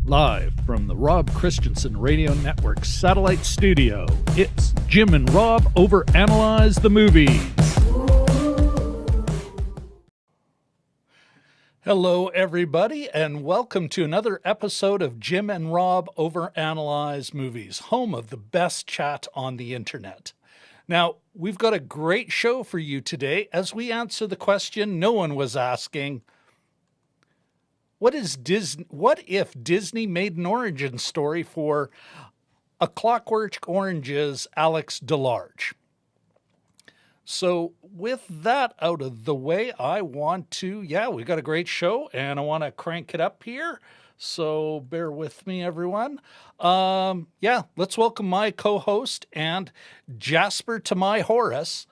Live from the Rob Christensen Radio Network Satellite Studio, it's Jim and Rob Overanalyze the Movies. Hello, everybody, and welcome to another episode of Jim and Rob Overanalyze Movies, home of the best chat on the internet. Now, we've got a great show for you today as we answer the question no one was asking. What if Disney made an origin story for A Clockwork Orange's Alex DeLarge? So with that out of the way, I want to, we got a great show and I want to crank it up here. So bear with me, everyone. Let's welcome my co-host and Jasper to my Horace,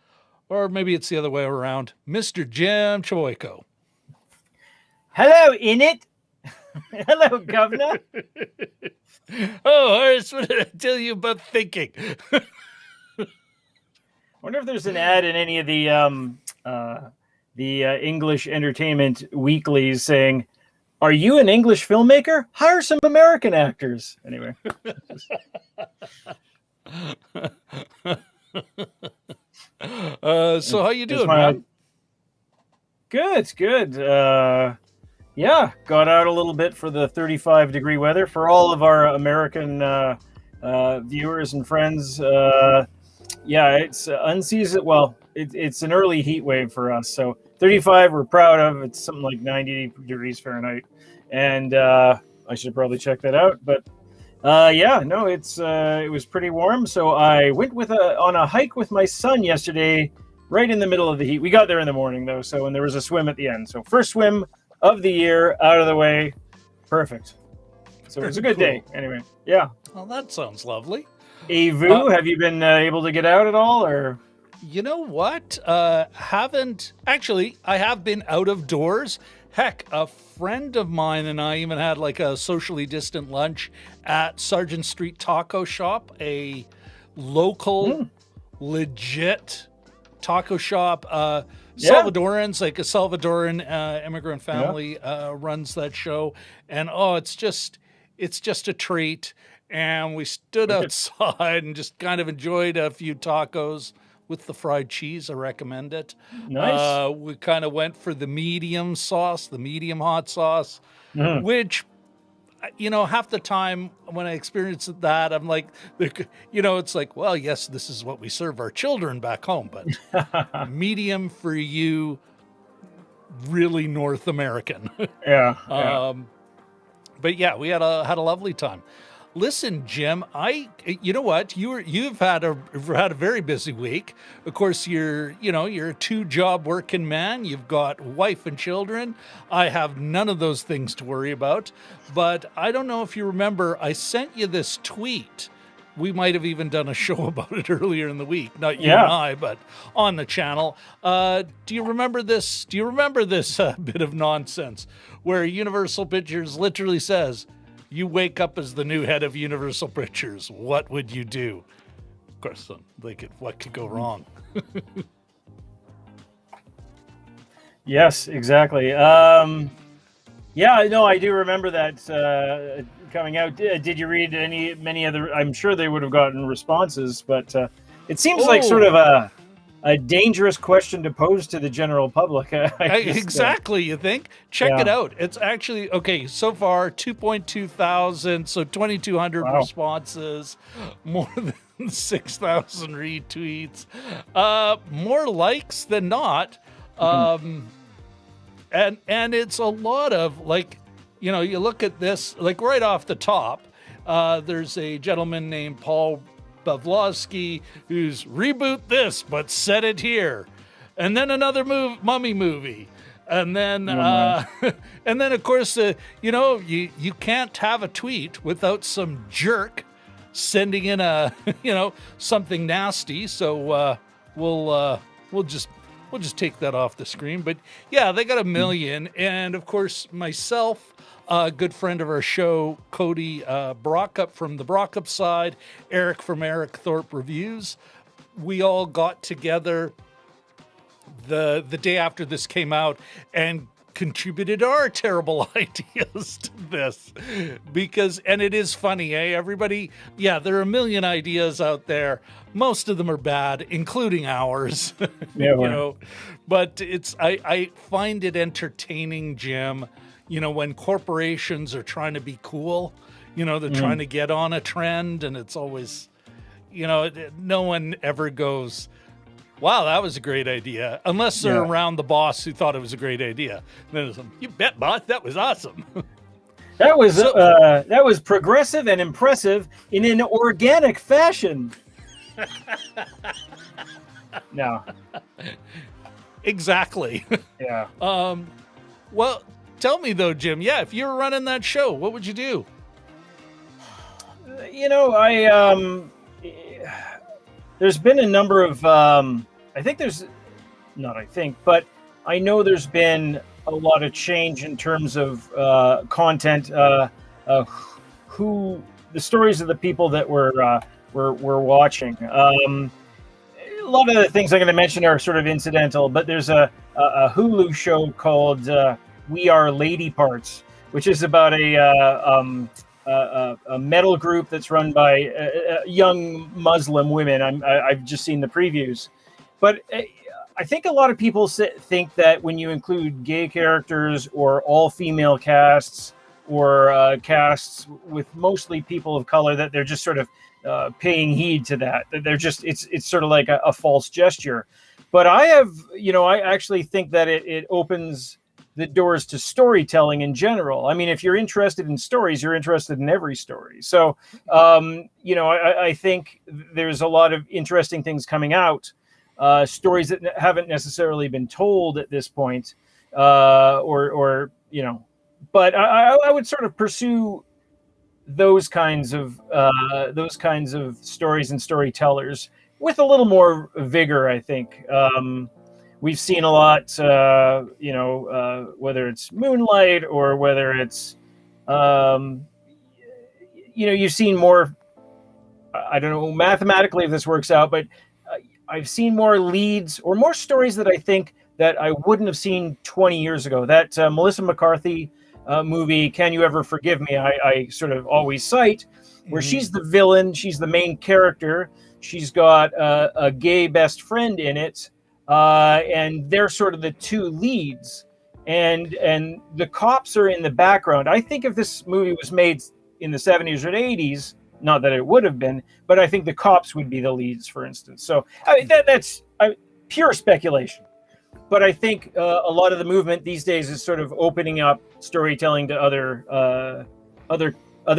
or maybe it's the other way around, Mr. Jim Chawoyko. Hello, Init. Hello, Governor. Oh, Horace, what did I tell you about thinking? I wonder if there's an ad in any of the English entertainment weeklies saying, "Are you an English filmmaker? Hire some American actors." Anyway. So how you doing, man? Good. Got out a little bit for the 35-degree weather. For all of our American viewers and friends, it's unseasoned. Well, it's an early heat wave for us. So 35, we're proud of. It's something like 90 degrees Fahrenheit. And I should probably check that out. But it was pretty warm. So I went on a hike with my son yesterday, right in the middle of the heat. We got there in the morning, though. And there was a swim at the end. So first swim of the year, out of the way, perfect. So it was a good day. Anyway, yeah. Well, that sounds lovely. Avu, have you been able to get out at all, or? You know what? I have been out of doors. Heck, a friend of mine and I even had like a socially distant lunch at Sargent Street Taco Shop, a local, legit taco shop. Salvadorans, like a Salvadoran immigrant family runs that show, and it's just a treat. And we stood outside and just kind of enjoyed a few tacos with the fried cheese. I recommend it. Nice. We kind of went for the medium hot sauce, which, half the time when I experience that, I'm like, it's like, well, yes, this is what we serve our children back home, but medium for you, really North American. Yeah. But yeah, we had a lovely time. Listen, Jim, you know what? You've had a very busy week. Of course, you're a 2-job working man. You've got wife and children. I have none of those things to worry about. But I don't know if you remember, I sent you this tweet. We might have even done a show about it earlier in the week. Not you and I, but on the channel. Do you remember this? Do you remember this bit of nonsense where Universal Pictures literally says, "You wake up as the new head of Universal Pictures. What would you do?" Of course, what could go wrong? Yes, exactly. I do remember that coming out. Did you read many other? I'm sure they would have gotten responses, but it seems like sort of a dangerous question to pose to the general public. Exactly, you think? Check it out. It's actually, okay, so far 2.2 thousand, so 2,200 responses, more than 6,000 retweets, more likes than not. And it's a lot of, you look at this, right off the top, there's a gentleman named Paul Pavlovsky, who's reboot this, but set it here. And then another mummy movie. And then, and then of course, you can't have a tweet without some jerk sending in something nasty. So, we'll just take that off the screen. But yeah, they got 1 million. And of course, myself, a good friend of our show, Cody Brockup from the Brockup side, Eric from Eric Thorpe Reviews. We all got together the day after this came out and contributed our terrible ideas to this, because, and it is funny, everybody, there are a million ideas out there. Most of them are bad, including ours. But I find it entertaining, Jim, when corporations are trying to be cool, they're trying to get on a trend, and it's always, no one ever goes, wow, that was a great idea, unless they're around the boss who thought it was a great idea. Then it's, you bet, boss, that was awesome. That was progressive and impressive in an organic fashion. No. Exactly. Yeah. Well, tell me though, Jim. Yeah, if you were running that show, what would you do? There's been a number of, but I know there's been a lot of change in terms of content, who the stories of the people that we're watching. A lot of the things I'm going to mention are sort of incidental, but there's a Hulu show called We Are Lady Parts, which is about a metal group that's run by young Muslim women. I've just seen the previews, but I think a lot of people think that when you include gay characters or all female casts or casts with mostly people of color, that they're just sort of paying heed to that. That they're just it's sort of like a false gesture. But I actually think that it opens the doors to storytelling in general. I mean, if you're interested in stories, you're interested in every story. So, I think there's a lot of interesting things coming out, stories that haven't necessarily been told at this point, but I would sort of pursue those kinds of stories and storytellers with a little more vigor, I think. We've seen a lot, whether it's Moonlight or whether it's, you've seen more, I don't know mathematically if this works out, but I've seen more leads or more stories that I think that I wouldn't have seen 20 years ago. That Melissa McCarthy movie, Can You Ever Forgive Me, I sort of always cite, where she's the villain, she's the main character, she's got a gay best friend in it, and they're sort of the two leads, and the cops are in the background. I think if this movie was made in the 70s or 80s, not that it would have been, but I think the cops would be the leads, for instance. So that's pure speculation. But I think a lot of the movement these days is sort of opening up storytelling to other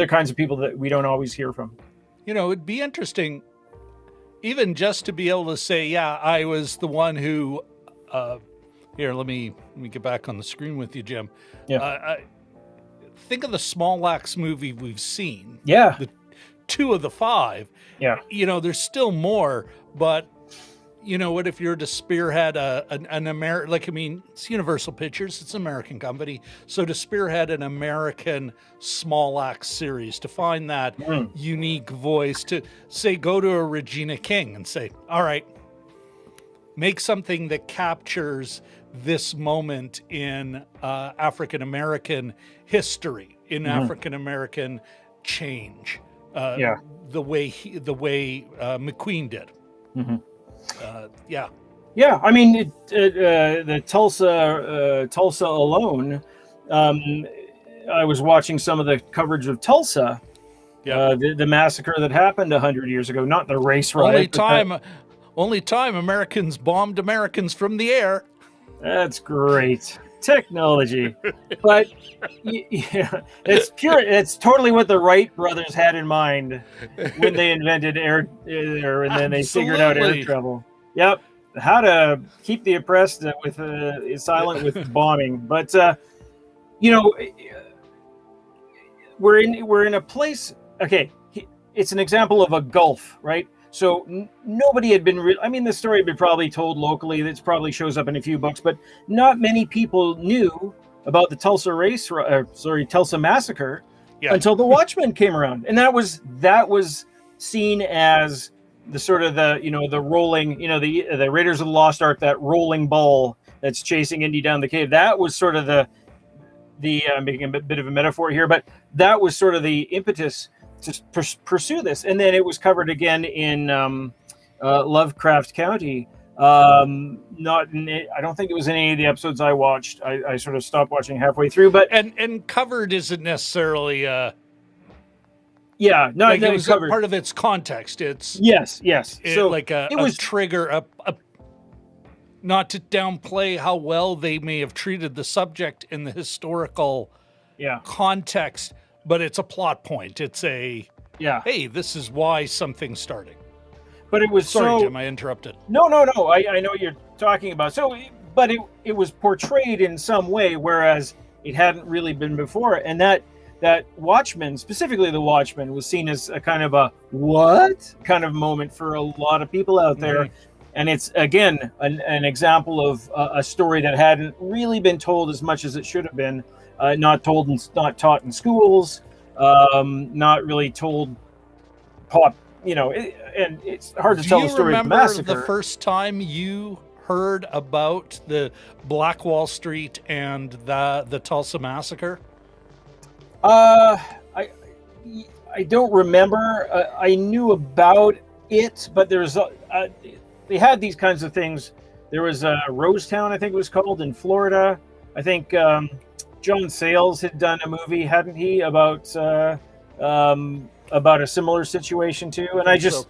kinds of people that we don't always hear from. It'd be interesting, even just to be able to say, I was the one who. Here, let me get back on the screen with you, Jim. Yeah. Think of the Small Axe movie we've seen. Yeah. The 2 of the 5. Yeah. There's still more, but. What if you're to spearhead an American, it's Universal Pictures, it's an American company. So to spearhead an American Small Axe series, to find that unique voice, to say, go to a Regina King and say, all right, make something that captures this moment in African American history, in African American change, the way McQueen did. Mm-hmm. Yeah. I mean, the Tulsa alone. I was watching some of the coverage of Tulsa, the massacre that happened 100 years ago. Not the race riot. Only time Americans bombed Americans from the air. That's great technology, but it's pure. It's totally what the Wright brothers had in mind when they invented air, and then they figured out air travel. Yep, how to keep the oppressed with silent with bombing. But we're in a place. Okay, it's an example of a gulf, right? So nobody had been. The story had been probably told locally. That probably shows up in a few books, but not many people knew about the Tulsa massacre until the Watchmen came around, and that was seen as the sort of the rolling, the Raiders of the Lost Ark, that rolling ball that's chasing Indy down the cave. That was sort of the I'm making a bit of a metaphor here, but that was sort of the impetus to pursue this. And then it was covered again in Lovecraft County. Not in I don't think it was in any of the episodes I watched. I sort of stopped watching halfway through, but and covered isn't necessarily yeah, no, like no, it was covered. Part of its context. It's yes. So like it was a trigger, not to downplay how well they may have treated the subject in the historical context, but it's a plot point. It's a hey, this is why something's starting. But it was sorry, Jim, I interrupted. No. I know what you're talking about. So, but it was portrayed in some way, whereas it hadn't really been before, and that Watchmen, specifically the Watchmen, was seen as a kind of a what kind of moment for a lot of people out there. Mm-hmm. And it's, again, an example of a story that hadn't really been told as much as it should have been. Not told and not taught in schools, not really told pop, and it's hard to tell the story of the massacre. Do you remember the first time you heard about the Black Wall Street and the Tulsa Massacre? I don't remember. I knew about it, but there's they had these kinds of things. There was Rosetown, I think it was called, in Florida. I think John Sayles had done a movie, hadn't he, about a similar situation too. And I just,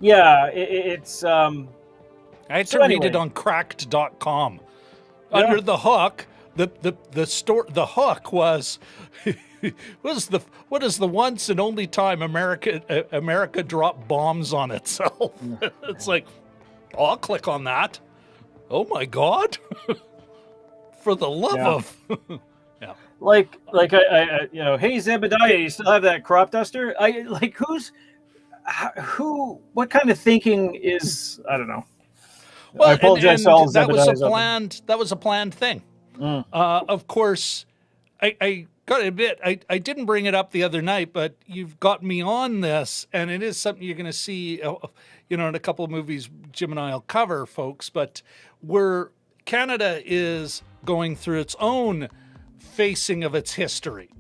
it's. I had to read it on Cracked.com. Under the hook, the hook was. What is the once and only time America dropped bombs on itself? It's like, I'll click on that. Oh my God! For the love of, like I hey Zebediah, you still have that crop duster? What kind of thinking is, I don't know. Well, I apologize to all Zebediahs. That was a planned thing. Of course, I got to admit, I didn't bring it up the other night, but you've got me on this, and it is something you're going to see, in a couple of movies Jim and I will cover, folks. But Canada is going through its own facing of its history,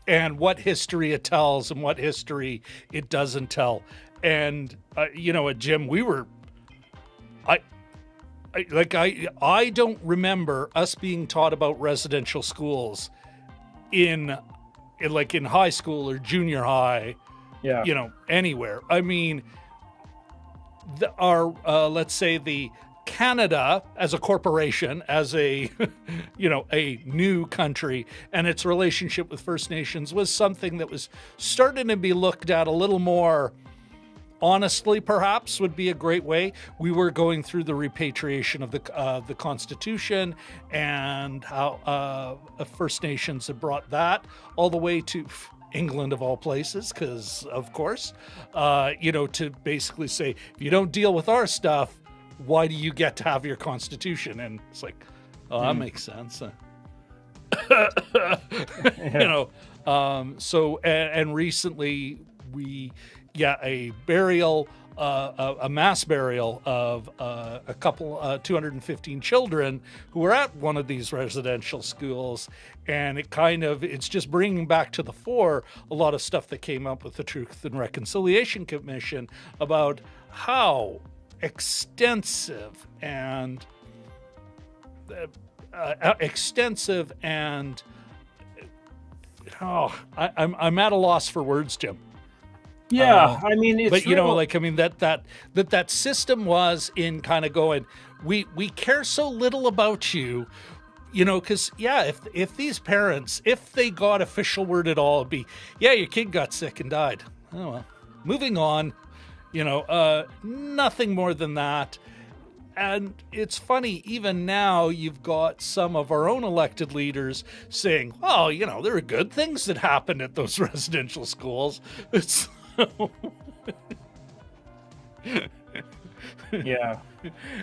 and what history it tells and what history it doesn't tell. And Jim, I don't remember us being taught about residential schools in high school or junior high, anywhere. I mean, let's say the Canada as a corporation, as a, a new country, and its relationship with First Nations was something that was starting to be looked at a little more honestly, perhaps, would be a great way. We were going through the repatriation of the Constitution, and how First Nations had brought that all the way to England, of all places, because, of course, to basically say, if you don't deal with our stuff, why do you get to have your Constitution? And it's like, that makes sense. So, and recently a burial, a mass burial of a couple, 215 children who were at one of these residential schools. And it's just bringing back to the fore a lot of stuff that came up with the Truth and Reconciliation Commission about how extensive and I'm at a loss for words, Jim. Yeah, I mean, it's but that system was in kind of going, we care so little about you, because if these parents, if they got official word at all, it'd be, your kid got sick and died. Oh well, moving on. Nothing more than that. And it's funny, even now you've got some of our own elected leaders saying, oh, there are good things that happened at those residential schools. It's yeah.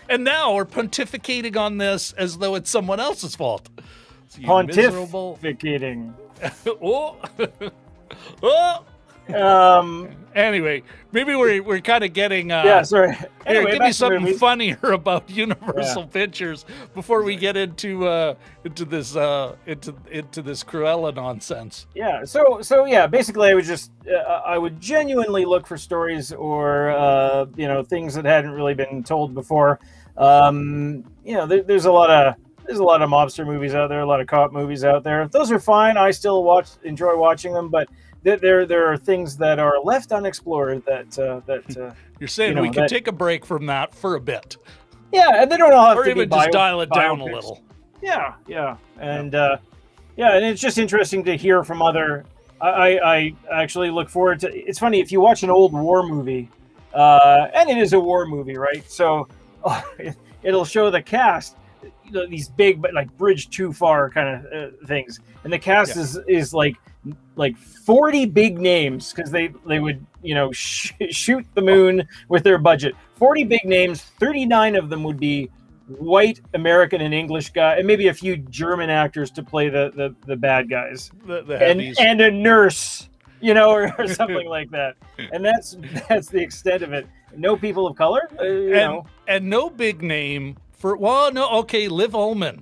And now we're pontificating on this as though it's someone else's fault. Pontificating. Oh. Anyway, maybe we're kind of getting yeah, sorry. here, Anyway, give back me to something movies. funnier about Universal Pictures before we get into this Cruella nonsense. Yeah. So yeah. Basically, I would genuinely look for stories or things that hadn't really been told before. There's a lot of mobster movies out there, a lot of cop movies out there. Those are fine. I still enjoy watching them, but there are things that are left unexplored that You're saying we could take a break from that for a bit. Yeah, and they don't all have or to even be just dial it down a biopics. little. Yeah, and and it's just interesting to hear from other. I actually look forward to. It's funny if you watch an old war movie, and it is a war movie, right? So it'll show the cast, these big but like bridge too far kind of things, and the cast is like 40 big names because they would shoot the moon with their budget. 40 big names, 39 of them would be white American and English guy, and maybe a few German actors to play the bad guys, and a nurse, or something like that. And that's the extent of it. No people of color, and no big name for. Well, no, okay. Liv Ullmann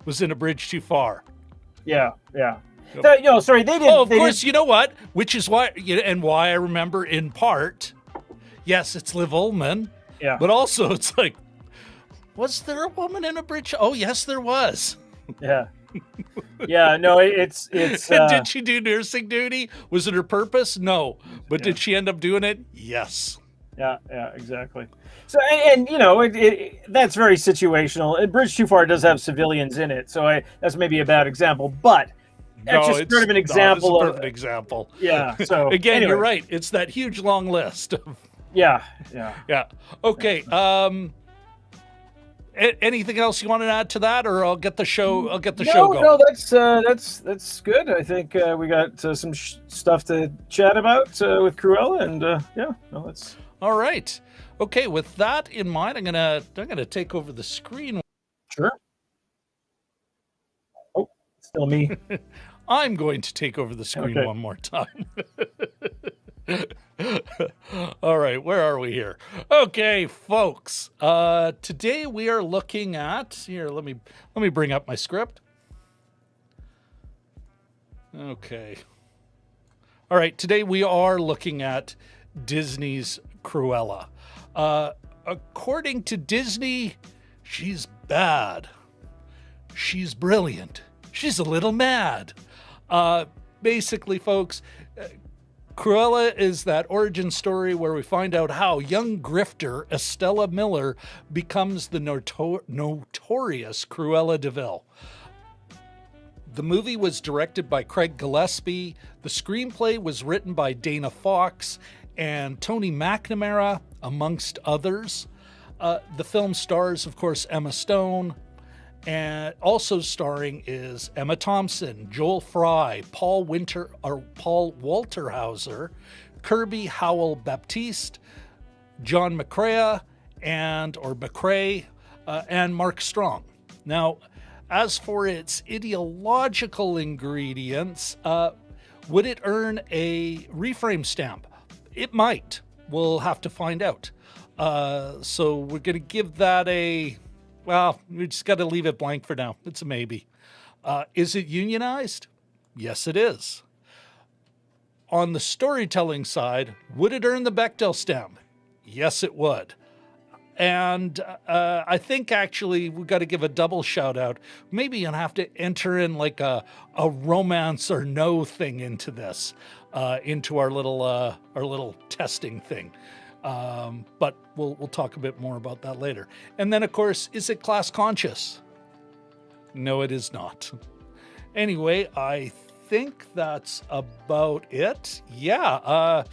was in A Bridge Too Far. Yeah. Sorry, they did. Oh, of course. You know what? Which is why, and why I remember in part. Yes, it's Liv Ullmann. Yeah, but also it's like, was there a woman in A Bridge? Oh, yes, there was. Yeah. Yeah, no, it's did she do nursing duty? Was it her purpose? No. But did she end up doing it? Yes. Yeah, exactly. So, and that's very situational. And Bridge Too Far does have civilians in it, so that's maybe a bad example, but that's just sort of an example. It's a perfect example. Yeah. So again, anyway. You're right. It's that huge long list. Yeah. Okay. Anything else you want to add to that, or I'll get the show going? No, that's good. I think we got some stuff to chat about with Cruella, and that's all right. Okay, with that in mind, I'm gonna take over the screen. Sure. Oh, still me. I'm going to take over the screen one more time. All right, where are we here? Okay, folks. Today we are looking at here. Let me bring up my script. Okay. All right, today we are looking at Disney's Cruella. According to Disney, she's bad. She's brilliant. She's a little mad. Basically, folks, Cruella is that origin story where we find out how young grifter Estella Miller becomes the notorious Cruella De Vil. The movie was directed by Craig Gillespie. The screenplay was written by Dana Fox and Tony McNamara, amongst others. The film stars, of course, Emma Stone, and also starring is Emma Thompson, Joel Fry, Paul Walterhauser, Kirby Howell Baptiste, John McCrea, and Mark Strong. Now, as for its ideological ingredients, would it earn a reframe stamp? It might. We'll have to find out. So we're going to give that well, we just got to leave it blank for now. It's a maybe. Is it unionized? Yes, it is. On the storytelling side, would it earn the Bechdel stamp? Yes, it would. And I think actually we've got to give a double shout out. Maybe you'll have to enter in like a romance or no thing into this, into our little testing thing. But we'll talk a bit more about that later. And then, of course, is it class conscious? No, it is not. Anyway, I think that's about it. Yeah.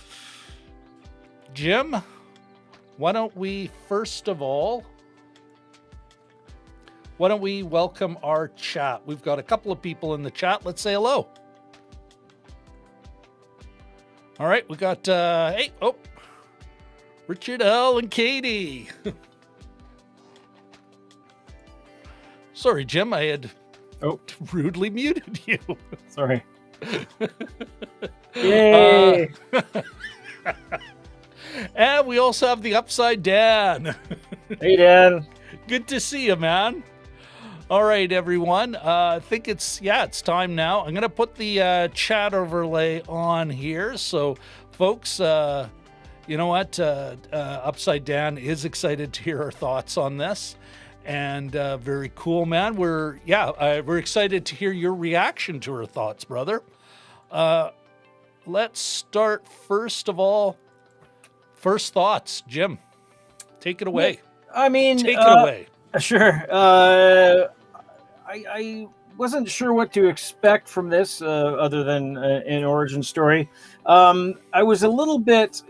Jim, why don't we welcome our chat? We've got a couple of people in the chat. Let's say hello. All right, we got Richard L. and Katie. Sorry, Jim, I had rudely muted you. Sorry. Yay! And we also have the Upside Dan. Hey, Dan. Good to see you, man. All right, everyone. I think it's time now. I'm going to put the chat overlay on here. So, folks, you know what? Upside Dan is excited to hear our thoughts on this. And very cool, man. We're excited to hear your reaction to her thoughts, brother. Let's start first of all. First thoughts, Jim. Take it away. I mean, take it away. Sure. I wasn't sure what to expect from this, other than an origin story. I was a little bit,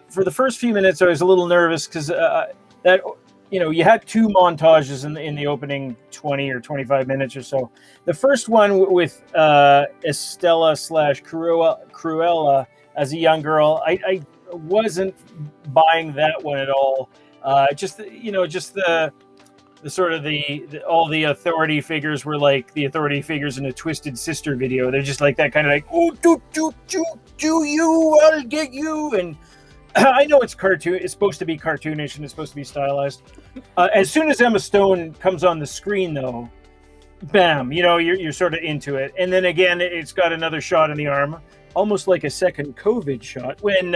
for the first few minutes, I was a little nervous because that, you had two montages in the opening 20 or 25 minutes or so. The first one with Estella / Cruella as a young girl, I wasn't buying that one at all. Just the sort of all the authority figures were like the authority figures in a Twisted Sister video. They're just like that kind of like, oh, do you, I'll get you. And I know it's cartoon. It's supposed to be cartoonish and it's supposed to be stylized. As soon as Emma Stone comes on the screen, though, bam, you're sort of into it. And then again, it's got another shot in the arm, almost like a second COVID shot when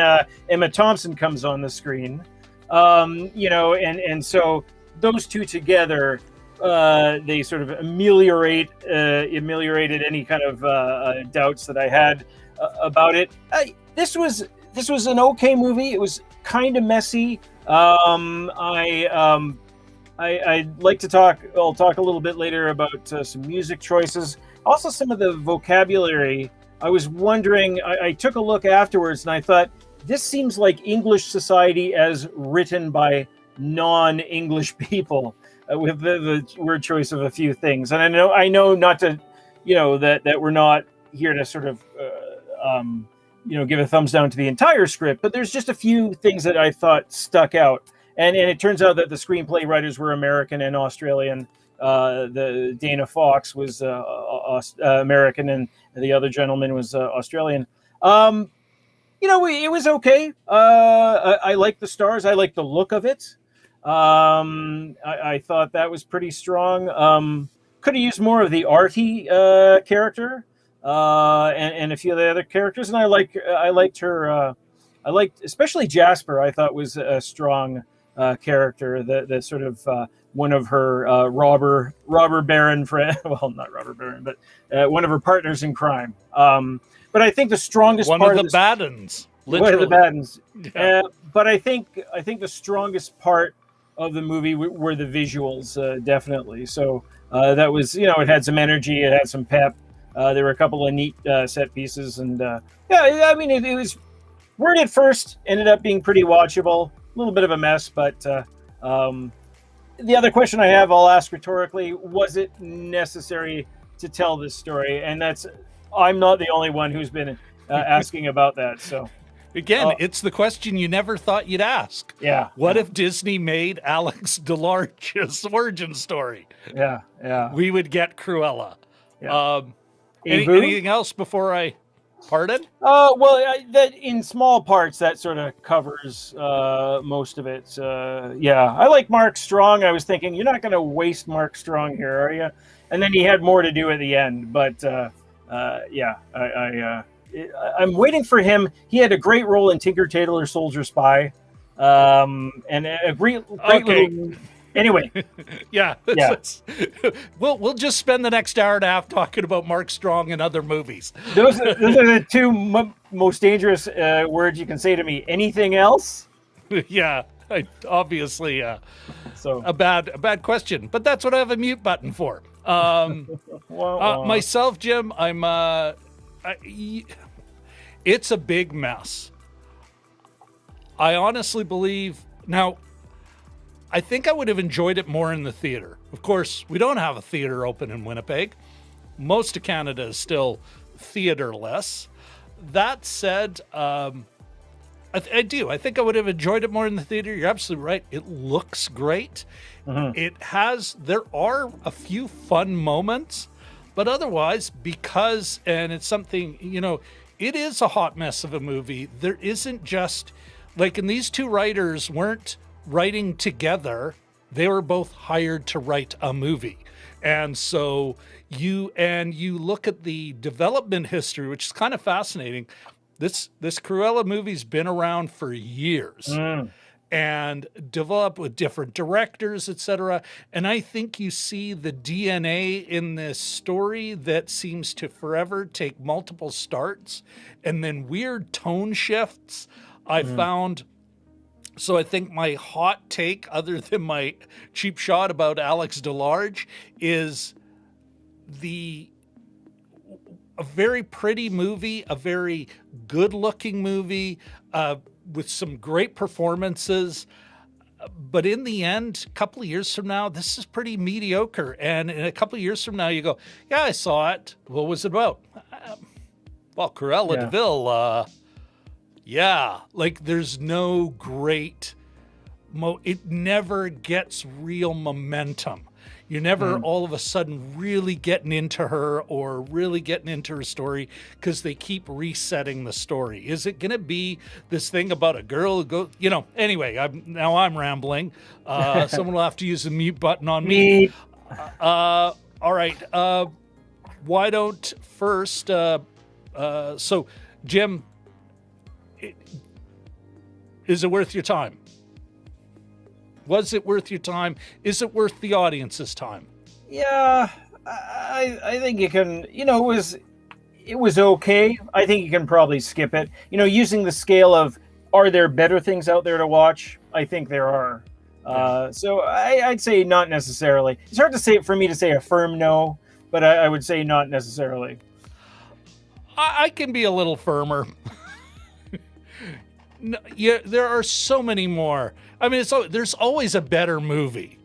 Emma Thompson comes on the screen. And so those two together, they sort of ameliorated any kind of doubts that I had about it. This was an okay movie. It was kind of messy. I'd like to talk. I'll talk a little bit later about some music choices. Also, some of the vocabulary. I was wondering. I took a look afterwards, and I thought this seems like English society as written by non-English people, with the word choice of a few things. And I know not to, that we're not here to sort of, give a thumbs down to the entire script, but there's just a few things that I thought stuck out. And it turns out that the screenplay writers were American and Australian. The Dana Fox was American, and the other gentleman was Australian. It was okay. I like the stars. I like the look of it. I thought that was pretty strong. Could have used more of the Artie character and a few of the other characters. And I liked her. I liked especially Jasper. I thought was a strong character. The sort of one of her robber baron friend. Well, not robber baron, but one of her partners in crime. But I think the strongest one part of the Baddens, literally. One of the Baddens. Yeah. But I think the strongest part of the movie were the visuals, definitely. So that was, it had some energy, it had some pep. There were a couple of neat set pieces, and it was weird at first, ended up being pretty watchable. A little bit of a mess, but the other question I have, I'll ask rhetorically: was it necessary to tell this story? And I'm not the only one who's been asking about that. So again, it's the question you never thought you'd ask. Yeah. What if Disney made Alex DeLarge's origin story? Yeah. We would get Cruella. Yeah. Anything else before I pardon? That in small parts that sort of covers most of it. I like Mark Strong. I was thinking you're not going to waste Mark Strong here, are you? And then he had more to do at the end, but. I'm waiting for him. He had a great role in Tinker Tailor Soldier Spy, and a great little. Anyway, yeah. We'll just spend the next hour and a half talking about Mark Strong and other movies. Those are the two most dangerous words you can say to me. Anything else? Yeah, obviously. So a bad question, but that's what I have a mute button for. Myself, Jim, it's a big mess. I honestly believe now. I think I would have enjoyed it more in the theater. Of course, we don't have a theater open in Winnipeg. Most of Canada is still theaterless. That said, I do. I think I would have enjoyed it more in the theater. You're absolutely right. It looks great. Mm-hmm. There are a few fun moments. But otherwise, because, and it's something, it is a hot mess of a movie. There isn't just, like, and these two writers weren't writing together. They were both hired to write a movie. And so you look at the development history, which is kind of fascinating. This Cruella movie's been around for years. And developed with different directors, etc. And I think you see the DNA in this story that seems to forever take multiple starts and then weird tone shifts. I found. So I think my hot take, other than my cheap shot about Alex DeLarge, is a very pretty movie, a very good-looking movie, with some great performances. But in the end, a couple of years from now, this is pretty mediocre. And in a couple of years from now, you go, yeah, I saw it. What was it about? Well, Cruella De Vil, like there's no great, it never gets real momentum. You're never all of a sudden really getting into her or really getting into her story because they keep resetting the story. Is it going to be this thing about a girl who goes, anyway, I'm rambling. Someone will have to use the mute button on me. All right. Why don't first, so Jim, is it worth your time? Was it worth your time? Is it worth the audience's time? Yeah, I think you can. It was okay. I think you can probably skip it. Using the scale of, are there better things out there to watch? I think there are. So I'd say not necessarily. It's hard to say for me to say a firm no, but I would say not necessarily. I can be a little firmer. No, there are so many more. I mean, there's always a better movie.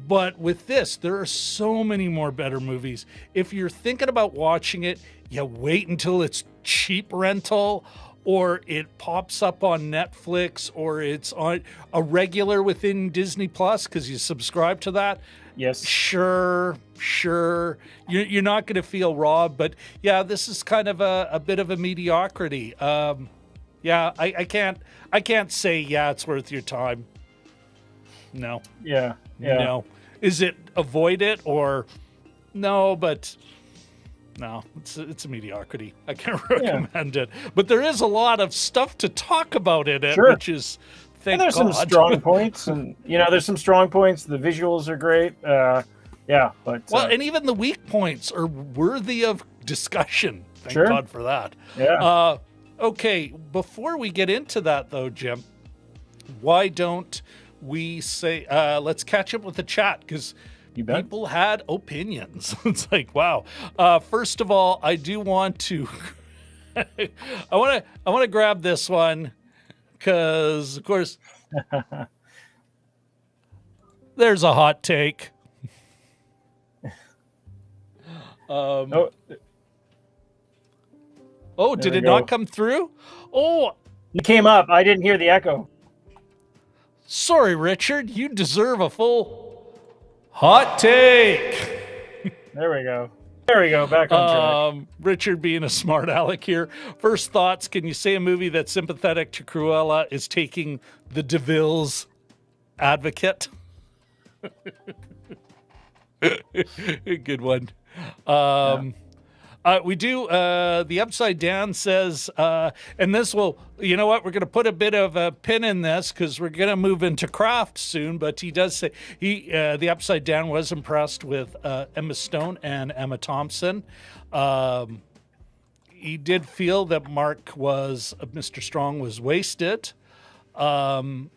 But with this, there are so many more better movies. If you're thinking about watching it, you wait until it's cheap rental or it pops up on Netflix or it's on a regular within Disney Plus because you subscribe to that. Yes. Sure. You're not going to feel robbed. But yeah, this is kind of a bit of a mediocrity. Yeah, I can't say, yeah, it's worth your time. No. Yeah. No. Is it avoid it or no, but no, it's a mediocrity. I can't recommend it. But there is a lot of stuff to talk about in it, which is, thank God. And there's some strong points and, there's some strong points. The visuals are great. But. And even the weak points are worthy of discussion. Thank God for that. Yeah. Okay, before we get into that, though, Jim, why don't we say, let's catch up with the chat, because people had opinions. It's like, wow. First of all, I do want to, I want to grab this one, because, of course, there's a hot take. Oh, did it not come through? Oh, it came up. I didn't hear the echo. Sorry, Richard. You deserve a full hot take. There we go. Back on track. Richard being a smart aleck here. First thoughts. Can you say a movie that's sympathetic to Cruella is taking the DeVille's advocate? Good one. We do, the Upside Down says, and this will, you know what, we're going to put a bit of a pin in this because we're going to move into craft soon, but he does say, the Upside Down was impressed with Emma Stone and Emma Thompson. He did feel that Mr. Strong was wasted. And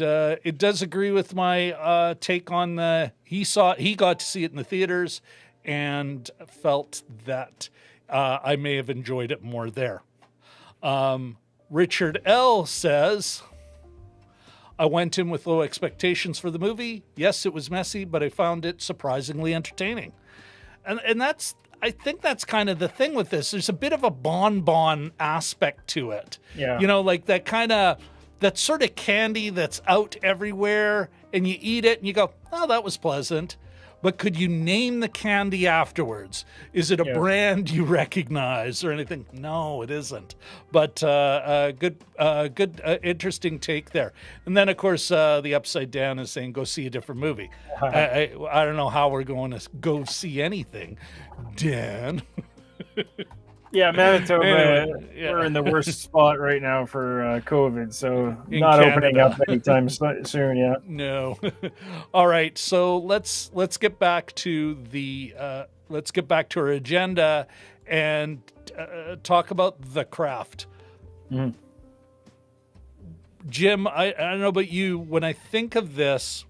it does agree with my take on he got to see it in the theaters and felt that I may have enjoyed it more there. Richard L. says, I went in with low expectations for the movie. Yes, it was messy, but I found it surprisingly entertaining. And I think that's kind of the thing with this. There's a bit of a bonbon aspect to it. Yeah. Like that sort of candy that's out everywhere, and you eat it and you go, oh, that was pleasant. but could you name the candy afterwards? Is it a brand you recognize or anything? No, it isn't. But good, interesting take there. And then, of course, the upside down is saying, go see a different movie. I don't know how we're going to go see anything, Dan. Yeah, Manitoba, anyway, we're in the worst spot right now for COVID, so in not Canada. Opening up anytime soon. Yeah. No. All right, so let's get back to our agenda and talk about The Craft. Mm-hmm. Jim, I don't know about you. When I think of this,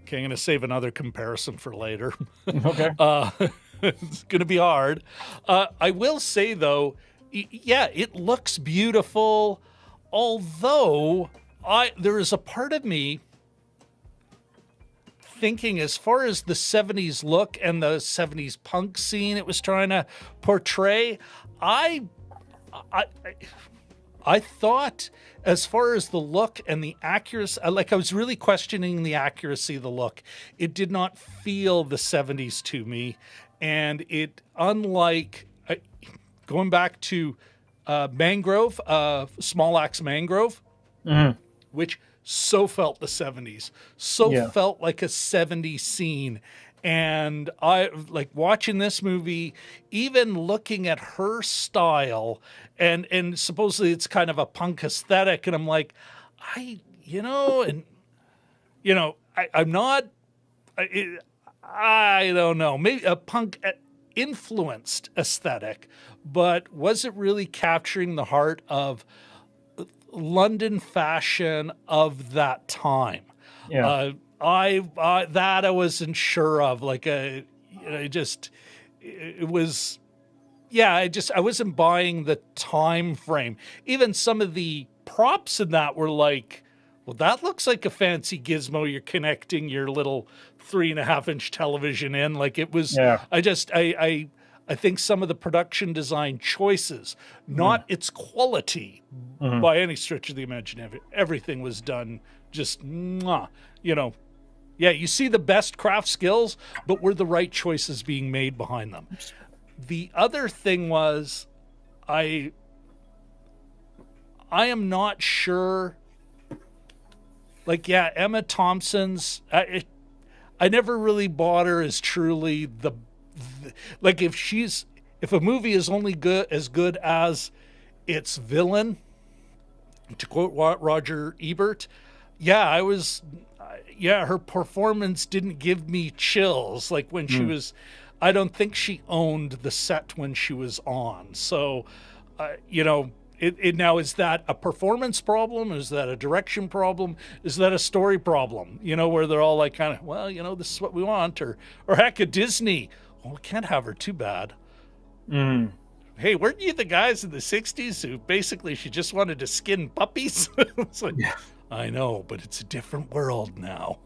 okay, I'm going to save another comparison for later. Okay. It's going to be hard. I will say, though, yeah, it looks beautiful, although there is a part of me thinking, as far as the 70s look and the 70s punk scene it was trying to portray, I thought, as far as the look and the accuracy, I was really questioning the accuracy of the look. It did not feel the 70s to me. And it, unlike going back to Mangrove, Small Axe Mangrove, which so felt the 70s, felt like a 70s scene. And I like watching this movie, even looking at her style, and supposedly it's kind of a punk aesthetic. And I'm like, I'm not. I don't know, maybe a punk influenced aesthetic, but was it really capturing the heart of London fashion of that time? Yeah. I wasn't sure of. I wasn't buying the time frame. Even some of the props in that were like, well, that looks like a fancy gizmo you're connecting your little 3.5-inch television in. Like it was, I think some of the production design choices, not its quality by any stretch of the imagination. Everything was done just, you see the best craft skills, but were the right choices being made behind them? The other thing was, I am not sure. Emma Thompson's, I never really bought her as truly if a movie is only as good as its villain, to quote Roger Ebert, her performance didn't give me chills. Like when she was, I don't think she owned the set when she was on. So, now, is that a performance problem? Is that a direction problem? Is that a story problem? Where they're all like kind of, well, this is what we want. Or heck, at Disney, well, we can't have her too bad. Hey, weren't you the guys in the 60s who basically she just wanted to skin puppies? It's like, I know, but it's a different world now.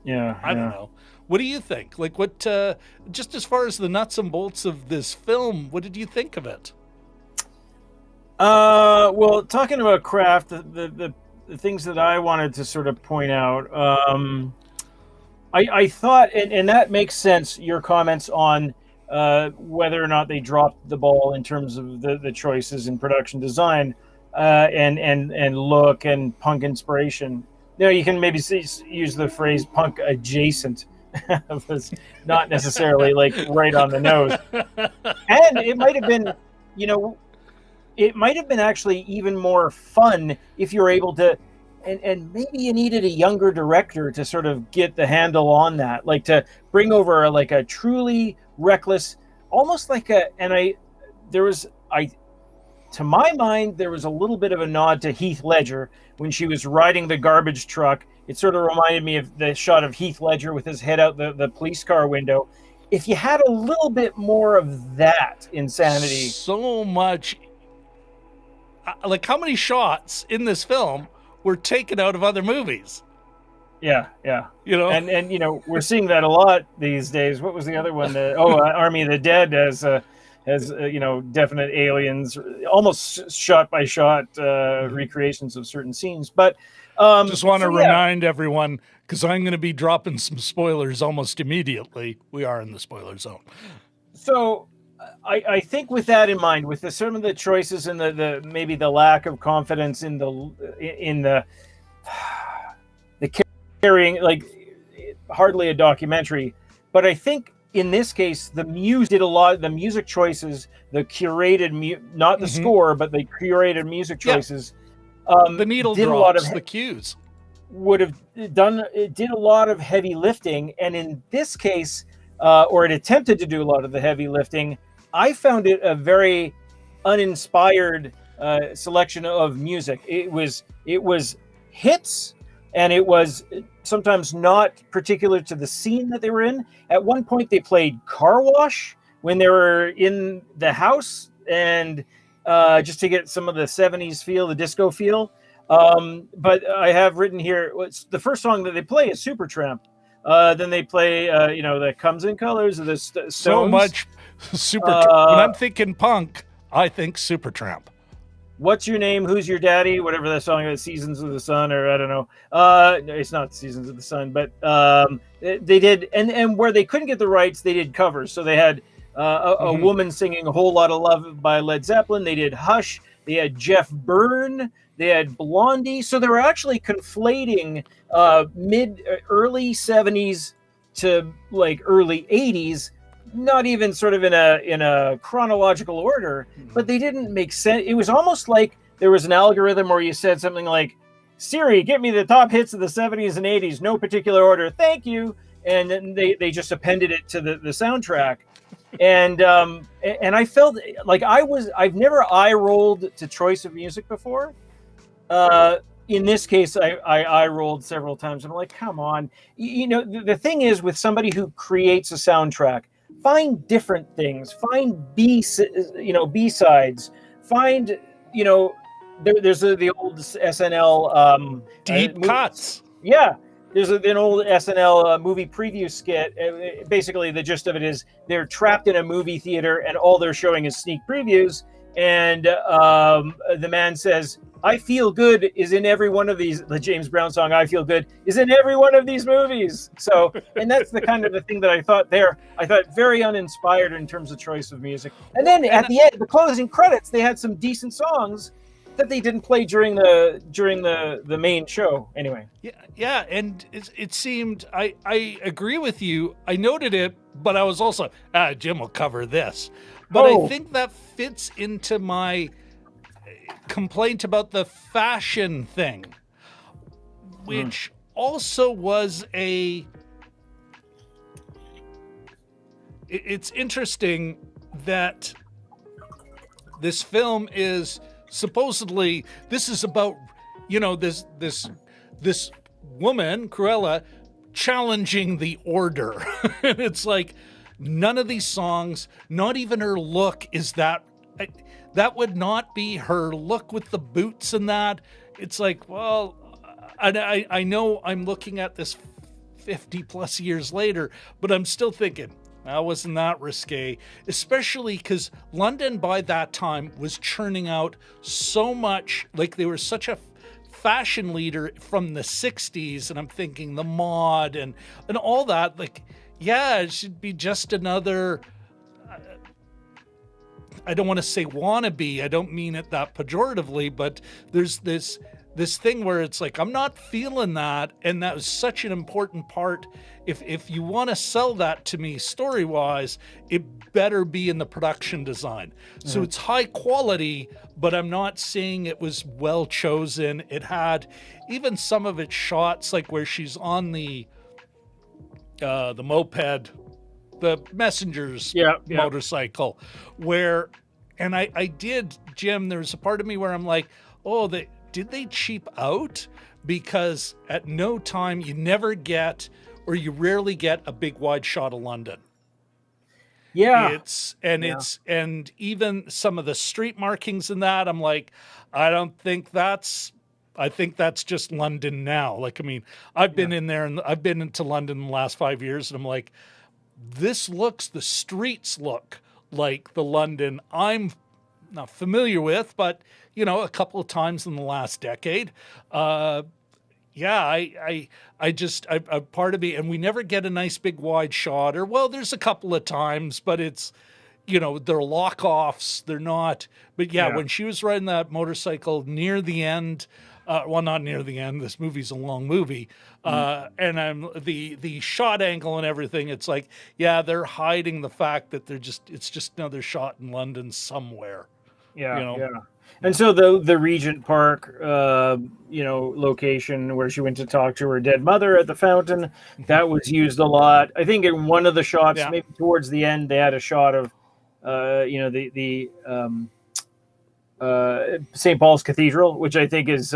Yeah. I don't know. What do you think? Like what, just as far as the nuts and bolts of this film, what did you think of it? Well, talking about craft, the things that I wanted to sort of point out, I thought, and that makes sense, your comments on whether or not they dropped the ball in terms of the choices in production design and look and punk inspiration. You can maybe use the phrase punk adjacent. Was not necessarily like right on the nose. And it might have been, it might have been actually even more fun if you're able to, and maybe you needed a younger director to sort of get the handle on that, like to bring over a truly reckless, almost like to my mind, there was a little bit of a nod to Heath Ledger when she was riding the garbage truck. It sort of reminded me of the shot of Heath Ledger with his head out the police car window. If you had a little bit more of that insanity. So much. Like, how many shots in this film were taken out of other movies? Yeah. And we're seeing that a lot these days. What was the other one? Army of the Dead has definite aliens, almost shot by shot recreations of certain scenes. But Just want to So, yeah. remind everyone, because I'm going to be dropping some spoilers almost immediately. We are in the spoiler zone. So I think with that in mind, with some of the choices and the maybe the lack of confidence in the carrying, like, hardly a documentary, but I think in this case the music did a lot. The music choices, the curated not the score, but the curated music choices. The needle did drops, a lot of the cues. it did a lot of heavy lifting, and in this case, or it attempted to do a lot of the heavy lifting. I found it a very uninspired selection of music. It was hits, and it was sometimes not particular to the scene that they were in. At one point, they played Car Wash when they were in the house, and just to get some of the 70s feel, the disco feel. But I have written here, the first song that they play is Supertramp. Then they play, that Comes in Colors of the Stones. So much Supertramp. When I'm thinking punk, I think Supertramp. What's Your Name? Who's Your Daddy? Whatever that song is, Seasons of the Sun, or I don't know. It's not Seasons of the Sun, but they did, and where they couldn't get the rights, they did covers. So they had a woman singing A Whole Lot of Love by Led Zeppelin. They did Hush. They had Jeff Byrne. They had Blondie. So they were actually conflating early 70s to like early 80s, not even sort of in a chronological order, but they didn't make sense. It was almost like there was an algorithm where you said something like, Siri, get me the top hits of the 70s and 80s, no particular order, thank you. And then they just appended it to the soundtrack. And I felt like I've never eye rolled to choice of music before. In this case, I rolled several times. I'm like, come on. The thing is, with somebody who creates a soundtrack, find different things, find B-sides, find, there's the old SNL deep cuts. Yeah. There's an old SNL movie preview skit. Basically, the gist of it is they're trapped in a movie theater and all they're showing is sneak previews. And the man says, I Feel Good is in every one of these. The James Brown song, I Feel Good, is in every one of these movies. So, and that's the kind of the thing that I thought there. I thought very uninspired in terms of choice of music. And then at the end, the closing credits, they had some decent songs that they didn't play during the main show. Anyway. Yeah, and it seemed, I agree with you. I noted it, but I was also, Jim will cover this. But I think that fits into my complaint about the fashion thing, which also was it's interesting that this film is supposedly, this is about, this woman, Cruella, challenging the order. It's like, none of these songs, not even her look is that would not be her look with the boots and that. It's like, well, I know I'm looking at this 50 plus years later, but I'm still thinking, that wasn't that risque, especially because London by that time was churning out so much, like they were such a fashion leader from the 60s, and I'm thinking the mod and all that, like, yeah, it should be just another, I don't want to say wannabe, I don't mean it that pejoratively, but there's this thing where it's like, I'm not feeling that, and that was such an important part. If you want to sell that to me story-wise, it better be in the production design. Mm-hmm. So it's high quality, but I'm not saying it was well chosen. It had even some of its shots, like where she's on the moped, the messenger's motorcycle, where, and I did, Jim, there's a part of me where I'm like, oh, did they cheap out? Because at no time you never get, or you rarely get, a big wide shot of London. Yeah. And even some of the street markings in that, I'm like, I think that's just London now. Like, I mean, I've been in there, and I've been into London in the last 5 years, and I'm like, the streets look like the London I'm not familiar with, but, a couple of times in the last decade. yeah, I part of me, and we never get a nice big wide shot, or well, there's a couple of times, but it's, they're lock-offs, they're not. But yeah, when she was riding that motorcycle near the end, well, not near the end, this movie's a long movie, and the shot angle and everything, it's like, yeah, they're hiding the fact that it's just another shot in London somewhere. Yeah. And so the Regent Park, location where she went to talk to her dead mother at the fountain, that was used a lot. I think in one of the shots, maybe towards the end, they had a shot of, the St. Paul's Cathedral, which I think is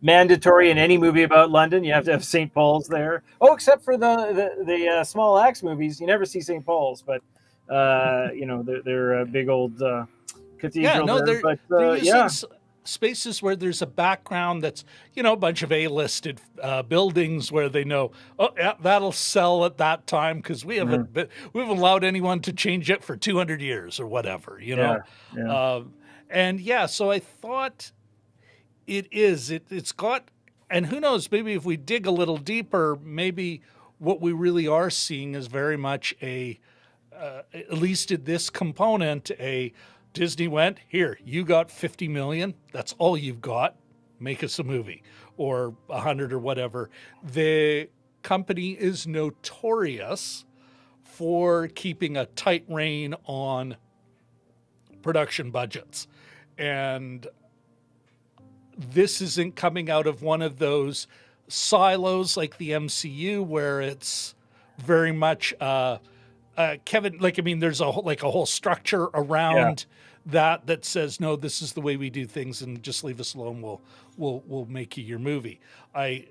mandatory in any movie about London. You have to have St. Paul's there. Oh, except for the Small Axe movies, you never see St. Paul's, but they're a big old. Cathedral they're using spaces where there's a background that's a bunch of A-listed buildings where they know, oh yeah, that'll sell at that time because we haven't allowed anyone to change it for 200 years or whatever, so I thought it's got, and who knows, maybe if we dig a little deeper, maybe what we really are seeing is very much at least in this component, Disney went, here, you got 50 million. That's all you've got. Make us a movie, or 100 or whatever. The company is notorious for keeping a tight rein on production budgets. And this isn't coming out of one of those silos like the MCU where it's very much Kevin, there's a whole structure around that says, no, this is the way we do things, and just leave us alone. We'll make you your movie. The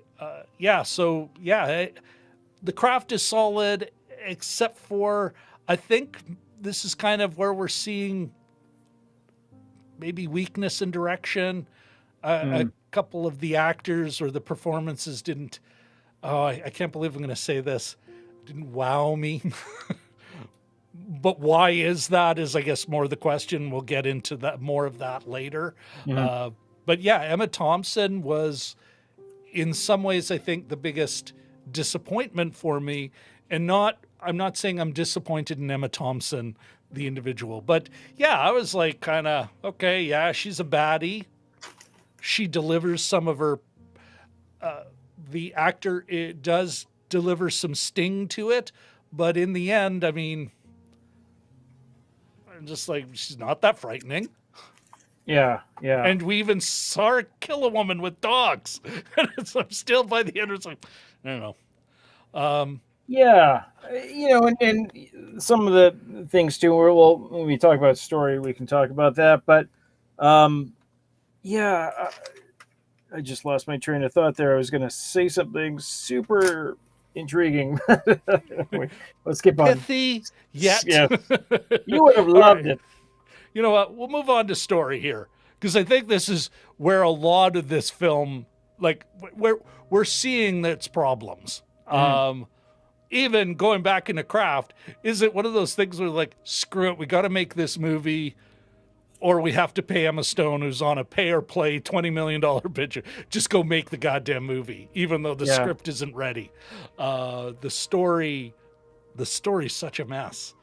craft is solid, except for, I think this is kind of where we're seeing maybe weakness in direction. A couple of the actors or the performances didn't. Oh, I can't believe I'm going to say this. Didn't wow me. But why is that? Is I guess more the question. We'll get into that more of that later. But yeah, Emma Thompson was, in some ways, I think the biggest disappointment for me. And I'm not saying I'm disappointed in Emma Thompson, the individual, but yeah, I was like, kind of, okay, yeah, she's a baddie. She delivers some of her. The actor, it does deliver some sting to it, but in the end, I mean, I'm just like, she's not that frightening. Yeah. And we even saw her kill a woman with dogs. And so I'm still, by the end, it's like, I don't know. And some of the things too. When we talk about story, we can talk about that. But I just lost my train of thought there. I was going to say something super intriguing. Let's skip on. Pithy yet. Yeah. You would have loved it. You know what? We'll move on to story here, because I think this is where a lot of this film, like, where we're seeing its problems. Even going back into craft, is it one of those things where, like, screw it, we got to make this movie, or we have to pay Emma Stone, who's on a pay or play $20 million picture, just go make the goddamn movie, even though the script isn't ready. The story's such a mess.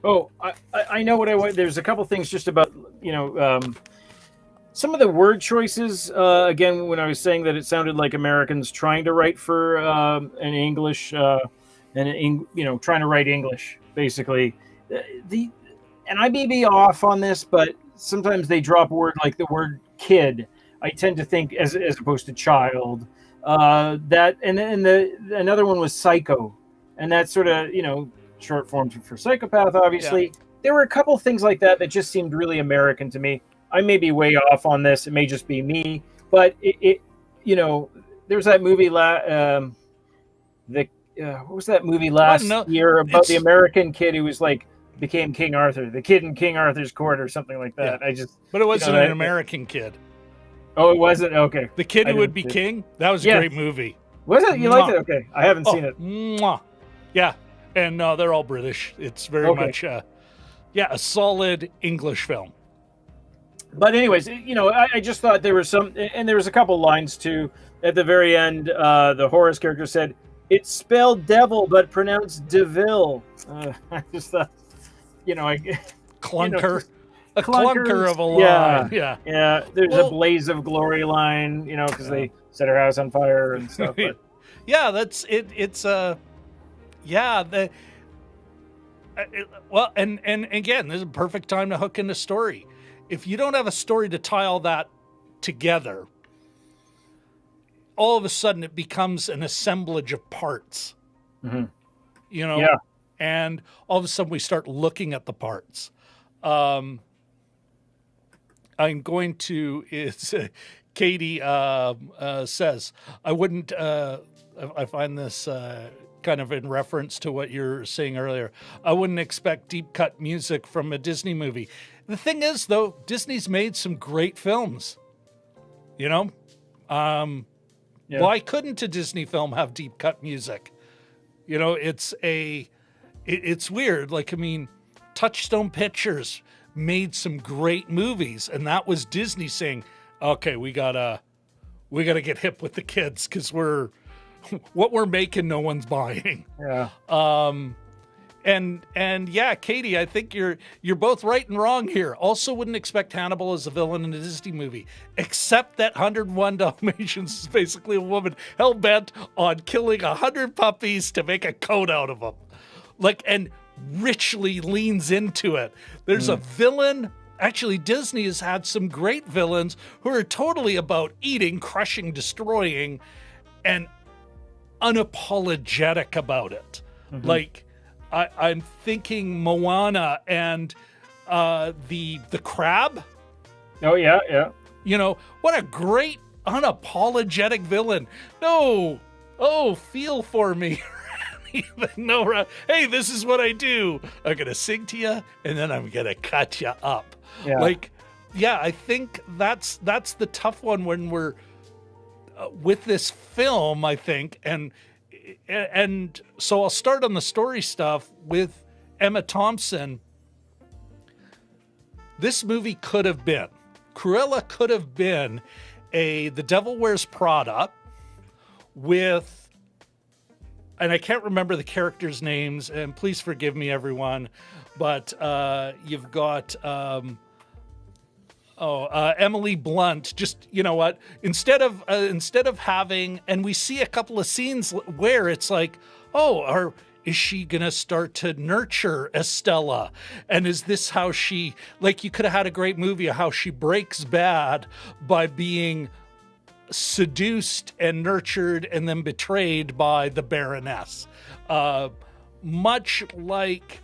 Oh, I know what I want. There's a couple things just about, some of the word choices. Again, when I was saying that it sounded like Americans trying to write for an English, trying to write English, basically. And I may be off on this, but sometimes they drop a word like the word kid. I tend to think as opposed to child. Another one was psycho, and that's sort of, short form for psychopath, obviously. Yeah. There were a couple things like that just seemed really American to me. I may be way off on this. It may just be me, but there's that movie, what was that movie last year about the American kid who was like, became King Arthur, the kid in King Arthur's court or something like that. Yeah. But it wasn't an American kid. Oh, it wasn't? Okay. The kid who would be king? That was a great movie. Was it? You liked it? Okay. I haven't seen it. Yeah. And no, they're all British. It's very much, a solid English film. But anyways, I just thought there was and there was a couple lines too at the very end. The Horace character said, "It's spelled devil, but pronounced DeVil." I just thought, Clunker. A clunkers, clunker of a line. Yeah. There's a blaze of glory line, because they set her house on fire and stuff. But. Yeah, that's it. It's well, and again, this is a perfect time to hook into story. If you don't have a story to tie all that together, all of a sudden it becomes an assemblage of parts. Mm-hmm. And all of a sudden we start looking at the parts. I'm going to, Katie says, I wouldn't, I find this kind of in reference to what you're saying earlier. I wouldn't expect deep cut music from a Disney movie. The thing is, though, Disney's made some great films. Why couldn't a Disney film have deep cut music? It's weird. Like, I mean, Touchstone Pictures made some great movies, and that was Disney saying, okay, we gotta get hip with the kids because what we're making, no one's buying. Yeah. And yeah, Katie, I think you're both right and wrong here. Also wouldn't expect Hannibal as a villain in a Disney movie, except that 101 Dalmatians is basically a woman hell-bent on killing 100 puppies to make a coat out of them. And richly leans into it. There's a villain. Actually, Disney has had some great villains who are totally about eating, crushing, destroying, and unapologetic about it. Mm-hmm. I'm thinking Moana and the crab. Oh yeah. What a great unapologetic villain. No, feel for me. No, hey, this is what I do. I'm gonna sing to you, and then I'm gonna cut you up. Yeah. I think that's the tough one when we're with this film. I think, and so I'll start on the story stuff with Emma Thompson. This movie could have been, Cruella could have been The Devil Wears Prada with, and I can't remember the characters' names, and please forgive me, everyone, but you've got Emily Blunt. Just, you know what? Instead of having, and we see a couple of scenes where it's like, is she gonna start to nurture Estella? And is this how she, you could have had a great movie of how she breaks bad by being seduced and nurtured and then betrayed by the Baroness. Much like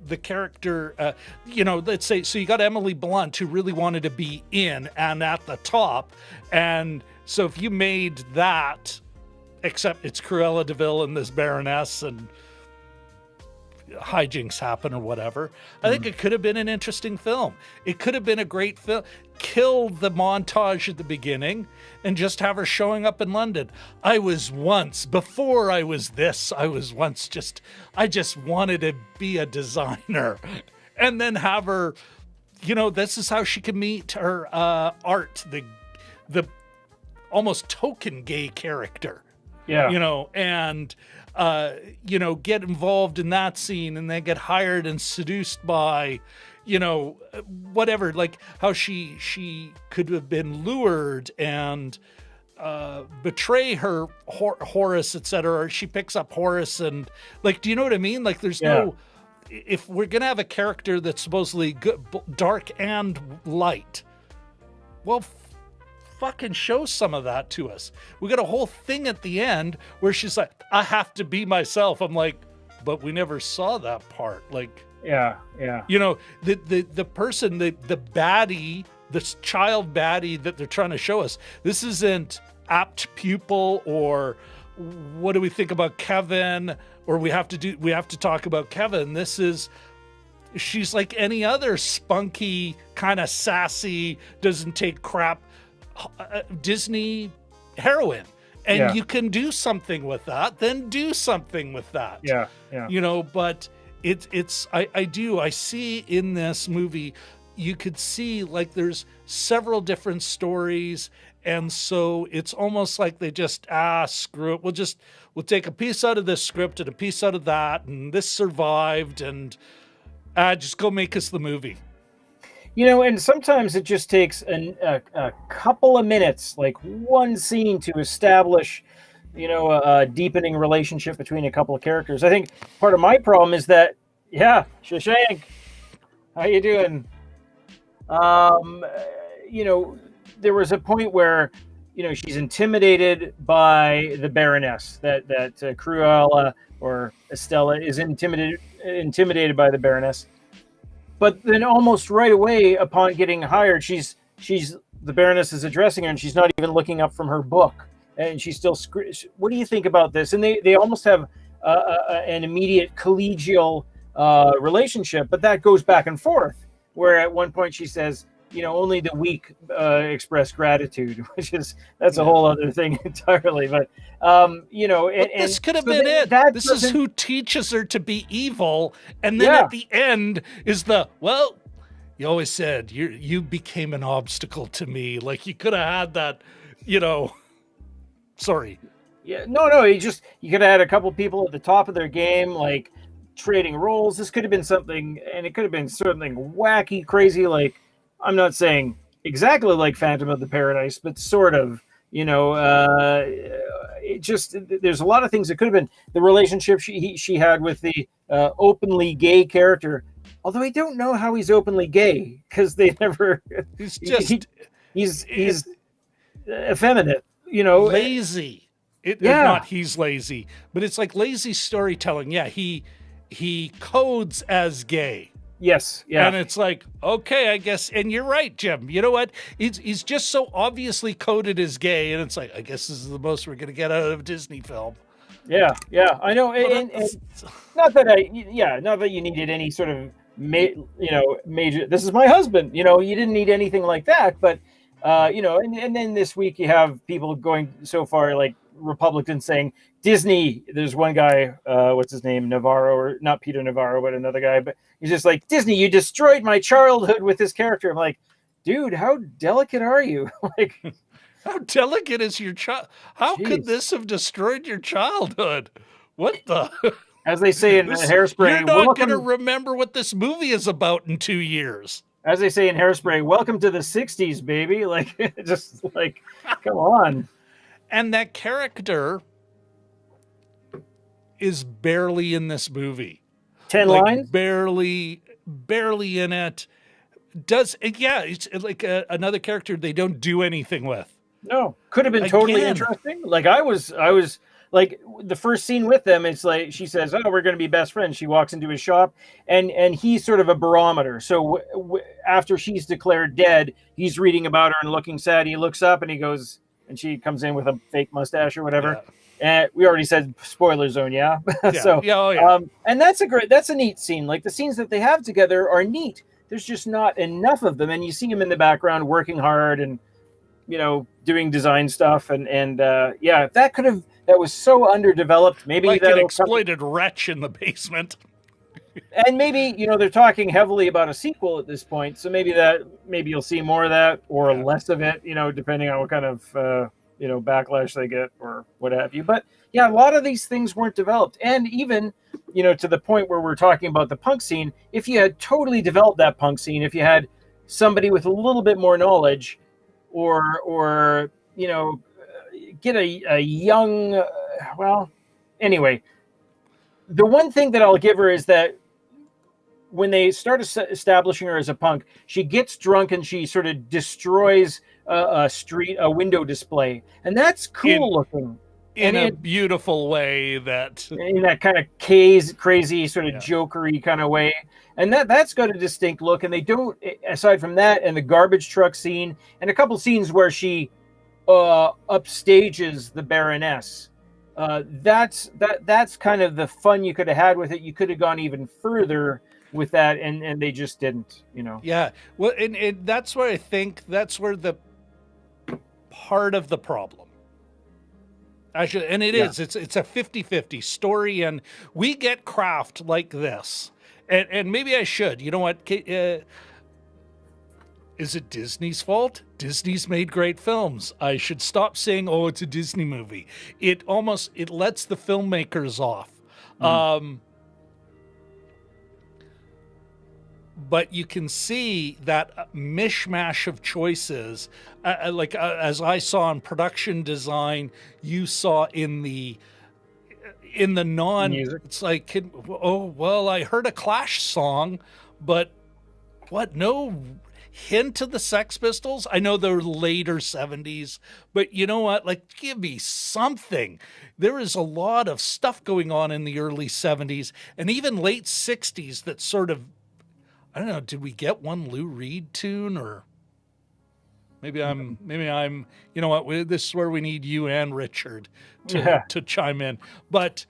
the character, let's say, so you got Emily Blunt, who really wanted to be in and at the top. And so if you made that, except it's Cruella De Vil and this Baroness and hijinks happen or whatever, I think it could have been an interesting film. It could have been a great film. Kill the montage at the beginning and just have her showing up in London. I just wanted to be a designer. And then have her, this is how she can meet her art, the almost token gay character. Yeah. And get involved in that scene and then get hired and seduced by, whatever, how she could have been lured and betray her Horace, etc. She picks up Horace and do you know what I mean? There's no, if we're going to have a character that's supposedly good, dark and light, well, fucking show some of that to us. We got a whole thing at the end where she's like, I have to be myself. I'm like, but we never saw that part. Yeah. The person, the baddie, this child baddie that they're trying to show us, this isn't apt pupil or what do we think about Kevin, or we have to talk about Kevin. She's like any other spunky, kind of sassy, doesn't take crap Disney heroine. And you can do something with that, then do something with that. Yeah. But I see in this movie, you could see like there's several different stories, and so it's almost like they just screw it. We'll take a piece out of this script and a piece out of that, and this survived, and just go make us the movie. And sometimes it just takes a couple of minutes, like one scene, to establish, a deepening relationship between a couple of characters. I think part of my problem is that, Shashank, how you doing? There was a point where, she's intimidated by the Baroness, that Cruella or Estella is intimidated by the Baroness. But then almost right away upon getting hired, the Baroness is addressing her, and she's not even looking up from her book, and she's still. What do you think about this? And they almost have an immediate collegial relationship, but that goes back and forth. Where at one point she says, only the weak express gratitude, that's a whole other thing entirely. But this could have been it. This is who teaches her to be evil, and then at the end is you always said you became an obstacle to me. Like, you could have had that, Sorry. Yeah, no. You could have had a couple people at the top of their game, like trading roles. This could have been something, and it could have been something wacky, crazy, like. I'm not saying exactly like Phantom of the Paradise, but sort of, there's a lot of things that could have been. The relationship she had with the openly gay character, although I don't know how he's openly gay, because they never. He's effeminate, lazy. Not he's lazy, but it's like lazy storytelling. Yeah, he codes as gay. Yes, yeah. And it's like, okay, I guess, and you're right, Jim. You know what? He's just so obviously coded as gay, and it's like, I guess this is the most we're going to get out of a Disney film. Yeah, I know. And not that you needed any sort of, major, this is my husband, you didn't need anything like that. But, and then this week you have people going so far, like Republicans saying, Disney, there's one guy, what's his name, Navarro, or not Peter Navarro, but another guy, but he's just like, Disney, you destroyed my childhood with this character. I'm like, dude, how delicate are you? Like, how delicate is your child? How could this have destroyed your childhood? What the? As they say in Hairspray, you're not going to remember what this movie is about in 2 years. As they say in Hairspray, welcome to the 60s, baby. Like, just like, come on. And that character is barely in this movie. 10 lines? Barely in it. It's like another character they don't do anything with. No, could have been totally interesting. Like I was like, the first scene with them, it's like she says, "Oh, we're going to be best friends." She walks into his shop, and he's sort of a barometer. So after she's declared dead, he's reading about her and looking sad. He looks up and he goes, and she comes in with a fake mustache or whatever. Yeah. And we already said spoiler zone, yeah. So and that's a neat scene. Like, the scenes that they have together are neat. There's just not enough of them, and you see him in the background working hard and doing design stuff, and that was so underdeveloped. Maybe like an exploited wretch in the basement. And maybe they're talking heavily about a sequel at this point, so maybe you'll see more of that or less of it, depending on what kind of backlash they get or what have you. But yeah, a lot of these things weren't developed. And even, to the point where we're talking about the punk scene, if you had totally developed that punk scene, if you had somebody with a little bit more knowledge or get a young, anyway, the one thing that I'll give her is that when they start establishing her as a punk, she gets drunk and she sort of destroys a window display, and that's cool looking in a beautiful way, in that kind of crazy sort of jokery kind of way, and that's got a distinct look. And they don't, aside from that and the garbage truck scene and a couple scenes where she upstages the Baroness, that's kind of the fun you could have had with it. You could have gone even further with that, and they just didn't, Yeah, well, and that's where I think that's where the part of the problem. Actually, and it's a 50-50 story, and we get craft like this. And maybe I should. You know what? is it Disney's fault? Disney's made great films. I should stop saying, oh, it's a Disney movie. It lets the filmmakers off. But you can see that mishmash of choices, as I saw in production design, you saw in the Music. it's like, oh, well, I heard a Clash song, but what? No hint of the Sex Pistols? I know they're later 70s, but you know what? Like, give me something. There is a lot of stuff going on in the early 70s and even late 60s that sort of, I don't know, did we get one Lou Reed tune, or maybe I'm, you know what, this is where we need you and Richard to chime in. But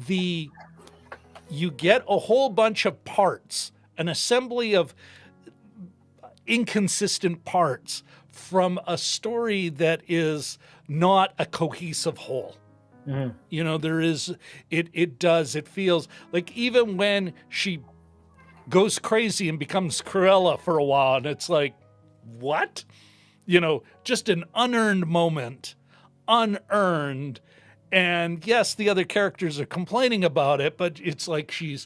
you get a whole bunch of parts, an assembly of inconsistent parts from a story that is not a cohesive whole. You know, it feels like even when she goes crazy and becomes Cruella for a while, and it's like, what? You know, just an unearned moment, unearned. And yes, the other characters are complaining about it, but it's like she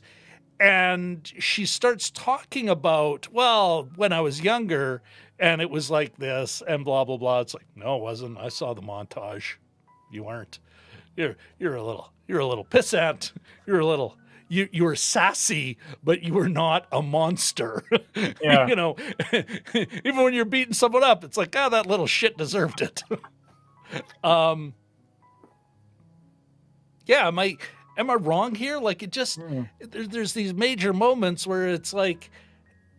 starts talking about, well, when I was younger and it was like this and blah, blah, blah. It's like, no, it wasn't. I saw the montage. You weren't. You're a little pissant. You were sassy, but you were not a monster. Yeah. You know, even when you're beating someone up, it's like, that little shit deserved it. Yeah, am I wrong here? Like, it just, there's these major moments where it's like,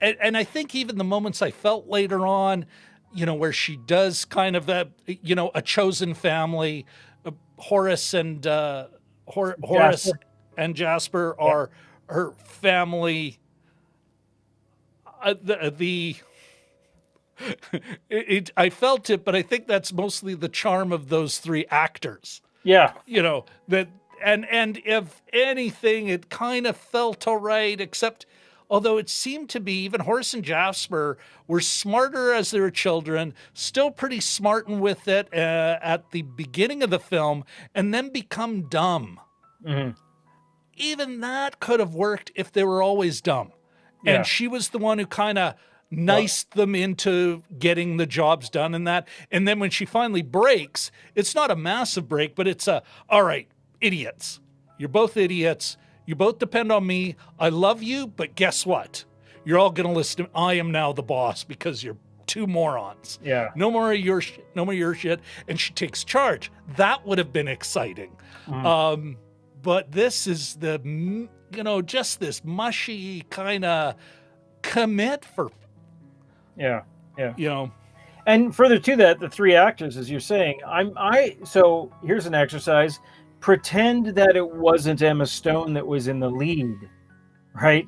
and I think even the moments I felt later on, you know, where she does kind of that, you know, a chosen family, Horace and Jasper are her family. I felt it, but I think that's mostly the charm of those three actors. Yeah. You know, that, and if anything, it kind of felt all right, except, although it seemed to be, even Horace and Jasper were smarter as they were children, still pretty smart and with it at the beginning of the film, and then become dumb. Even that could have worked if they were always dumb. Yeah. And she was the one who kind of niced them into getting the jobs done and that. And then when she finally breaks, it's not a massive break, but it's all right, idiots. You're both idiots. You both depend on me. I love you, but guess what? You're all going to listen to me. I am now the boss because you're two morons. Yeah. No more of your shit. No more of your shit. And she takes charge. That would have been exciting. But this is just this mushy kind of commit for, yeah. you know. And further to that, the three actors, as you're saying, so here's an exercise. Pretend that it wasn't Emma Stone that was in the lead, right?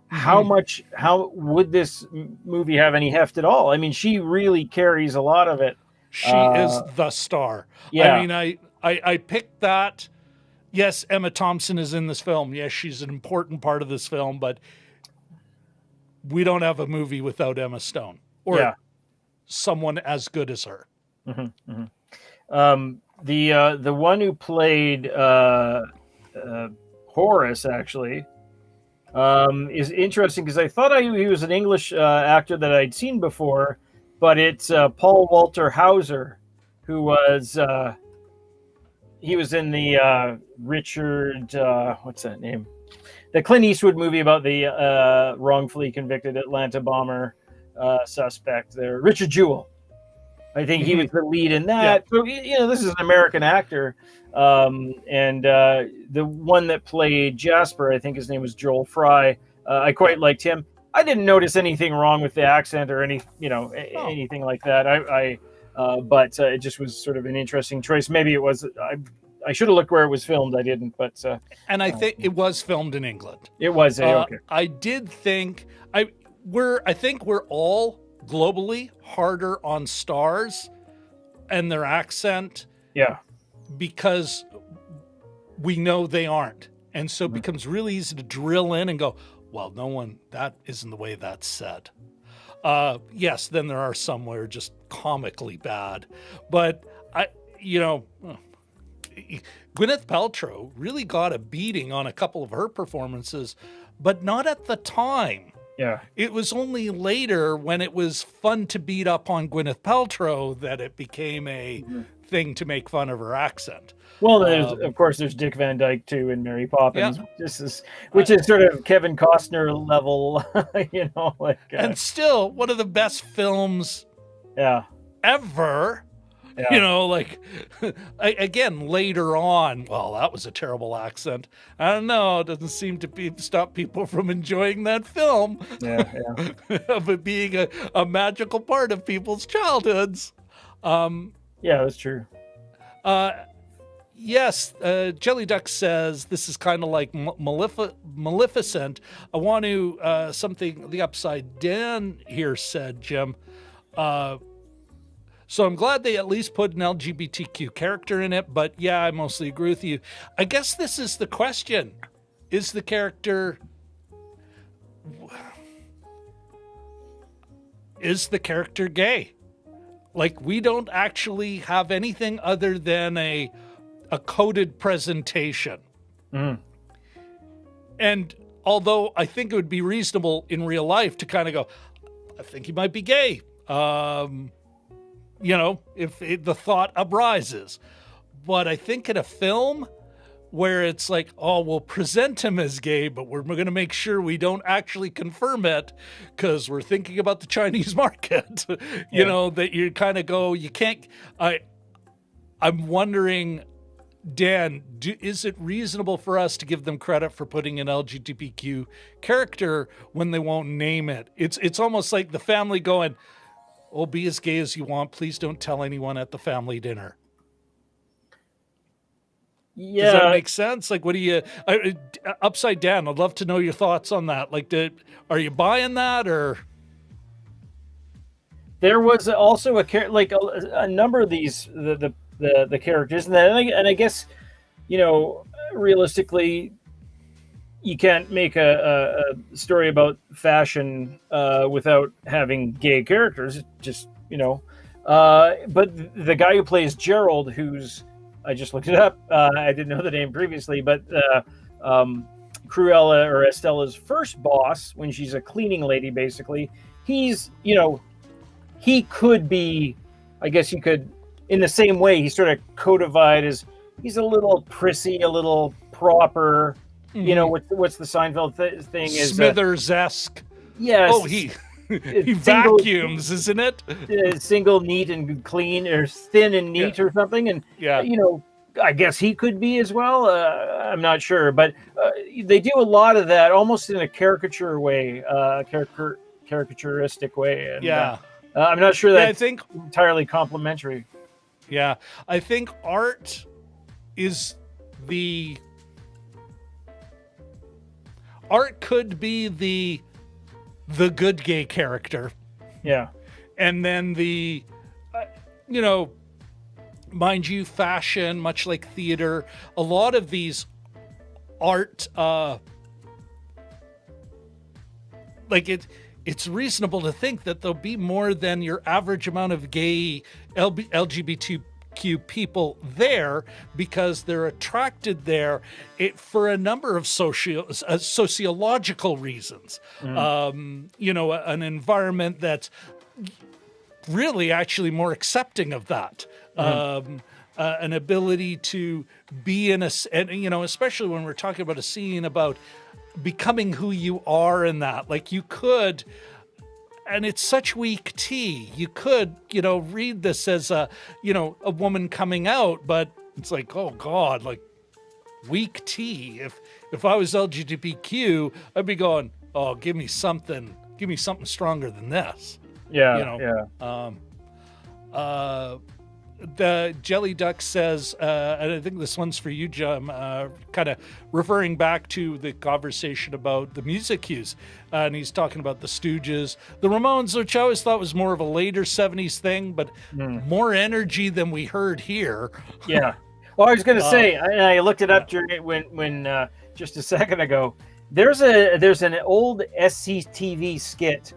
How would this movie have any heft at all? I mean, she really carries a lot of it. She is the star. Yeah. I mean, I picked that. Yes, Emma Thompson is in this film. Yes, she's an important part of this film, but we don't have a movie without Emma Stone or someone as good as her. The one who played Horace actually is interesting because I thought he was an English actor that I'd seen before, but it's Paul Walter Hauser, who was he was in the Richard what's that name? The Clint Eastwood movie about the wrongfully convicted Atlanta bomber suspect there, Richard Jewell. I think he was the lead in that. So, you know, this is an American actor. And the one that played Jasper, I think his name was Joel Fry. I quite liked him. I didn't notice anything wrong with the accent or anything like that. But it just was sort of an interesting choice. Maybe it was, I should have looked where it was filmed. I didn't, but. And I think it was filmed in England. It was. Okay. I did think, I think we're all globally harder on stars and their accent. Yeah. Because we know they aren't. And so it becomes really easy to drill in and go, well, that isn't the way that's said. Yes, then there are some where just comically bad, but Gwyneth Paltrow really got a beating on a couple of her performances, but not at the time. Yeah. It was only later, when it was fun to beat up on Gwyneth Paltrow, that it became a thing to make fun of her accent. Well, of course, there's Dick Van Dyke too in Mary Poppins, which is sort of Kevin Costner level, and still one of the best films, ever. Yeah. Again, later on, well, that was a terrible accent. I don't know. It doesn't seem to stop people from enjoying that film. Yeah. Of it being a magical part of people's childhoods. Yeah, that's true. Yes, Jelly Duck says this is kind of like Maleficent. I want to, something the Upside Down here said, Jim. So I'm glad they at least put an LGBTQ character in it, but yeah, I mostly agree with you. I guess this is the question. Is the character gay? Like, we don't actually have anything other than a coded presentation. And although I think it would be reasonable in real life to kind of go, I think he might be gay. If the thought arises. But I think in a film where it's like, oh, we'll present him as gay, but we're going to make sure we don't actually confirm it because we're thinking about the Chinese market, that you kind of go, you can't. I'm wondering, Dan, is it reasonable for us to give them credit for putting an LGBTQ character when they won't name it? It's almost like the family going, oh, be as gay as you want. Please don't tell anyone at the family dinner. Yeah. Does that make sense? Like, what do you... Upside Down, I'd love to know your thoughts on that. Like, are you buying that, or... There was also a number of these, the characters, and I guess, realistically, you can't make a story about fashion without having gay characters. Just but the guy who plays Gerald, I just looked it up. I didn't know the name previously, but Cruella, or Estella's first boss, when she's a cleaning lady, basically, he could be. I guess you could, in the same way, he's sort of codified as he's a little prissy, a little proper. What's the Seinfeld thing? Is Smithers-esque. Yes. Oh, he vacuums, isn't it? Single, neat, and clean, or thin and neat, or something. And I guess he could be as well. I'm not sure, but they do a lot of that, almost in a caricature way, caricaturistic way. And, I'm not sure that I think entirely complimentary. Yeah, I think art could be the good gay character. Yeah. And then mind you, fashion, much like theater, a lot of these art, it's reasonable to think that there'll be more than your average amount of gay LGBTQ people there, because they're attracted there for a number of sociological reasons. An environment that's really actually more accepting of that. An ability to be in especially when we're talking about a scene about becoming who you are in that. Like, you could, and it's such weak tea, you could, read this as a woman coming out, but it's like, oh God, like, weak tea. If I was LGBTQ, I'd be going, oh, give me something stronger than this. The Jelly Duck says, and I think this one's for you, Jim, kind of referring back to the conversation about the music cues. And he's talking about the Stooges. The Ramones, which I always thought was more of a later 70s thing, but more energy than we heard here. Yeah. Well, I was going to say, I looked it up during it when just a second ago. There's an old SCTV skit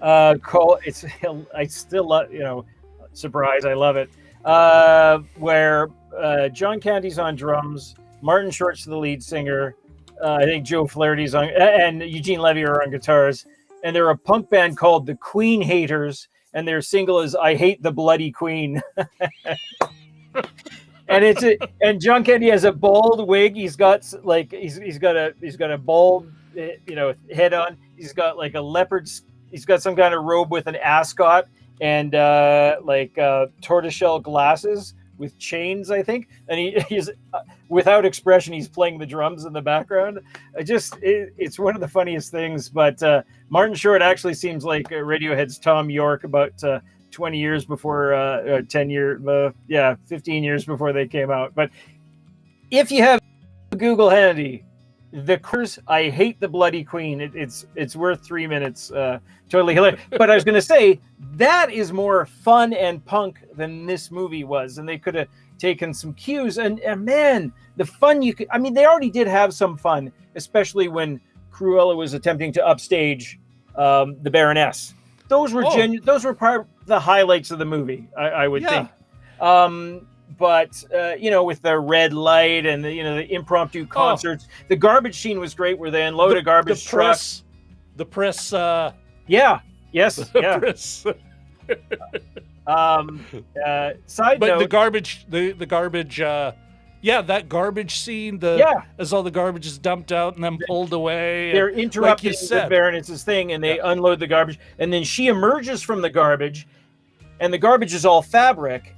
Call it's I still love surprise, I love it. Where John Candy's on drums, Martin Short's the lead singer, I think Joe Flaherty's on, and Eugene Levy are on guitars, and they're a punk band called the Queen Haters, and their single is "I Hate the Bloody Queen." And John Candy has a bald wig. He's got like he's got a bald head on. He's got like a leopard. He's got some kind of robe with an ascot and tortoiseshell glasses with chains, I think. And he's without expression. He's playing the drums in the background. It's one of the funniest things. But Martin Short actually seems like Radiohead's Tom York about 20 years before 15 years before they came out. But if you have Google handy, the chorus, "I Hate the Bloody Queen," it's worth 3 minutes. Totally hilarious. But I was going to say that is more fun and punk than this movie was, and they could have taken some cues. And man, the fun they already did have some fun, especially when Cruella was attempting to upstage the Baroness. Those were those were part of the highlights of the movie, I would think. But with the red light and the impromptu concerts, the garbage scene was great, where they unload a garbage truck. The press. Yes. Yeah. Press. Side But note, the garbage. That garbage scene. As all the garbage is dumped out and then pulled away. They're interrupting the Baroness's thing, and they unload the garbage, and then she emerges from the garbage, and the garbage is all fabric.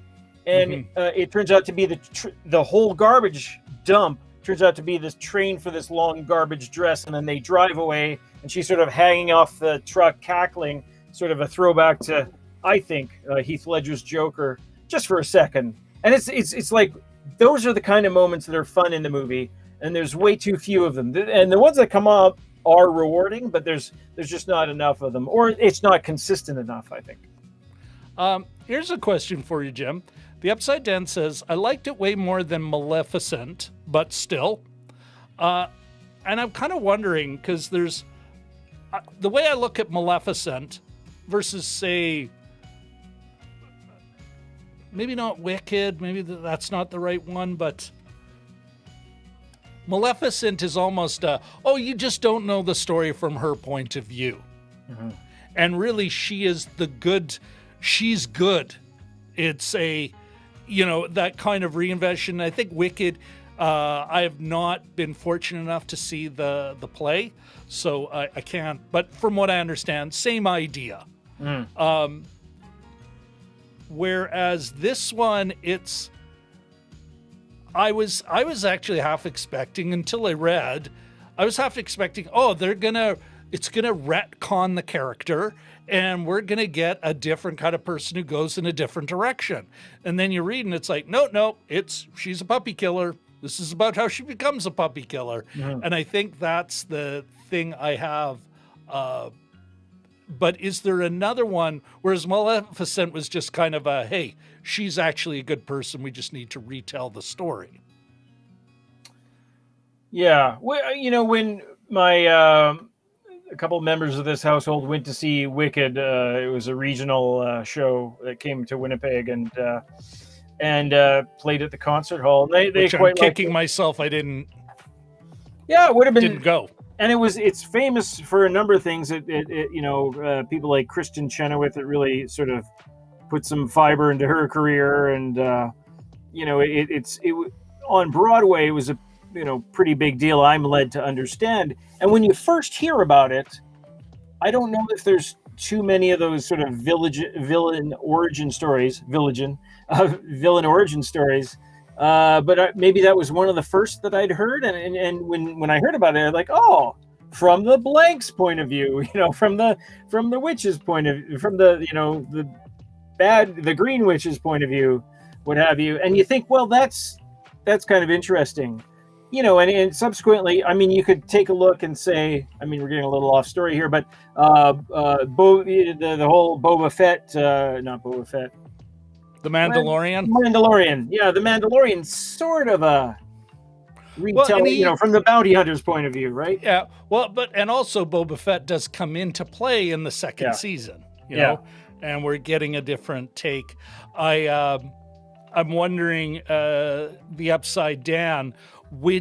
And it turns out to be the whole garbage dump turns out to be this train for this long garbage dress. And then they drive away, and she's sort of hanging off the truck, cackling, sort of a throwback to, I think, Heath Ledger's Joker, just for a second. And it's like, those are the kind of moments that are fun in the movie, and there's way too few of them. And the ones that come up are rewarding, but there's just not enough of them, or it's not consistent enough, I think. Here's a question for you, Jim. The Upside Down says, "I liked it way more than Maleficent, but still." And I'm kind of wondering, because there's the way I look at Maleficent versus, say, maybe not Wicked, maybe that's not the right one, but Maleficent is almost you just don't know the story from her point of view. Mm-hmm. And really, she is she's good. It's that kind of reinvention. I think Wicked, I have not been fortunate enough to see the play, so I can't. But from what I understand, same idea. Whereas this one, I was actually half expecting, until I read, I was half expecting, it's gonna retcon the character, and we're going to get a different kind of person who goes in a different direction. And then you read, and it's like, no, she's a puppy killer. This is about how she becomes a puppy killer. Mm-hmm. And I think that's the thing I have. But is there another one, whereas Maleficent was just kind of hey, she's actually a good person, we just need to retell the story? Yeah. Well, when my... a couple of members of this household went to see Wicked. It was a regional show that came to Winnipeg and played at the concert hall. They quite kicking myself. I didn't. Yeah, it would have been. Didn't go. And it's famous for a number of things. People like Kristen Chenoweth that really sort of put some fiber into her career, and on Broadway. It was a pretty big deal, I'm led to understand. And when you first hear about it, I don't know if there's too many of those sort of villain origin stories, but maybe that was one of the first that I'd heard. And when I heard about it, I was like, oh, from the blank's point of view, from the witch's point of view, from the green witch's point of view, what have you. And you think, well, that's kind of interesting. And subsequently, you could take a look and say, we're getting a little off story here, but the whole Boba Fett, not Boba Fett. The Mandalorian? Mandalorian. Yeah, the Mandalorian sort of retelling, from the bounty hunter's point of view, right? Yeah. Well, and also Boba Fett does come into play in the second season, you know, and we're getting a different take. I'm wondering, the Upside Down, where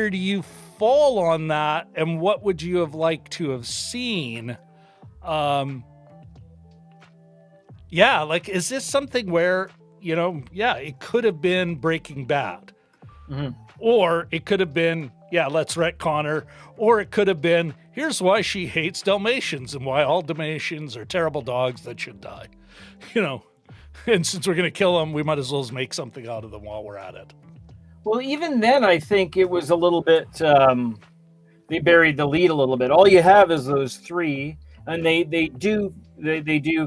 do you fall on that, and what would you have liked to have seen? Is this something where, it could have been Breaking Bad, or it could have been, let's retcon her, or it could have been, here's why she hates Dalmatians and why all Dalmatians are terrible dogs that should die, and since we're going to kill them, we might as well make something out of them while we're at it. Well, even then, I think it was a little bit, they buried the lead a little bit. All you have is those three, and they do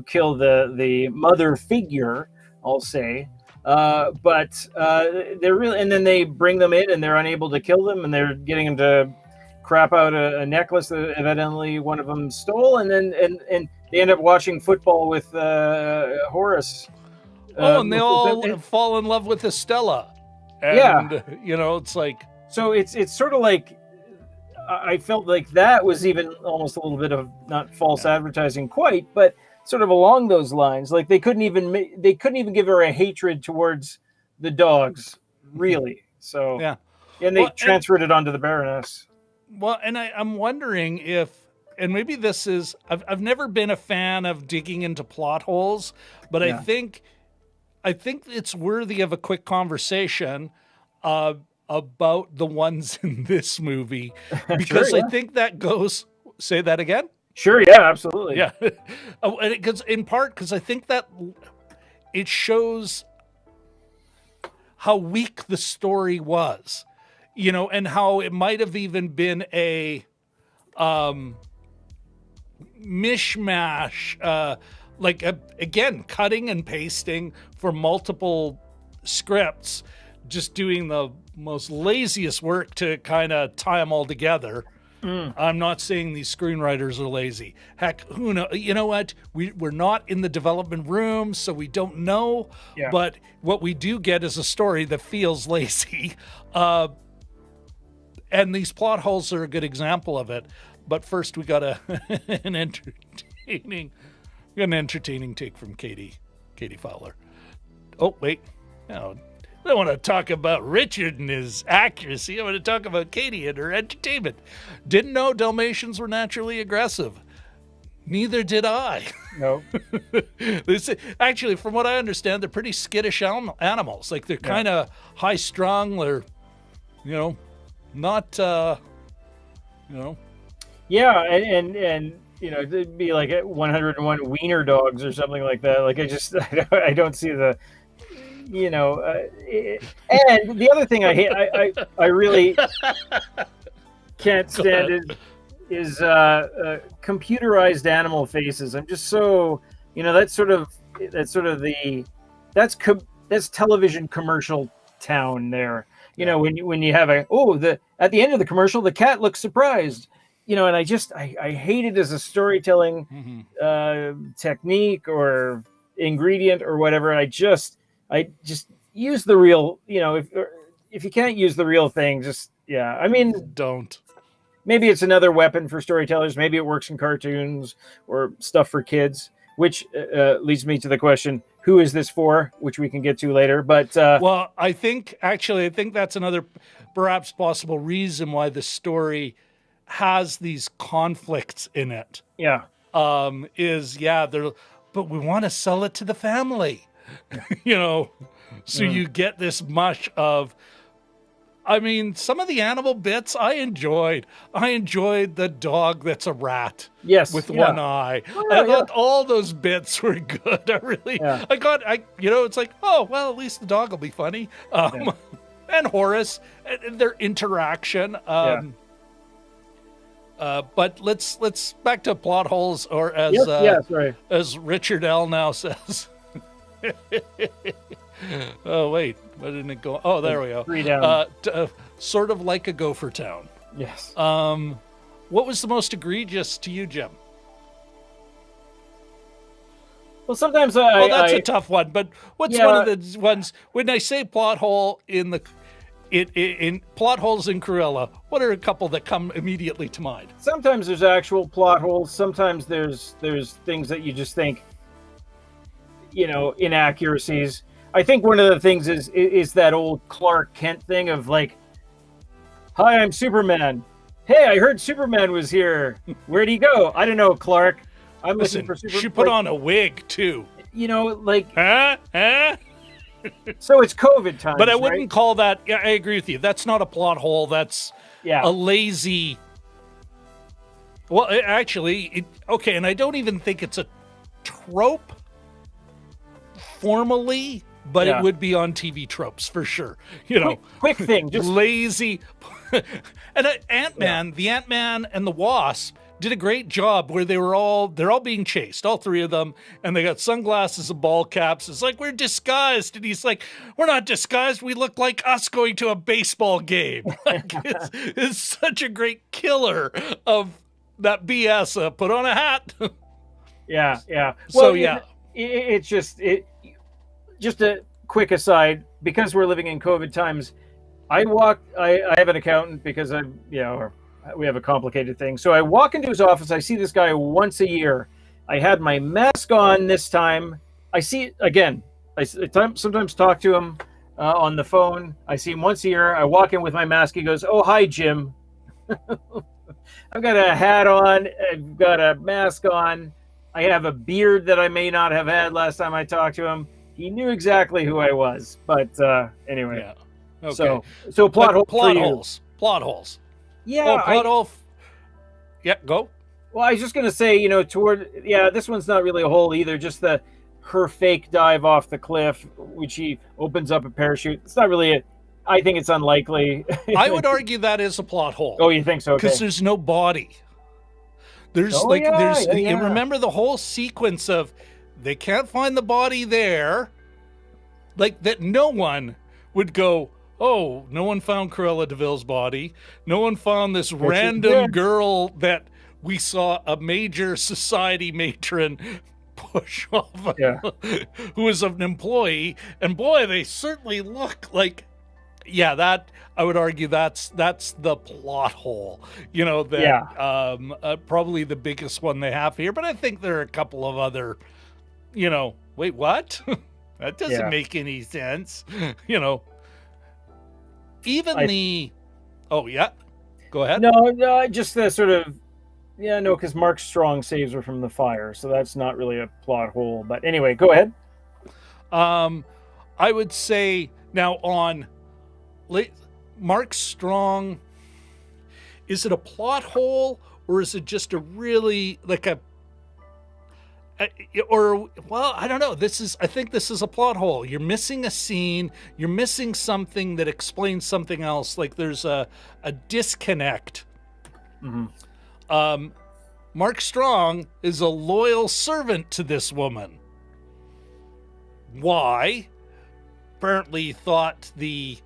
kill the mother figure, I'll say, but they're really, and then they bring them in, and they're unable to kill them, and they're getting them to crap out a necklace that evidently one of them stole, and then and they end up watching football with Horace. And they all fall in love with Estella. And, it's like... So it's sort of like, I felt like that was even almost a little bit of, not false advertising quite, but sort of along those lines. Like they couldn't even give her a hatred towards the dogs, really. So, and they transferred it onto the Baroness. Well, and I'm wondering if, and maybe this is, I've never been a fan of digging into plot holes, but I think it's worthy of a quick conversation about the ones in this movie, because I think that goes. Say that again. Sure. Yeah. Absolutely. Yeah. Because I think that it shows how weak the story was, and how it might have even been a mishmash. Again, cutting and pasting for multiple scripts, just doing the most laziest work to kind of tie them all together. I'm not saying these screenwriters are lazy. Heck, who knows? You know what? We're not in the development room, so we don't know. Yeah. But what we do get is a story that feels lazy. And these plot holes are a good example of it. But first, we got an entertaining take from Katie Fowler. Oh, wait. No, I don't want to talk about Richard and his accuracy. I want to talk about Katie and her entertainment. Didn't know Dalmatians were naturally aggressive. Neither did I. No. Actually, from what I understand, they're pretty skittish animals. Like, they're kind of high-strung. They're, not, Yeah, and it'd be like 101 wiener dogs or something like that. Like, I don't see the... and the other thing I hate, I really can't stand is computerized animal faces. I'm just so, that's television commercial town there. When you have at the end of the commercial, the cat looks surprised. And I hate it as a storytelling technique or ingredient or whatever. I just use the real, if you can't use the real thing, don't. Maybe it's another weapon for storytellers. Maybe it works in cartoons or stuff for kids, which leads me to the question, who is this for? Which we can get to later. But well, I think that's another perhaps possible reason why the story has these conflicts in it. Yeah. But we want to sell it to the family. You get this mush of, some of the animal bits I enjoyed. I enjoyed the dog that's a rat. Yes. With one eye. I thought all those bits were good. It's like, oh, well, at least the dog will be funny. And Horace and their interaction. But let's back to plot holes, or as Richard L. now says. Oh, wait. Why didn't it go? Oh, there we go. 3 down. Sort of like a Gopher Town. Yes. What was the most egregious to you, Jim? Well, sometimes well, that's a tough one. But what's Yeah. one of the ones when I say plot hole in plot holes in Cruella? What are a couple that come immediately to mind? Sometimes there's actual plot holes. Sometimes there's things that you just think, inaccuracies. I think one of the things is that old Clark Kent thing of like, "Hi, I'm Superman. Hey, I heard Superman was here. Where'd he go? I don't know, Clark. I'm looking for Superman." She put on a wig too. Huh? Huh? So it's COVID times, But I wouldn't right? call that. Yeah, I agree with you. That's not a plot hole. That's Yeah. a lazy. Well, okay, and I don't even think it's a trope formally, but Yeah. it would be on TV tropes for sure. Quick thing, just lazy. And Ant-Man, the Ant-Man and the Wasp did a great job where they're all being chased, all three of them, and they got sunglasses and ball caps. It's like, we're disguised, and he's like, we're not disguised, we look like us going to a baseball game. Like, it's such a great killer of that BS. Put on a hat. yeah. So, Well, yeah. it's just a quick aside, because we're living in COVID times. I have an accountant because we have a complicated thing. So I walk into his office. I see this guy once a year. I had my mask on this time. I see again. I sometimes talk to him on the phone. I see him once a year. I walk in with my mask. He goes, "Oh, hi, Jim." I've got a hat on. I've got a mask on. I have a beard that I may not have had last time I talked to him. He knew exactly who I was. But anyway. Yeah. Okay. So plot holes. Yeah. Plot hole. Yeah, go. Well, I was just gonna say, this one's not really a hole either. Just her fake dive off the cliff, which she opens up a parachute. It's not really I think it's unlikely. I would argue that is a plot hole. Oh, you think so? Because Okay. there's no body. You remember the whole sequence of they can't find the body there, like that. No one would go, "Oh, no one found Cruella De Vil's body. No one found this random girl that we saw a major society matron push off, who was an employee." And boy, they certainly look like, that I would argue that's the plot hole. Probably the biggest one they have here. But I think there are a couple of other, wait, what? That doesn't make any sense. Go ahead. No, just the sort of, because Mark Strong saves her from the fire, so that's not really a plot hole. But anyway, go ahead. I would say now on Mark Strong, is it a plot hole or is it just a really I don't know. I think this is a plot hole. You're missing a scene. You're missing something that explains something else. Like there's a disconnect. Mm-hmm. Mark Strong is a loyal servant to this woman. Why? Apparently thought this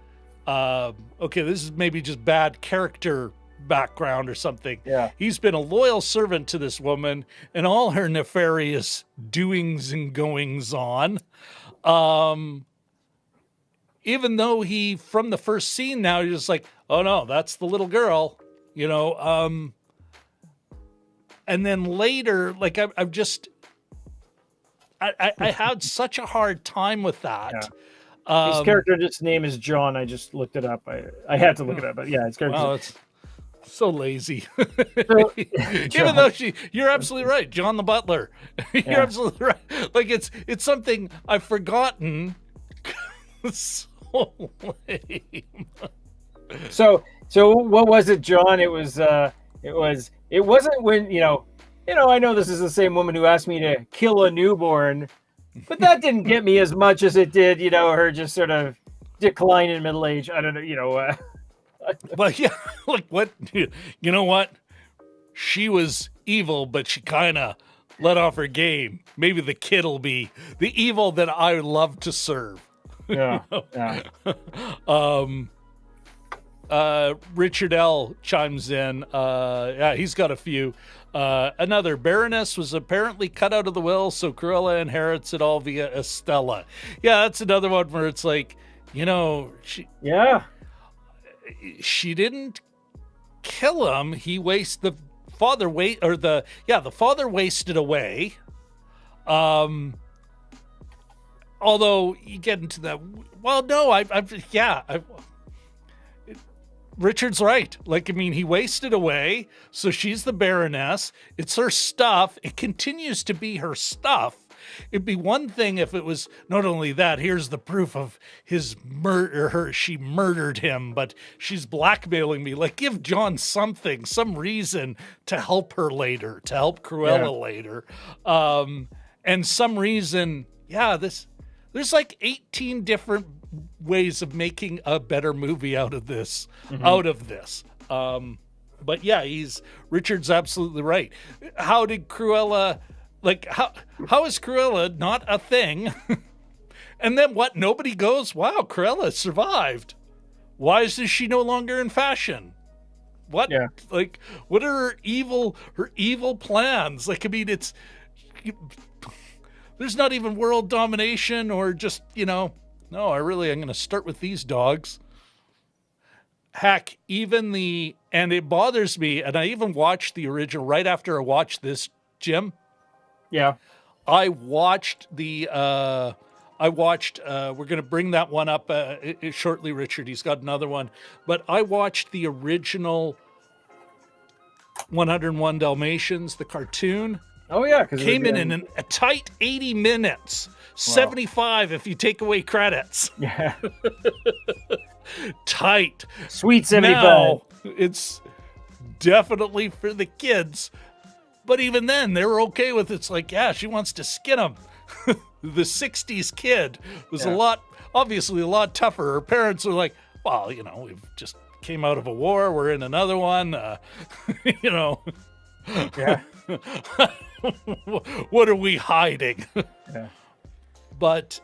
is maybe just bad character background or something. Yeah. He's been a loyal servant to this woman and all her nefarious doings and goings on. Even though he, from the first scene now, he's just like, oh no, that's the little girl, and then later, like I had such a hard time with that. Yeah. His character's name is John. I just looked it up. I had to look it up, but yeah, his character. Wow, it's so lazy. Even though you're absolutely right, John the Butler. You're absolutely right. Like it's something I've forgotten. So lame. So what was it, John? It wasn't when I know this is the same woman who asked me to kill a newborn. But that didn't get me as much as it did, her just sort of decline in middle age. I don't know, But yeah, like what? You know what? She was evil, but she kind of let off her game. Maybe the kid will be the evil that I love to serve. Yeah. Richard L. chimes in. He's got a few. Another Baroness was apparently cut out of the will, so Cruella inherits it all via Estella. Yeah, that's another one where it's like, she didn't kill him. The father wasted away. Although you get into that, well, no, Richard's right. Like, I mean, he wasted away, so she's the Baroness. It's her stuff. It continues to be her stuff. It'd be one thing if it was not only that, here's the proof of his murder, she murdered him, but she's blackmailing me. Like, give John some reason to help her later, to help Cruella later. And some reason, there's like 18 different ways of making a better movie out of this. But yeah, Richard's absolutely right. How did Cruella, how is Cruella not a thing? And then what? Nobody goes, wow, Cruella survived. Why is she no longer in fashion? What? Yeah. Like, what are her evil plans? Like, I mean, there's not even world domination or just, no, I'm going to start with these dogs. Heck, and it bothers me, and I even watched the original right after I watched this, Jim. Yeah. I watched we're going to bring that one up shortly, Richard. He's got another one. But I watched the original 101 Dalmatians, the cartoon. Oh, yeah. Came in a tight 80 minutes. Wow. 75 if you take away credits. Yeah. Tight. Sweet 75. Now, it's definitely for the kids. But even then, they were okay with it. It's like, yeah, she wants to skin him. The 60s kid was obviously a lot tougher. Her parents were like, well, we've just came out of a war. We're in another one. Yeah. What are we hiding? Yeah. But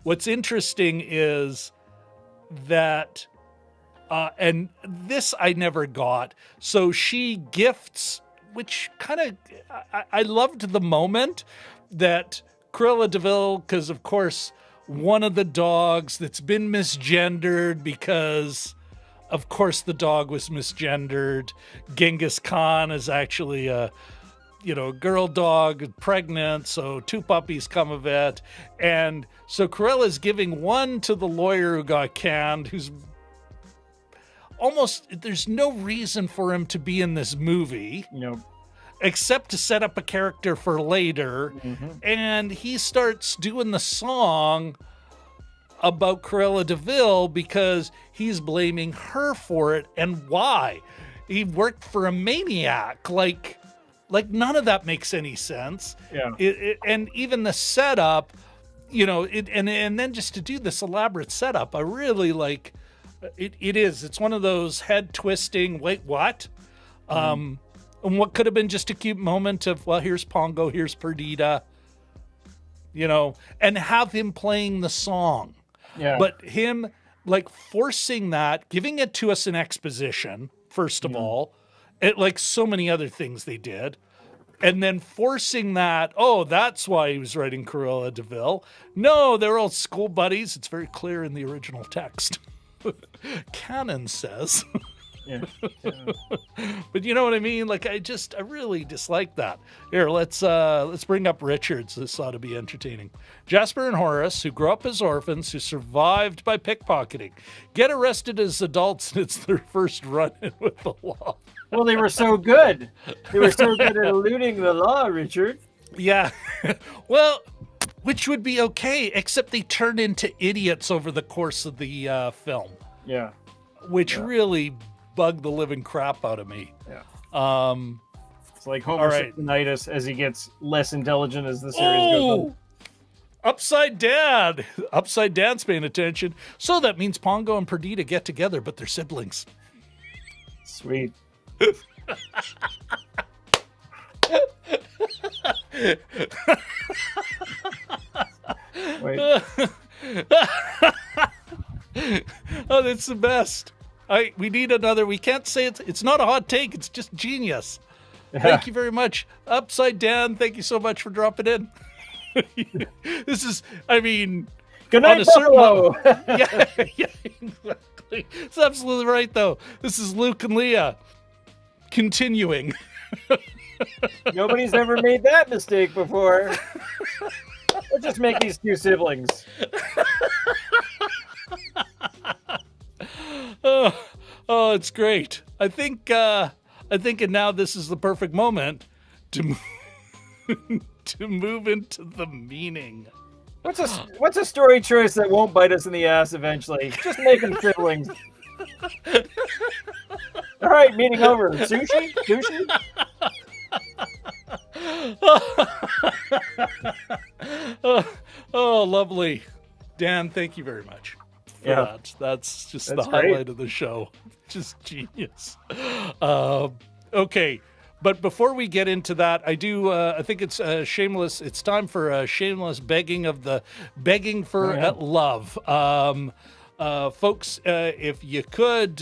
what's interesting is that, and this I never got. So she gifts, which kind of, I loved the moment that Cruella DeVil, because of course, one of the dogs that's been misgendered because, of course, the dog was misgendered. Genghis Khan is actually a girl dog, pregnant, so 2 puppies come of it. And so Cruella's giving one to the lawyer who got canned, who's there's no reason for him to be in this movie. Except to set up a character for later. Mm-hmm. And he starts doing the song about Cruella De Vil because he's blaming her for it. And why? He worked for a maniac. Like none of that makes any sense. Yeah. And even the setup, and then just to do this elaborate setup, I really like it. It's one of those head twisting, wait, what? And what could have been just a cute moment of, well, here's Pongo, here's Perdita, and have him playing the song. Yeah. But him forcing that, giving it to us in exposition, first of all, like so many other things they did. And then forcing that, that's why he was writing Cruella De Vil. No, they're all school buddies. It's very clear in the original text. Canon says. Yeah. But you know what I mean? Like, I really dislike that. Here, let's bring up Richards. This ought to be entertaining. Jasper and Horace, who grew up as orphans, who survived by pickpocketing, get arrested as adults, and it's their first run-in with the law. Well, they were so good. They were so good at eluding the law, Richard. Yeah. Well, which would be okay, except they turned into idiots over the course of the film. Yeah. Which really bugged the living crap out of me. Yeah. It's like Homer Simpsonitis as he gets less intelligent as the series goes on. Upside Down's paying attention. So that means Pongo and Perdita get together, but they're siblings. Sweet. Wait. Oh, that's the best. We need another. We can't say it's not a hot take. It's just genius. Thank you very much. Upside Down, thank you so much for dropping in. This is, I mean, Good night, Buffalo. Yeah, exactly. It's absolutely right, though. This is Luke and Leah continuing. Nobody's ever made that mistake before. Let's just make these two siblings. Oh, it's great. I think and now this is the perfect moment to to move into the meaning. What's a story choice that won't bite us in the ass eventually? Just make them siblings. All right, meeting over. Sushi? Oh, lovely. Dan, thank you very much for that. That's just the highlight of the show. Just genius. Okay. But before we get into that, I think it's shameless. It's time for a shameless begging for love. Folks, if you could,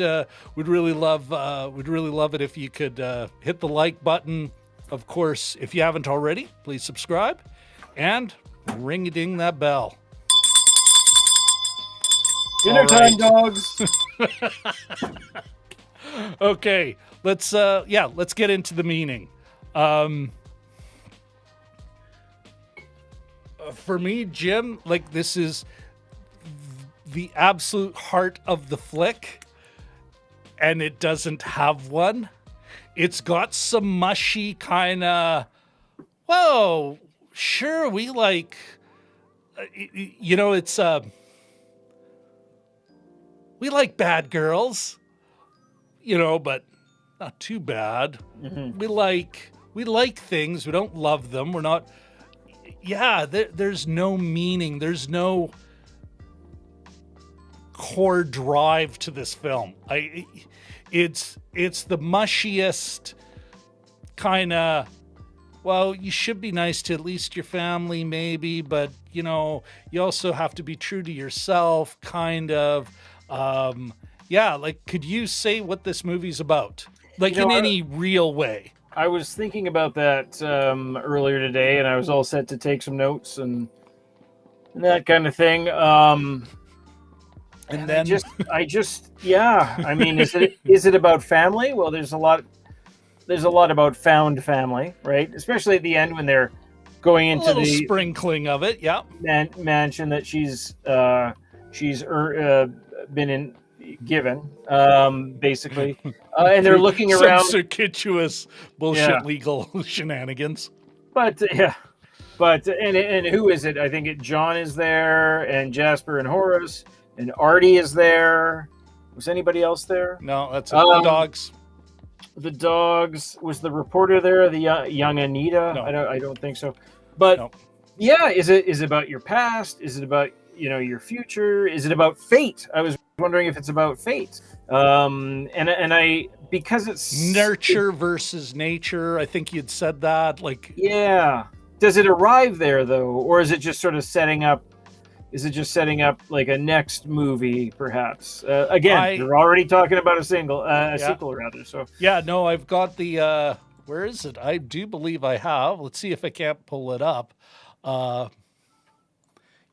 we'd really love it if you could hit the like button. Of course, if you haven't already, please subscribe and ring-a-ding that bell. Dinner time, dogs. Okay, let's get into the meaning. For me, Jim, like, this is the absolute heart of the flick, and it doesn't have one. It's got some mushy kind of, whoa, sure, we like, it's, we like bad girls, but not too bad. Mm-hmm. We like things. We don't love them. We're not, there's no meaning. There's no core drive to this film. It's the mushiest kind of, well, you should be nice to at least your family maybe, but you also have to be true to yourself kind of. Could you say what this movie's about? Like, in any real way? I was thinking about that earlier today, and I was all set to take some notes and that kind of thing. And then I mean, is it about family? Well, there's a lot about found family, right? Especially at the end when they're going into the sprinkling of it, mansion that she's been given, basically, and they're looking around. Some circuitous bullshit legal shenanigans. But and who is it? I think John is there, and Jasper and Horace. And Artie is there. Was anybody else there? No, that's it. The dogs. The dogs. Was the reporter there? The young Anita? No. I don't think so. But no. Is it about your past? Is it about your future? Is it about fate? I was wondering if it's about fate. And I because it's nurture versus nature. I think you'd said that. Like, does it arrive there though, or is it just sort of setting up? Is it just setting up like a next movie, perhaps? Again, you're already talking about a sequel, rather. So I've got the. Where is it? I do believe I have. Let's see if I can't pull it up.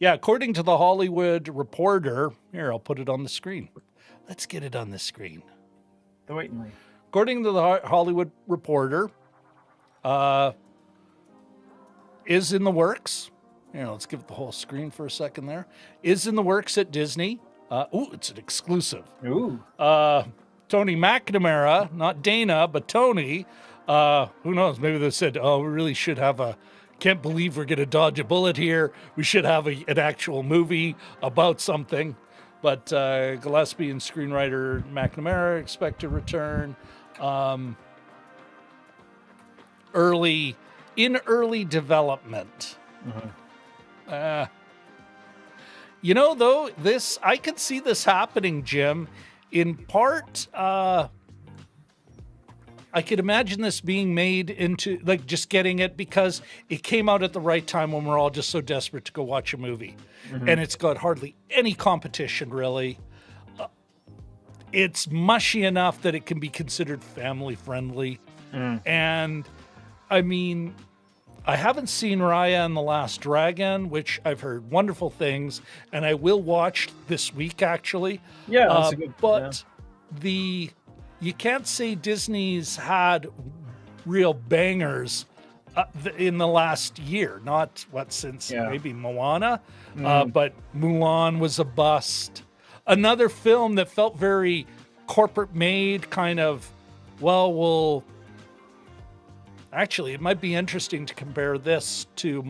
According to the Hollywood Reporter, here I'll put it on the screen. Let's get it on the screen. Waitingly. According to the Hollywood Reporter, is in the works. Let's give it the whole screen for a second there. Is in the works at Disney. It's an exclusive. Ooh. Tony McNamara, not Dana, but Tony. Who knows? Maybe they said, we really should have can't believe we're going to dodge a bullet here. We should have an actual movie about something. But Gillespie and screenwriter McNamara expect to return. Early development. Mm-hmm. Though, this, I could see this happening, Jim. In part, I could imagine this being made into, like, just getting it because it came out at the right time when we're all just so desperate to go watch a movie. Mm-hmm. And it's got hardly any competition, really. It's mushy enough that it can be considered family-friendly. And I mean, I haven't seen Raya and the Last Dragon, which I've heard wonderful things, and I will watch this week actually. Yeah, that's a good. But you can't say Disney's had real bangers in the last year. Not since maybe Moana, but Mulan was a bust. Another film that felt very corporate made, kind of. Actually, it might be interesting to compare this to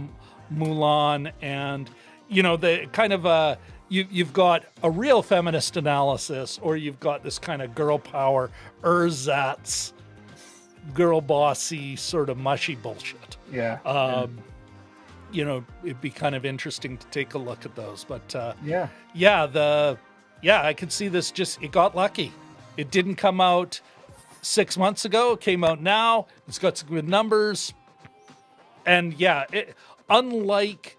Mulan, and the kind of you've got a real feminist analysis, or you've got this kind of girl power ersatz, girl bossy sort of mushy bullshit. Yeah. It'd be kind of interesting to take a look at those, but I could see this. It got lucky. It didn't come out 6 months ago. It came out now. It's got some good numbers, and unlike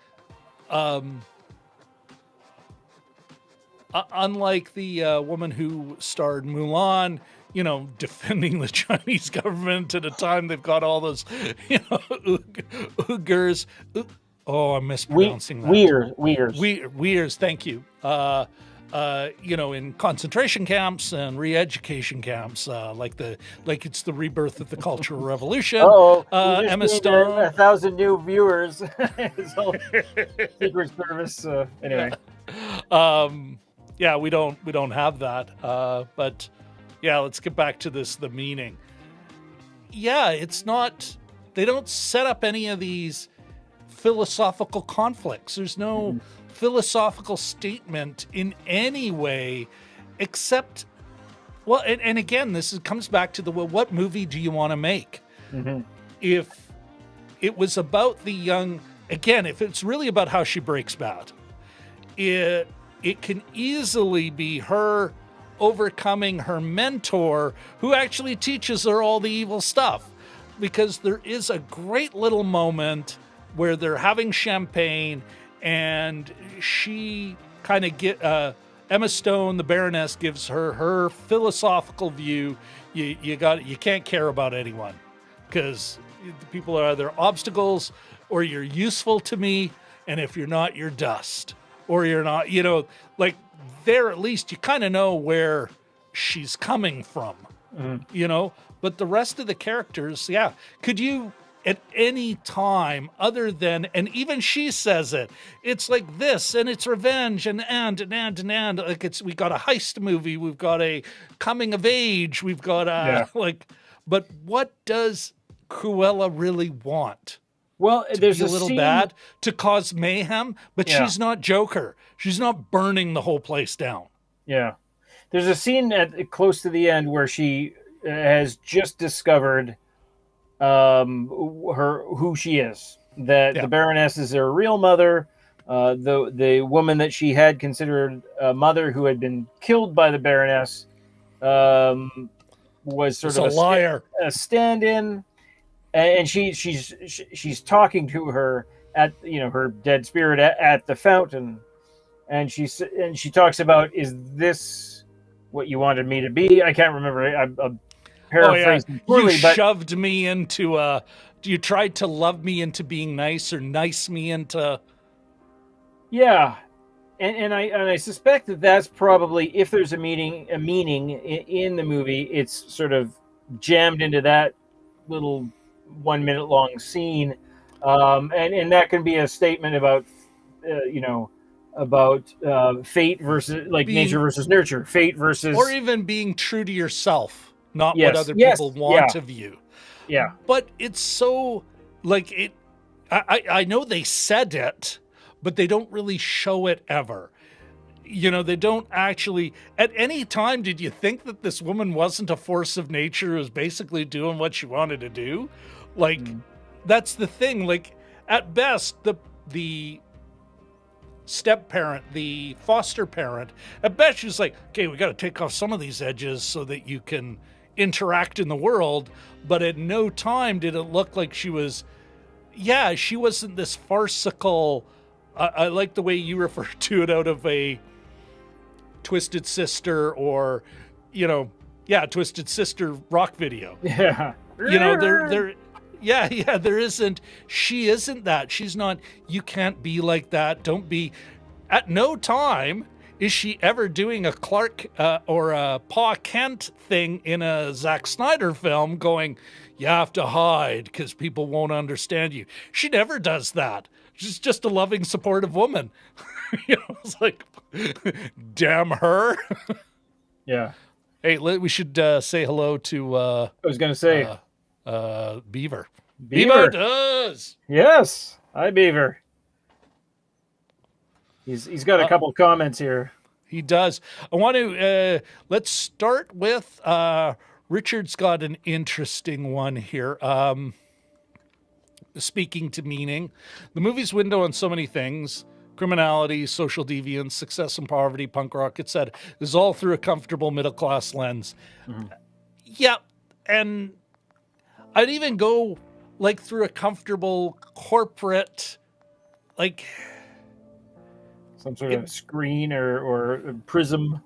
the woman who starred Mulan, defending the Chinese government at a time they've got all those, Uyghurs. Oh, I'm mispronouncing that. Uyghurs. Thank you. In concentration camps and re-education camps, like it's the rebirth of the Cultural Revolution. Emma Stone, 1,000 new viewers. Secret Service. Anyway, we don't have that. But let's get back to the meaning. It's not. They don't set up any of these philosophical conflicts. There's no philosophical statement in any way, except, and again, this comes back to what movie do you want to make? If it was about the young, again, if it's really about how she breaks bad, it can easily be her overcoming her mentor, who actually teaches her all the evil stuff, because there is a great little moment where they're having champagne, and she kind of Emma Stone, the Baroness, gives her philosophical view. You can't care about anyone, because people are either obstacles or you're useful to me, and if you're not, you're dust, or you're not. There at least you kind of know where she's coming from, But the rest of the characters, could you? At any time other than, and even she says it's like this, and it's revenge, and like we got a heist movie, we've got a coming of age, we've got but what does Cruella really want? Well, there's a little bad to cause mayhem, but she's not Joker. She's not burning the whole place down. Yeah. There's a scene close to the end where she has just discovered who she is, that the Baroness is her real mother, the woman that she had considered a mother who had been killed by the Baroness was sort of a liar, a stand-in, and she's talking to her at her dead spirit at the fountain, and she talks about, is this what you wanted me to be? I can't remember. I'm paraphrasing poorly, you shoved me into you tried to love me into being nice, or nice me into. Yeah, and I suspect that's probably, if there's a meaning in the movie, it's sort of jammed into that little 1 minute long scene, and that can be a statement about fate versus nature versus nurture, fate versus, or even being true to yourself. Not what other people want of you. Yeah. But it's so, I know they said it, but they don't really show it ever. They don't actually, at any time, did you think that this woman wasn't a force of nature who was basically doing what she wanted to do? That's the thing. At best, the step parent, the foster parent, at best she's like, okay, we got to take off some of these edges so that you can interact in the world. But at no time did it look like she was, she wasn't this farcical, I like the way you refer to it, out of a Twisted Sister, or Twisted Sister rock video. You know, yeah, there isn't, she isn't that. She's not, you can't be like that. Don't be. At no time is she ever doing a Clark or a Pa Kent thing in a Zack Snyder film going, you have to hide because people won't understand you. She never does that. She's just a loving, supportive woman. You know, it's like, damn her. Yeah. Hey, we should say hello to. I was going to say Beaver. Beaver does. Yes. Hi, Beaver. He's got a couple of comments here. He does. I want to let's start with Richard's got an interesting one here. Speaking to meaning, the movie's window on so many things: criminality, social deviance, success and poverty, punk rock, etc., is all through a comfortable middle class lens. Mm-hmm. Yeah, and I'd even go like through a comfortable corporate, like. Some sort of screen or prism.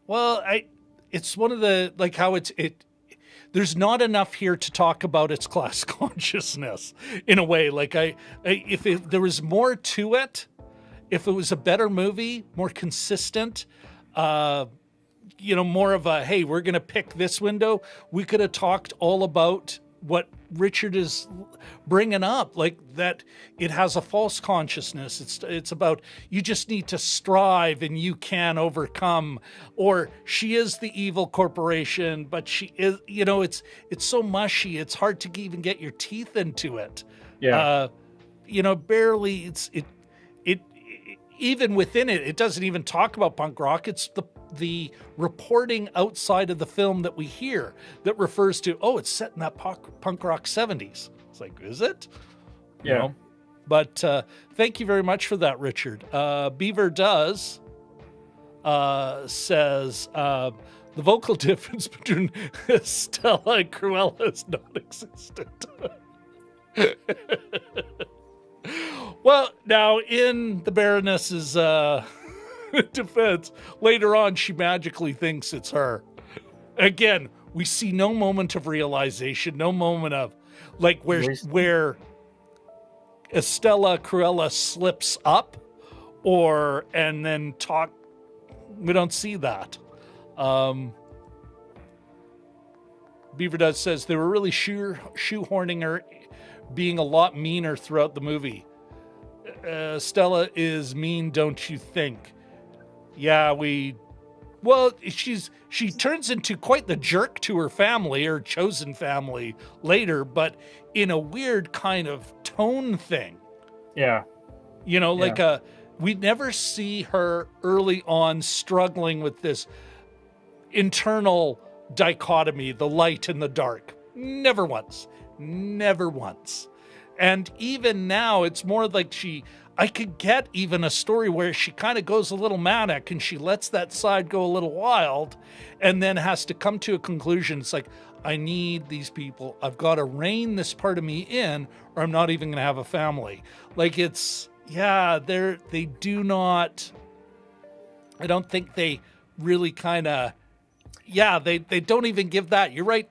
Well, it's one of the, like how there's not enough here to talk about its class consciousness in a way. Like if there was more to it, if it was a better movie, more consistent, you know, more of a, hey, we're going to pick this window. We could have talked all about what Richard is bringing up, like that it has a false consciousness. It's about, you just need to strive and you can overcome, or she is the evil corporation, but she is, you know, it's so mushy. It's hard to even get your teeth into it. Yeah. You know, barely it even within it, it doesn't even talk about punk rock. It's the reporting outside of the film that we hear that refers to, oh, it's set in that punk rock 70s. It's like, is it? Yeah. You know? But thank you very much for that, Richard. Beaver does says the vocal difference between Estella and Cruella is non-existent. Well, now in the Baroness's defense, later on she magically thinks it's her. Again, we see no moment of realization, no moment of like where Estella Cruella slips up and then talk. We don't see that. Beaver Does says they were really shoehorning her being a lot meaner throughout the movie. Stella is mean, don't you think? Yeah, she turns into quite the jerk to her family, her chosen family, later, but in a weird kind of tone thing. Yeah. You know, like we never see her early on struggling with this internal dichotomy, the light and the dark. Never once. And even now, it's more like I could get even a story where she kind of goes a little manic and she lets that side go a little wild and then has to come to a conclusion. It's like, I need these people. I've got to rein this part of me in or I'm not even going to have a family. Like they do not, I don't think they really kind of, they don't even give that. You're right.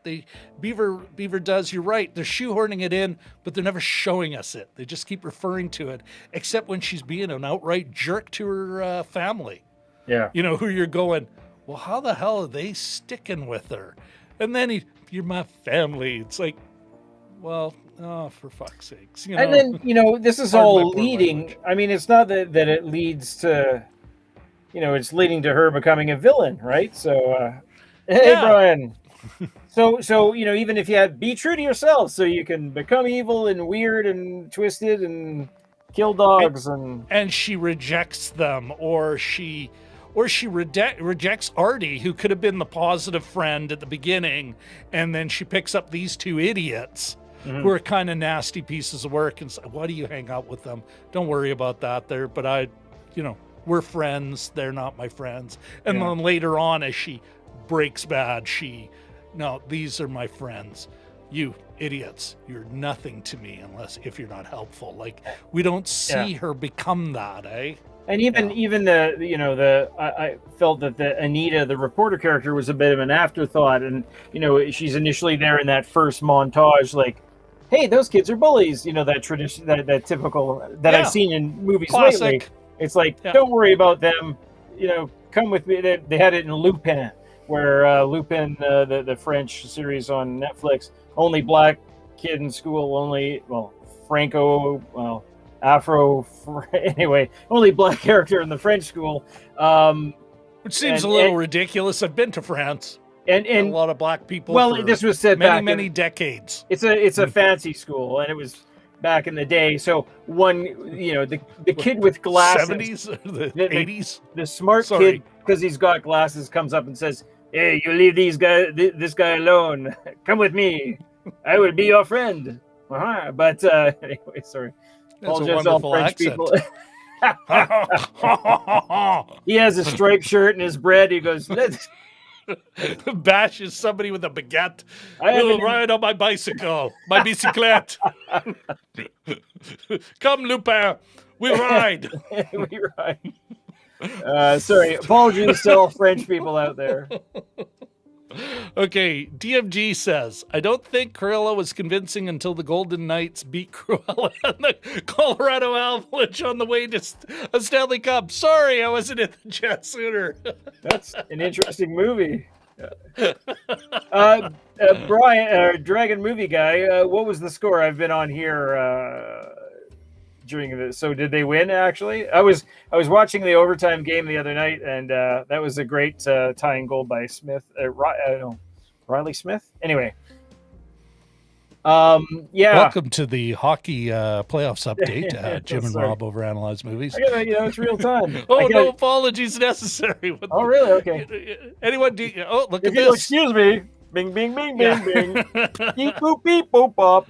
Beaver does. You're right. They're shoehorning it in, but they're never showing us it. They just keep referring to it, except when she's being an outright jerk to her family. Yeah. You know, who you're going, well, how the hell are they sticking with her? And then you're my family. It's like, well, oh, for fuck's sakes. You know, and then, you know, this is all leading. Language. I mean, it's not that it leads to, you know, it's leading to her becoming a villain, right? So, hey, yeah. Brian. So you know, even if you be true to yourself, so you can become evil and weird and twisted and kill dogs and she rejects them, or she rejects Artie, who could have been the positive friend at the beginning, and then she picks up these two idiots who are kind of nasty pieces of work and say, why do you hang out with them? Don't worry about that there, but we're friends, they're not my friends. And then later on, as she breaks bad, no, these are my friends. You idiots, you're nothing to me if you're not helpful. Like, we don't see her become that, eh? And even I felt that the Anita, the reporter character, was a bit of an afterthought, and she's initially there in that first montage, like, hey, those kids are bullies, that tradition, that typical that I've seen in movies lately. Classic. It's like, don't worry about them, come with me. They had it in Lupin, where Lupin, the French series on Netflix, only black kid in school, Afro, anyway, only black character in the French school. Which seems a little ridiculous. I've been to France. And a lot of black people. Well, this was said many decades. It's a fancy school, and it was back in the day. So the kid with glasses, 70s, the 80s, the smart kid, because he's got glasses, comes up and says, "Hey, you leave this guy alone. Come with me. I will be your friend." But anyway, sorry. That's a wonderful French accent. People. He has a striped shirt and his bread. He goes, "Let's." Bashes somebody with a baguette. We'll ride on my bicycle, my bicyclette. Come, Lupin, we ride. We ride. Sorry, apologies to all French people out there. Okay, DMG says, I don't think Cruella was convincing until the Golden Knights beat Cruella and the Colorado Avalanche on the way to a Stanley Cup. Sorry, I wasn't in the chat sooner. That's an interesting movie. Brian, Dragon Movie Guy, what was the score? I've been on here during this. So did they win, actually? I was watching the overtime game the other night, and that was a great tying goal by Smith. Riley Smith? Anyway. Welcome to the hockey playoffs update. Jim and Rob overanalyze movies. It's real time. No apologies necessary. Oh, really? Okay. Anyone? Look at this. Excuse me. Bing, bing, bing, bing, bing. Beep, boop, beep, boop, bop.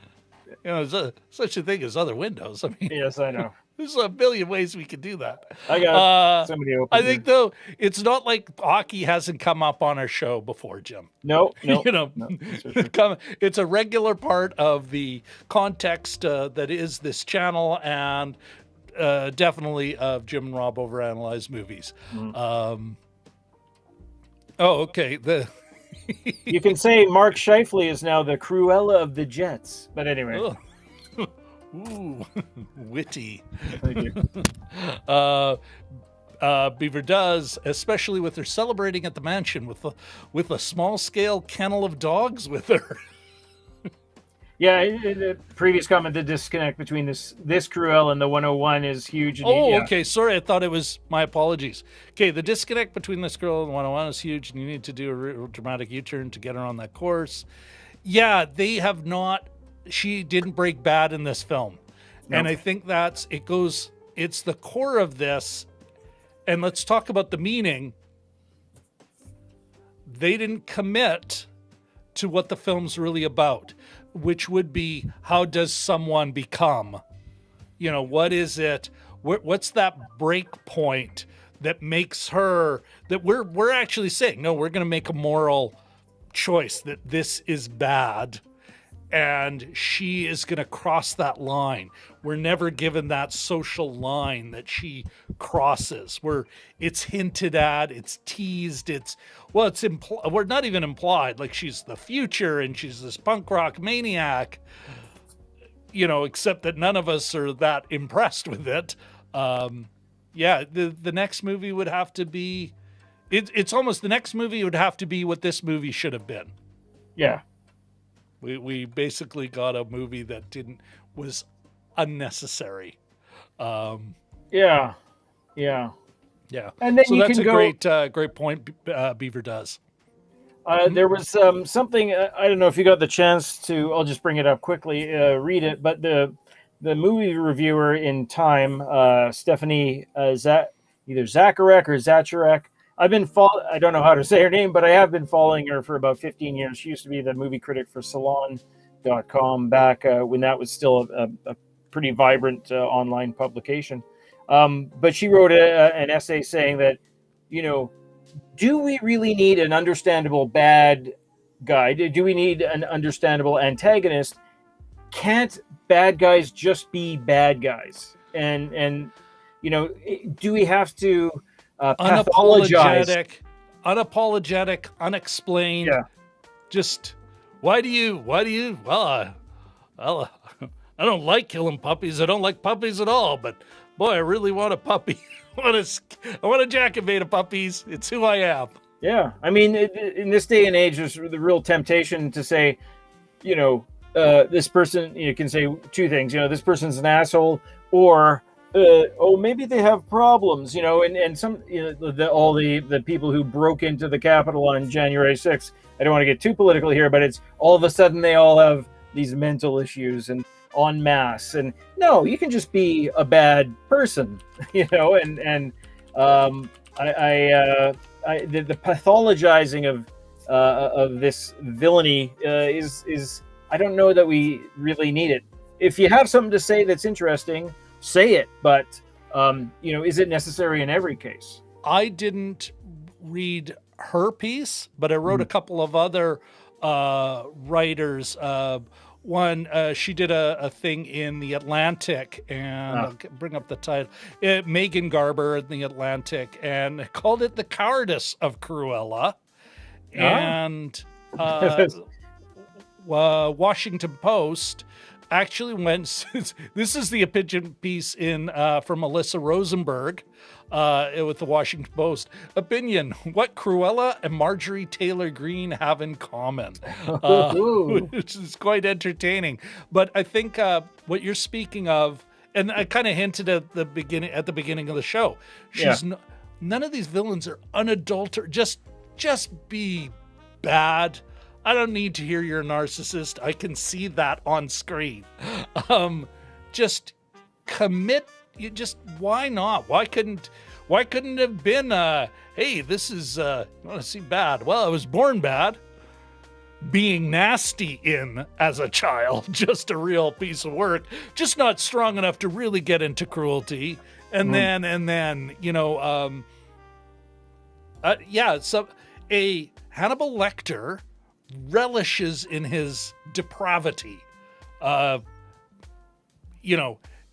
There's such a thing as other windows. I mean, yes, I know. There's a million ways we could do that. I got somebody open. I think, though, it's not like hockey hasn't come up on our show before, Jim. No. It's a regular part of the context that is this channel, and definitely of Jim and Rob overanalyze movies. Okay. You can say Mark Scheifele is now the Cruella of the Jets, but anyway. Ooh, witty. Thank you. Beaver does, especially with her celebrating at the mansion with a small scale kennel of dogs with her. Yeah, in the previous comment, the disconnect between this Cruella and the 101 is huge. Okay. Sorry, I thought it was. My apologies. Okay, the disconnect between this girl and the 101 is huge, and you need to do a dramatic U-turn to get her on that course. Yeah, they have not. She didn't break bad in this film. No. And I think it's the core of this. And let's talk about the meaning. They didn't commit to what the film's really about, which would be, how does someone become? What is it? What's that break point that makes her, that we're actually saying, no, we're going to make a moral choice that this is bad. And she is going to cross that line. We're never given that social line that she crosses, where it's hinted at, it's teased, we're not even implied, like she's the future and she's this punk rock maniac, except that none of us are that impressed with it. The next movie would have to be, it's almost, the next movie would have to be what this movie should have been. Yeah. We basically got a movie that was unnecessary. Yeah. And then so that's a great point. Beaver does. There was something, I don't know if you got the chance to. I'll just bring it up quickly. Read it, but the movie reviewer in Time, Stephanie either Zacharek or Zacharek. I don't know how to say her name, but I have been following her for about 15 years. She used to be the movie critic for Salon.com back when that was still a pretty vibrant online publication. But she wrote an essay saying that, do we really need an understandable bad guy? Do we need an understandable antagonist? Can't bad guys just be bad guys? And do we have to pathologize? Unapologetic, unexplained. Yeah. Just why do you? Well, I don't like killing puppies. I don't like puppies at all. But boy, I really want a puppy. I want to jackivate of puppies. It's who I am. Yeah, I mean, in this day and age, there's the real temptation to say, this person, you can say two things. This person's an asshole, or maybe they have problems. And some all the people who broke into the Capitol on January 6th. I don't want to get too political here, but it's all of a sudden they all have these mental issues and en masse. And no, you can just be a bad person, the pathologizing of this villainy is I don't know that we really need it. If you have something to say that's interesting, say it. But is it necessary in every case? I didn't read her piece, but I wrote a couple of other writers. One, she did a thing in The Atlantic, and I'll bring up the title. Megan Garber in The Atlantic, and called it The Cowardice of Cruella. And Washington Post actually went. This is the opinion piece from Melissa Rosenberg with the Washington Post. Opinion: what Cruella and Marjorie Taylor Greene have in common, which is quite entertaining. But I think what you're speaking of, and I kind of hinted at the beginning of the show. None of these villains are unadulterated. Just be bad. I don't need to hear you're a narcissist. I can see that on screen. Just commit. Why not? Why couldn't it have been, hey, this is, you want to see bad? Well, I was born bad. Being nasty as a child, just a real piece of work. Just not strong enough to really get into cruelty. And then, so a Hannibal Lecter relishes in his depravity.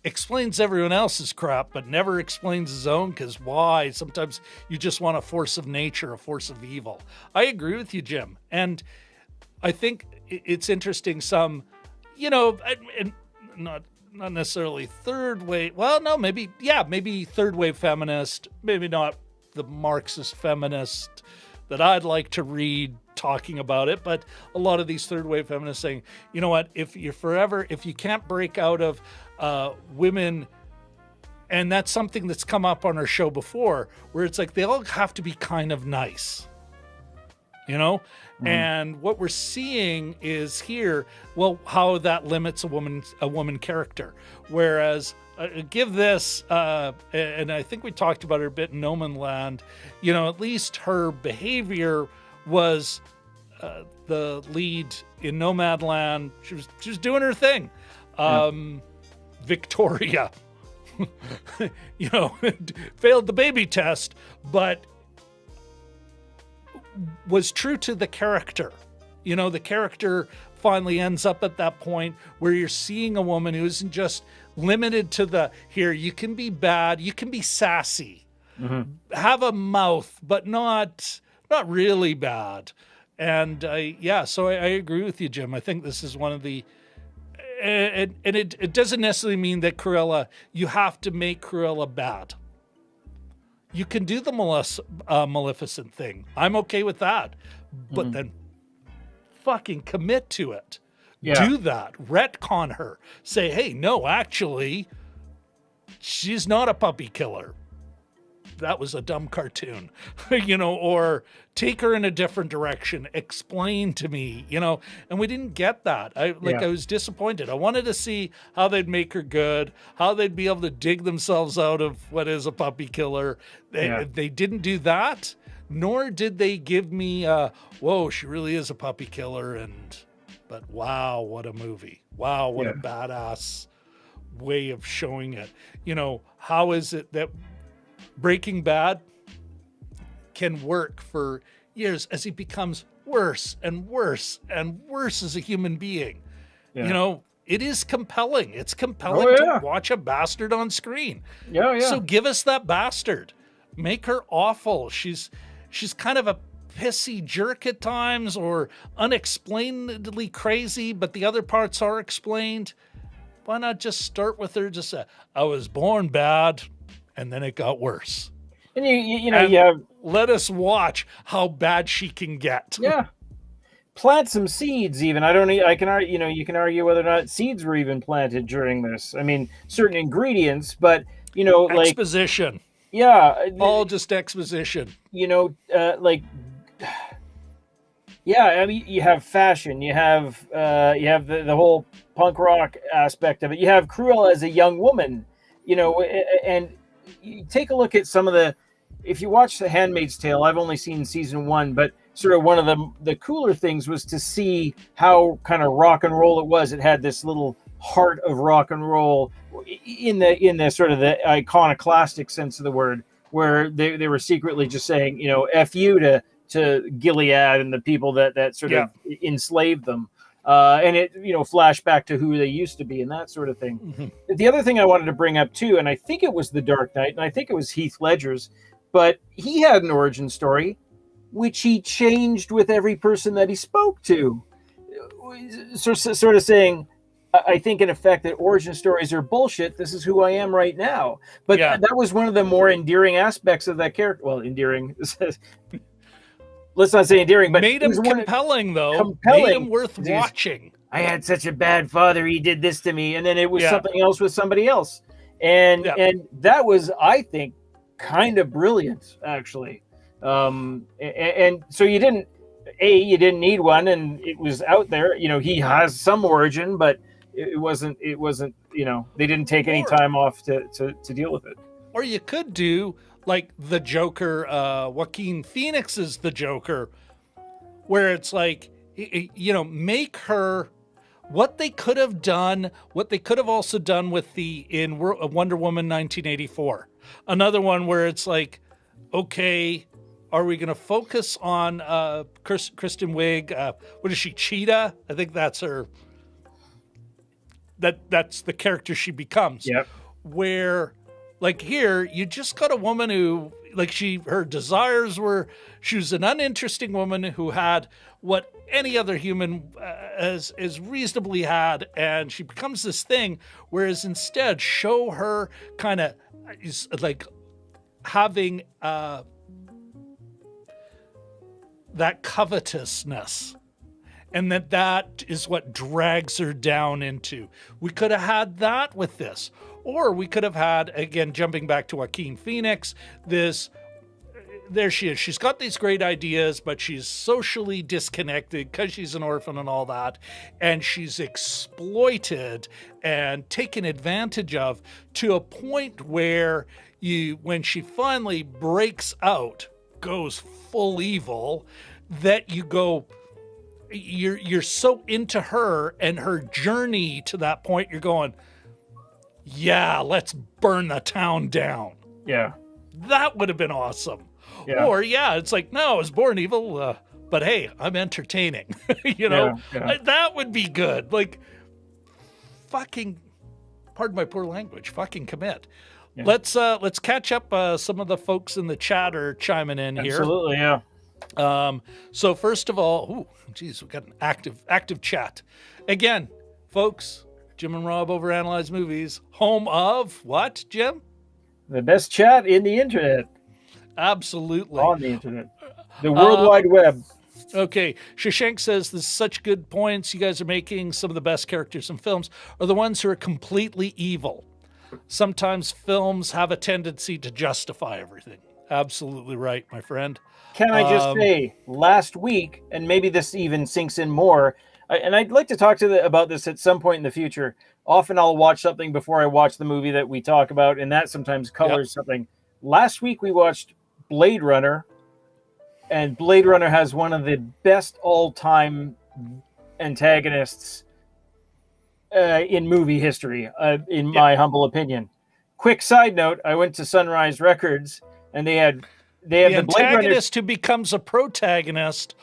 Explains everyone else's crap, but never explains his own, because why? Sometimes you just want a force of nature, a force of evil. I agree with you, Jim. And I think it's interesting, not necessarily third wave. Well, no, maybe third wave feminist, maybe not the Marxist feminist that I'd like to read talking about it, but a lot of these third wave feminists saying, you know what, if you can't break out of women, and that's something that's come up on our show before, where it's like they all have to be kind of nice, and what we're seeing is here, well, how that limits a woman character, whereas give this, and I think we talked about her a bit in No Man's Land, at least her behavior was the lead in Nomadland. She was doing her thing. Victoria, failed the baby test, but was true to the character. The character finally ends up at that point where you're seeing a woman who isn't just limited to you can be bad, you can be sassy, have a mouth, but not really bad. And so I agree with you, Jim. I think this is one of the, and it doesn't necessarily mean that Cruella, you have to make Cruella bad. You can do the Maleficent thing. I'm okay with that. But then fucking commit to it. Yeah. Do that. Retcon her. Say, hey, no, actually, she's not a puppy killer. That was a dumb cartoon, or take her in a different direction, explain to me, and we didn't get that. I was disappointed. I wanted to see how they'd make her good, how they'd be able to dig themselves out of what is a puppy killer. They didn't do that, nor did they give me, whoa, she really is a puppy killer. But wow, what a movie. Wow, what a badass way of showing it. How is it that Breaking Bad can work for years as he becomes worse and worse and worse as a human being. it is compelling. It's compelling Oh, to yeah. watch a bastard on screen. Yeah, yeah. So give us that bastard. Make her awful. She's kind of a pissy jerk at times, or unexplainedly crazy, but the other parts are explained. Why not just start with her? Just I was born bad, and then it got worse. And you know, And you have, let us watch how bad she can get. yeah, plant some seeds. Even I can argue, you know, you can argue whether or not seeds were even planted during this. I mean, certain ingredients, but you know, like, Exposition. yeah, All just exposition. you know, like, yeah. I mean, you have fashion, you have the whole punk rock aspect of it. You have Cruella as a young woman, you know, and you take a look at some of the. If you watch The Handmaid's Tale, I've only seen season 1, but sort of one of the cooler things was to see how kind of rock and roll it was. It had this little heart of rock and roll in the sort of the iconoclastic sense of the word, where they were secretly just saying, you know, F you to Gilead and the people that sort of enslaved them. And it, you know, flash back to who they used to be and that sort of thing. Mm-hmm. The other thing I wanted to bring up too, and I think it was The Dark Knight, and I think it was Heath Ledger's, but he had an origin story, which he changed with every person that he spoke to. Sort of saying, I think in effect that origin stories are bullshit. This is who I am right now. But that was one of the more endearing aspects of that character. Well, endearing. Let's not say endearing, but made him compelling, though. Compelling. Made him worth watching. I had such a bad father. He did this to me, and then it was something else with somebody else, and that was, I think, kind of brilliant, actually. And so you didn't need one, and it was out there. You know, he has some origin, but it wasn't. You know, they didn't take any time off to deal with it. Or you could do like the Joker, Joaquin Phoenix's The Joker, where it's like, you know, make her what they could have done, what they could have also done with in Wonder Woman 1984. Another one where it's like, okay, are we going to focus on Kristen Wiig? What is she, Cheetah? I think that's her. That's the character she becomes. Yep. Where, like here, you just got a woman who, like her desires were, she was an uninteresting woman who had what any other human is reasonably had, and she becomes this thing, whereas instead show her kind of like having that covetousness, and that is what drags her down into. We could have had that with this, or we could have had, again, jumping back to Joaquin Phoenix, there she is. She's got these great ideas, but she's socially disconnected because she's an orphan and all that. And she's exploited and taken advantage of to a point where when she finally breaks out, goes full evil, that you're so into her and her journey to that point, you're going, yeah, let's burn the town down. Yeah. That would have been awesome. Yeah. Or, it's like, no, I was born evil, but hey, I'm entertaining. You know, that would be good. Like, fucking, pardon my poor language, fucking commit. Yeah. Let's catch up. Some of the folks in the chat are chiming in here. Absolutely, yeah. So first of all, we got an active chat. Again, folks, Jim and Rob Overanalyze Movies, home of what, Jim? The best chat in the internet. Absolutely. On the internet. The World Wide Web. Okay. Shashank says, this is such good points you guys are making. Some of the best characters in films are the ones who are completely evil. Sometimes films have a tendency to justify everything. Absolutely right, my friend. Can I just say, last week, and maybe this even sinks in more, and I'd like to talk about this at some point in the future. Often I'll watch something before I watch the movie that we talk about, and that sometimes colors something. Last week we watched Blade Runner, and Blade Runner has one of the best all-time antagonists in movie history, in my humble opinion. Quick side note, I went to Sunrise Records, and they have the antagonist who becomes a protagonist,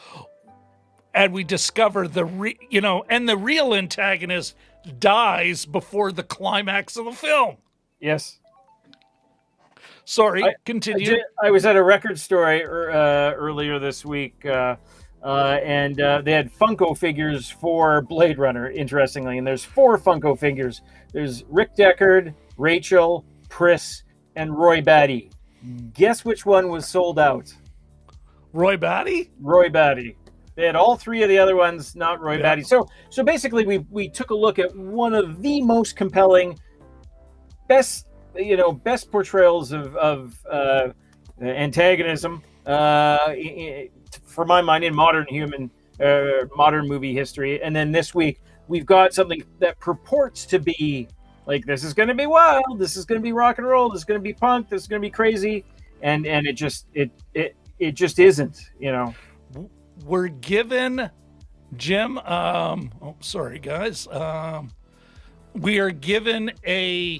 and we discover the real antagonist dies before the climax of the film. Yes. Sorry, continue. I was at a record store earlier this week, and they had Funko figures for Blade Runner, interestingly. And there's 4 Funko figures. There's Rick Deckard, Rachel, Pris, and Roy Batty. Guess which one was sold out? Roy Batty? Roy Batty. They had all 3 of the other ones, not Roy Batty. So basically, we took a look at one of the most compelling, best portrayals of antagonism, for my mind, in modern movie history. And then this week we've got something that purports to be like, this is going to be wild, this is going to be rock and roll, this is going to be punk, this is going to be crazy, and it just isn't. We're given, Jim. Sorry guys. We are given we're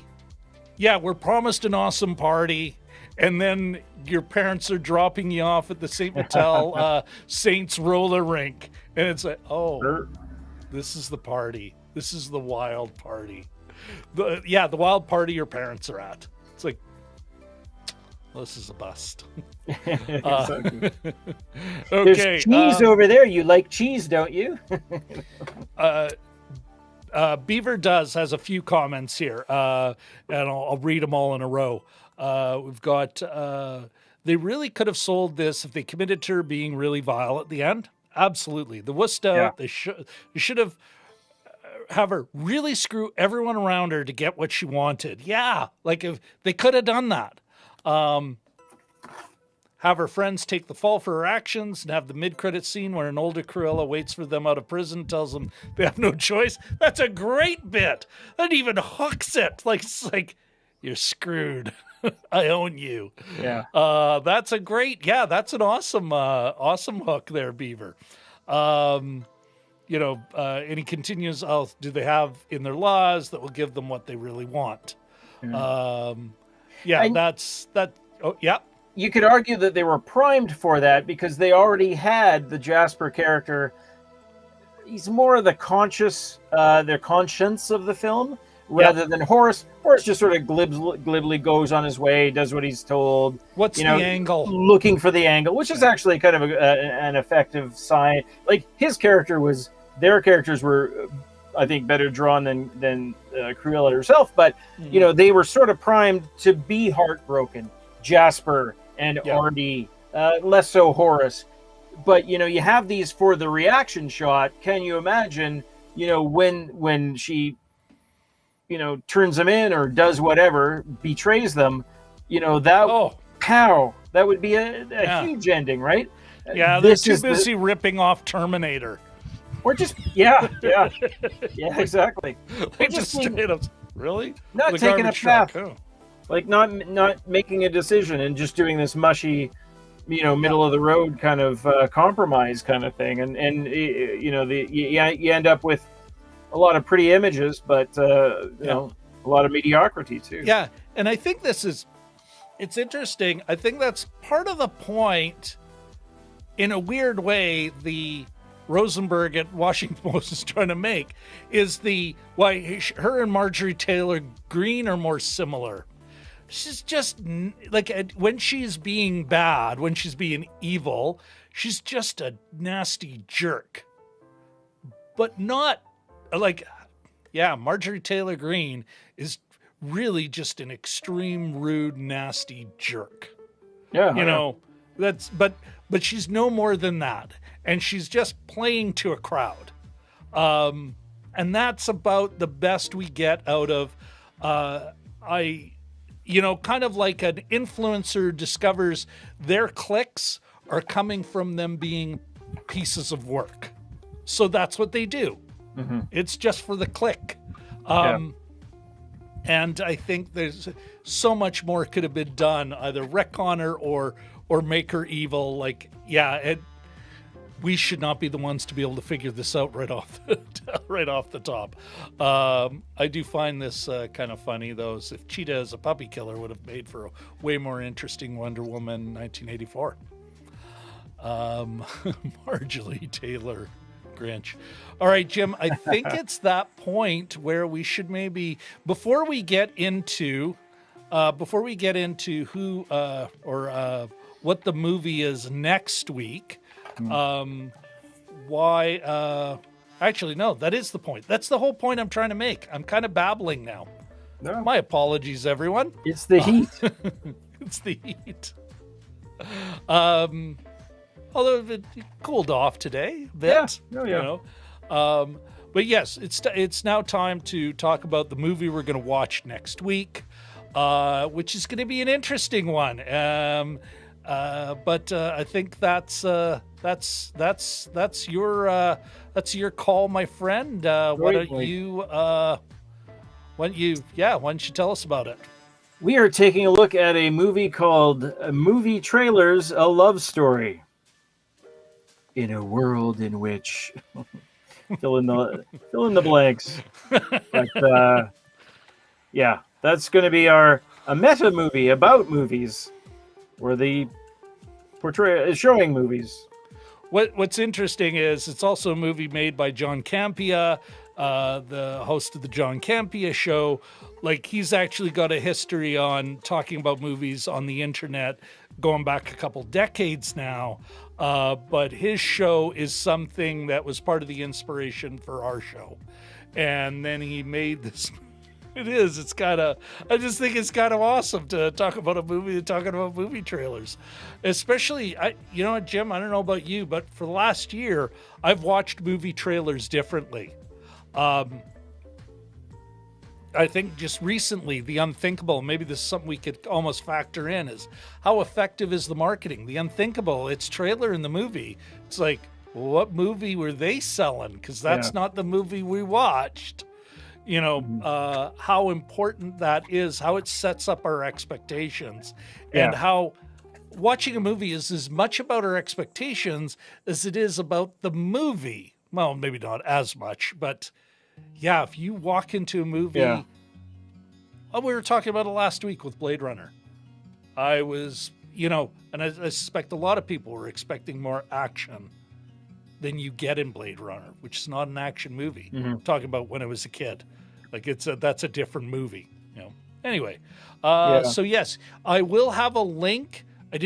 promised an awesome party, and then your parents are dropping you off at the St. Mattel Saints roller rink, and it's like, this is the party. This is the wild party. The wild party your parents are at. It's like, this is a bust. Exactly. Okay. There's cheese over there. You like cheese, don't you? Beaver has a few comments here, and I'll read them all in a row. We've got, they really could have sold this if they committed to her being really vile at the end. Absolutely. The wussed out, they should have her really screw everyone around her to get what she wanted. Yeah, like if they could have done that. Have her friends take the fall for her actions, and have the mid-credit scene where an older Cruella waits for them out of prison, tells them they have no choice. That's a great bit. That even hooks it. It's like, you're screwed. I own you. Yeah. That's an awesome hook there, Beaver. And he continues, do they have in their laws that will give them what they really want? That's that. Oh, yeah. You could argue that they were primed for that because they already had the Jasper character. He's more of the their conscience of the film rather than Horace. Horace just sort of glibly goes on his way, does what he's told. What's the angle? Looking for the angle, which is actually kind of an effective sign. Like their characters were, I think, better drawn than Cruella herself. But they were sort of primed to be heartbroken. Jasper and Artie, less so Horace. But you have these for the reaction shot. Can you imagine when she turns them in or does whatever, betrays them, that would be a huge ending, right? Yeah, they're too busy ripping off Terminator. Or just exactly. They just straight up, really? Not taking a path. Like not making a decision and just doing this mushy, middle of the road kind of compromise kind of thing, and you end up with a lot of pretty images, but a lot of mediocrity too. Yeah, and I think it's interesting. I think that's part of the point. In a weird way, the Rosenberg at Washington Post is trying to make is why her and Marjorie Taylor Greene are more similar. She's just like, when she's being bad, when she's being evil, she's just a nasty jerk. But not Marjorie Taylor Greene is really just an extreme, rude, nasty jerk. Yeah. But she's no more than that. And she's just playing to a crowd. And that's about the best we get out of, kind of like an influencer discovers their clicks are coming from them being pieces of work. So that's what they do. Mm-hmm. It's just for the click. And I think there's so much more could have been done, either retcon her or make her evil. We should not be the ones to be able to figure this out right off the top. I do find this kind of funny, though. If Cheetah as a puppy killer would have made for a way more interesting Wonder Woman 1984. Marjorie Taylor Grinch. All right, Jim, I think it's that point where we should maybe, before we get into who or what the movie is next week, actually, no, that is the point. That's the whole point I'm trying to make. I'm kind of babbling now. No. My apologies, everyone. It's the heat. It's the heat. Although it cooled off today a bit. Yeah. You know. But yes, it's now time to talk about the movie we're going to watch next week, which is going to be an interesting one. But I think that's your call, my friend. Why don't you tell us about it? We are taking a look at a movie called Movie Trailers: A Love Story. In a world in which fill in the blanks. But that's going to be a meta movie about movies, where the is showing movies. What's interesting is it's also a movie made by John Campea, the host of the John Campea Show. Like, he's actually got a history on talking about movies on the internet going back a couple decades now. But his show is something that was part of the inspiration for our show. And then he made this. I just think it's kind of awesome to talk about a movie and talking about movie trailers. Especially, you know what, Jim, I don't know about you, but for the last year, I've watched movie trailers differently. I think just recently, the unthinkable, maybe this is something we could almost factor in, is how effective is the marketing? The unthinkable, it's trailer in the movie. It's like, well, what movie were they selling? Because that's not the movie we watched. You know, how important that is, how it sets up our expectations, and how watching a movie is as much about our expectations as it is about the movie. Well, maybe not as much, but yeah, if you walk into a movie, we were talking about it last week with Blade Runner. I was, and I suspect a lot of people were expecting more action than you get in Blade Runner, which is not an action movie. I'm talking about when I was a kid. Like, that's a different movie, Anyway, so yes, I will have a link. I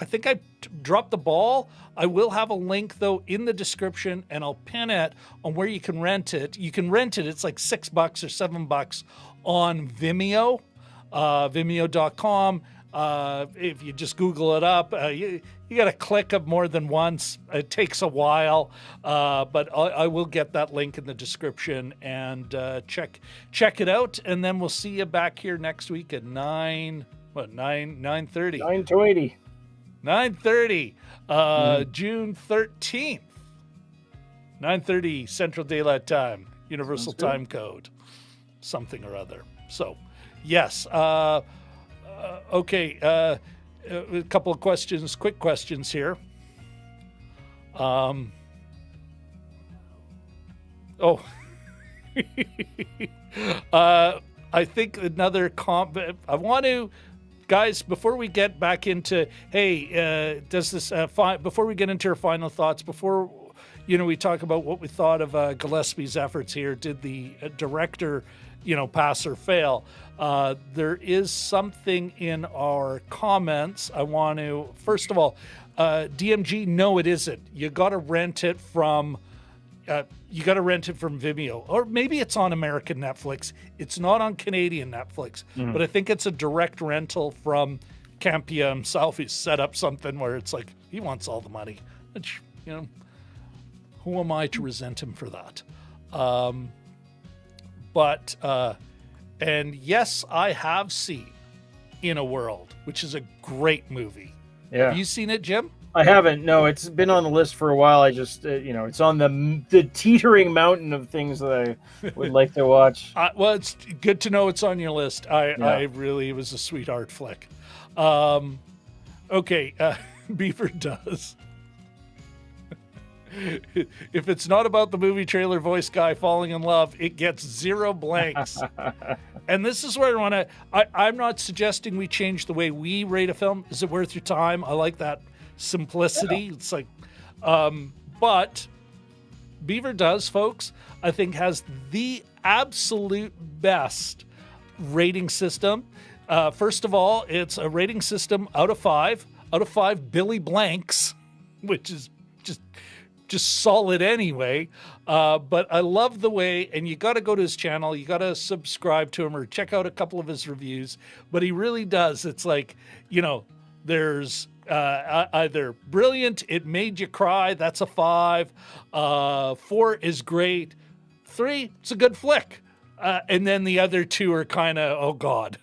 think I dropped the ball. I will have a link, though, in the description, and I'll pin it on where you can rent it. You can rent it. It's like $6 or $7 on Vimeo, vimeo.com. If you just Google it up, you got to click it more than once. It takes a while, but I will get that link in the description, and check it out. And then we'll see you back here next week at 9:30. 9:20. 9:30, June 13th, 9:30 Central Daylight Time, Universal Time Code, something or other. So, yes. Okay. A couple of questions, quick questions here. I think another I want to. Guys, before we get back into, does this, before we get into our final thoughts, before, we talk about what we thought of Gillespie's efforts here, did the director, pass or fail? There is something in our comments. I want to, first of all, DMG, no, it isn't. You got to rent it from Vimeo, or maybe it's on American Netflix. It's not on Canadian Netflix, but I think it's a direct rental from Campea himself. He's set up something where it's like he wants all the money. Which, who am I to resent him for that? And yes, I have seen In a World, which is a great movie. Yeah. Have you seen it, Jim? I haven't. No, it's been on the list for a while. I just, it's on the teetering mountain of things that I would like to watch. Well, it's good to know it's on your list. It was a sweetheart flick. Okay, Beaver does. If it's not about the movie trailer voice guy falling in love, it gets 0 blanks. And this is where I want to. I'm not suggesting we change the way we rate a film. Is it worth your time? I like that simplicity. It's like, but Beaver Does, folks, I think has the absolute best rating system. First of all, it's a rating system out of 5 Billy Blanks, which is just solid anyway. But I love the way, and you got to go to his channel, you got to subscribe to him or check out a couple of his reviews. But he really does. It's like, there's either brilliant, it made you cry, that's a 5. 4 is great. 3, it's a good flick. And then the other 2 are kind of, oh God,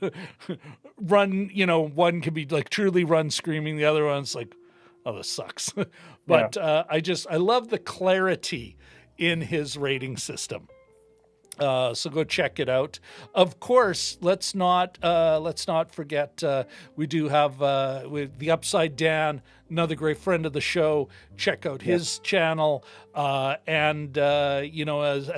run, one could be like truly run screaming. The other one's like, oh, this sucks. But I love the clarity in his rating system. So go check it out. Of course, let's not forget we do have with the Upside Dan, another great friend of the show. Check out his channel, and as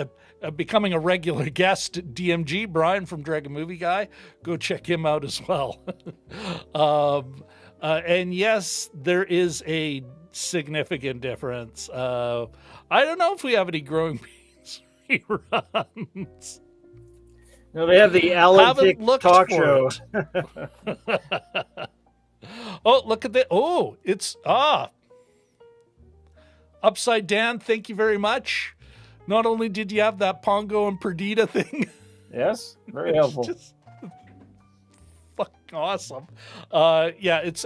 becoming a regular guest, DMG Brian from Dragon Movie Guy. Go check him out as well. And yes, there is a significant difference. I don't know if we have any growing pains reruns. No, they have the Alan Thicke talk show. Oh, look at that. Oh, it's Upside Dan, thank you very much. Not only did you have that Pongo and Perdita thing. Yes, very helpful. Just fucking awesome. It's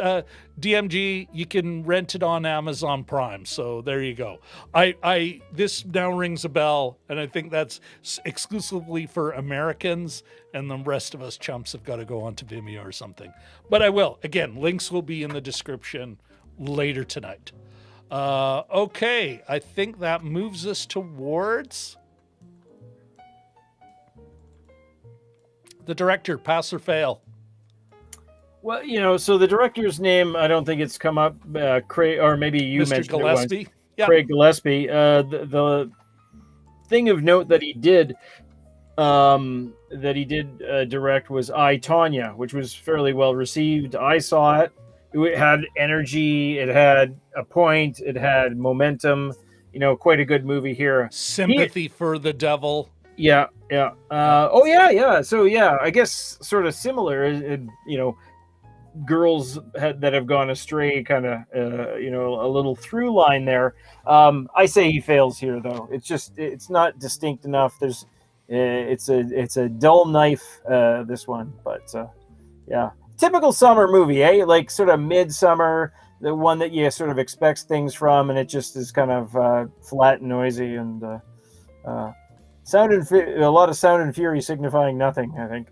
DMG. You can rent it on Amazon Prime. So there you go. This now rings a bell, and I think that's exclusively for Americans, and the rest of us chumps have got to go onto Vimeo or something. But I will. Again, links will be in the description later tonight. Okay, I think that moves us towards the director, pass or fail. Well, so the director's name, I don't think it's come up. Craig, or maybe you Mr. mentioned Gillespie. it once. Yeah. Craig Gillespie. The thing of note that he did direct was I, Tonya, which was fairly well received. I saw it. It had energy. It had a point. It had momentum. Quite a good movie here. Sympathy for the devil. Yeah. So I guess sort of similar. Girls that have gone astray, kind of, a little through line there. I say he fails here, though. It's not distinct enough. It's a dull knife. This one, but yeah. Typical summer movie, eh? Like sort of midsummer, the one that you sort of expects things from, and it just is kind of flat and noisy, and a lot of sound and fury signifying nothing, I think.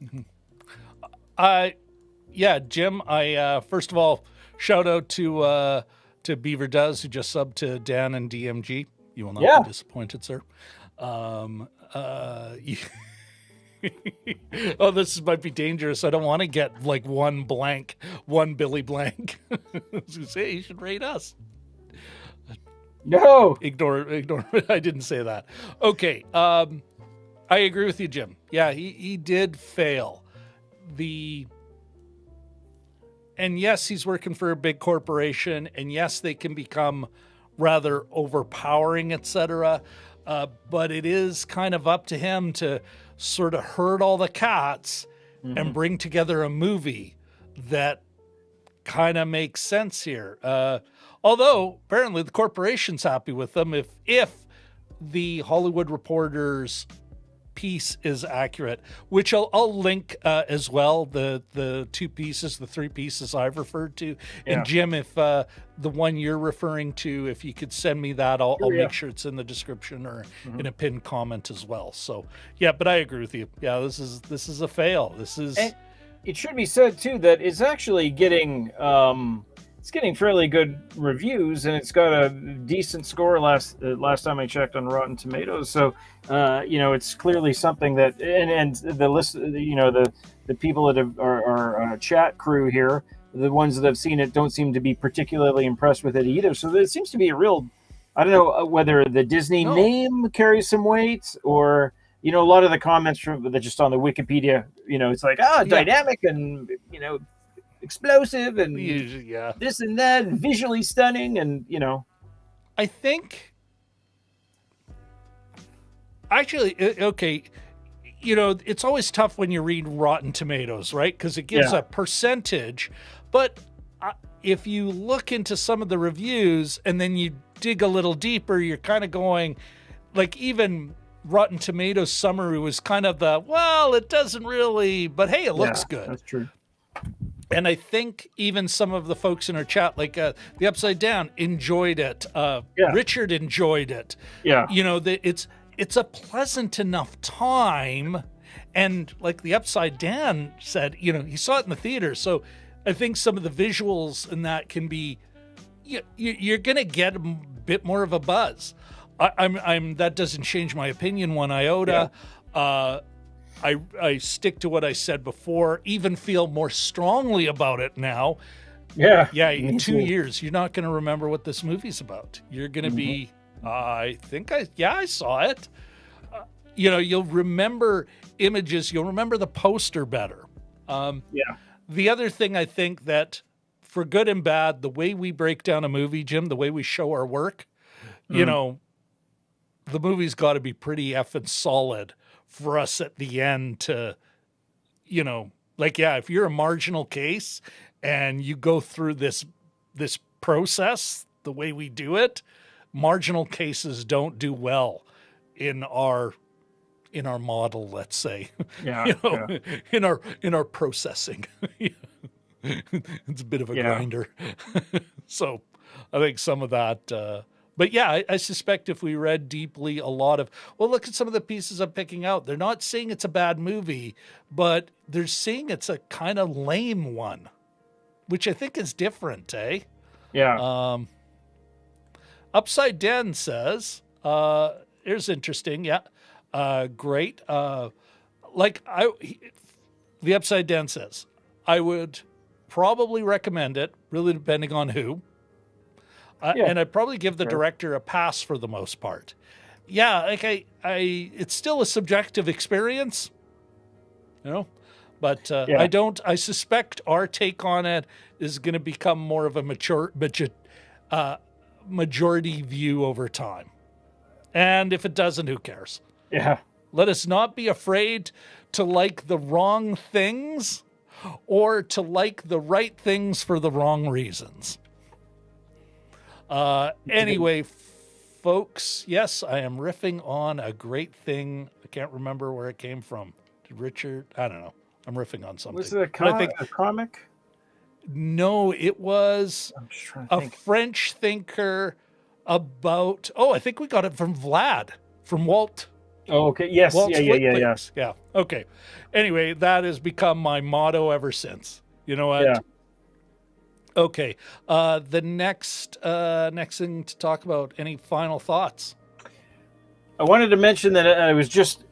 Mm-hmm. Jim, I first of all, shout out to Beaver Does, who just subbed to Dan and DMG. You will not be disappointed, sir. Oh, this might be dangerous. I don't want to get like one Billy Blank. I was gonna say, you should rate us. No. Ignore. I didn't say that. Okay. I agree with you, Jim. Yeah, he did fail. And yes, he's working for a big corporation, and yes, they can become rather overpowering, etc. But it is kind of up to him to sort of herd all the cats and bring together a movie that kind of makes sense here. Although apparently the corporation's happy with them if the Hollywood Reporter's piece is accurate, which I'll link as well, the 3 pieces I've referred to. Yeah. And Jim, if the one you're referring to, if you could send me that, I'll make sure it's in the description or in a pinned comment as well. So yeah, but I agree with you. Yeah, this is a fail. And it should be said too that it's actually getting fairly good reviews, and it's got a decent score last time I checked on Rotten Tomatoes. So, it's clearly something that, and the list, the people that are chat crew here, the ones that have seen it don't seem to be particularly impressed with it either. So there seems to be a real, I don't know whether the Disney name carries some weight, or, a lot of the comments from just on the Wikipedia, it's like, dynamic and, explosive and this and that, and visually stunning, and I think Actually, okay, you know, it's always tough when you read Rotten Tomatoes, right? Because it gives a percentage. But if you look into some of the reviews and then you dig a little deeper, you're kind of going, like, even Rotten Tomatoes summary was kind of well, it doesn't really, but hey, it looks good. That's true. And I think even some of the folks in our chat, like the Upside Down, enjoyed it. Richard enjoyed it. Yeah. You know, it's a pleasant enough time. And like the Upside Down said, you know, he saw it in the theater. So I think some of the visuals in that can be, you're going to get a bit more of a buzz. I'm that doesn't change my opinion one iota. Yeah. I stick to what I said before, even feel more strongly about it now. Yeah. Yeah. In 2 years, you're not going to remember what this movie's about. You're going to be, I saw it. You know, you'll remember images. You'll remember the poster better. The other thing I think that for good and bad, the way we break down a movie, Jim, the way we show our work, you know, the movie's got to be pretty effing solid for us at the end to, you know, like, if you're a marginal case and you go through this process, the way we do it, marginal cases don't do well in our model, let's say. Yeah. You know, in our processing. It's a bit of a grinder. So I think some of that, but yeah, I suspect if we read deeply a lot of, look at some of the pieces I'm picking out. They're not saying it's a bad movie, but they're saying it's a kind of lame one, which I think is different, eh? Yeah. Upside Down says, here's interesting. Yeah. Great. The Upside Down says, I would probably recommend it, really depending on who. And I'd probably give the director a pass for the most part. Yeah, like it's still a subjective experience, you know, but I suspect our take on it is going to become more of a majority view over time. And if it doesn't, who cares? Yeah. Let us not be afraid to like the wrong things or to like the right things for the wrong reasons. Anyway, folks, yes, I am riffing on a great thing. I can't remember where it came from. Richard, I don't know. I'm riffing on something. Was it a comic? No, it was a French thinker about, I think we got it from Vlad, from Walt. Oh, okay. Yes. Walt's Yeah. Okay. Anyway, that has become my motto ever since. You know what? Yeah. Okay. The next thing to talk about. Any final thoughts? I wanted to mention that I was just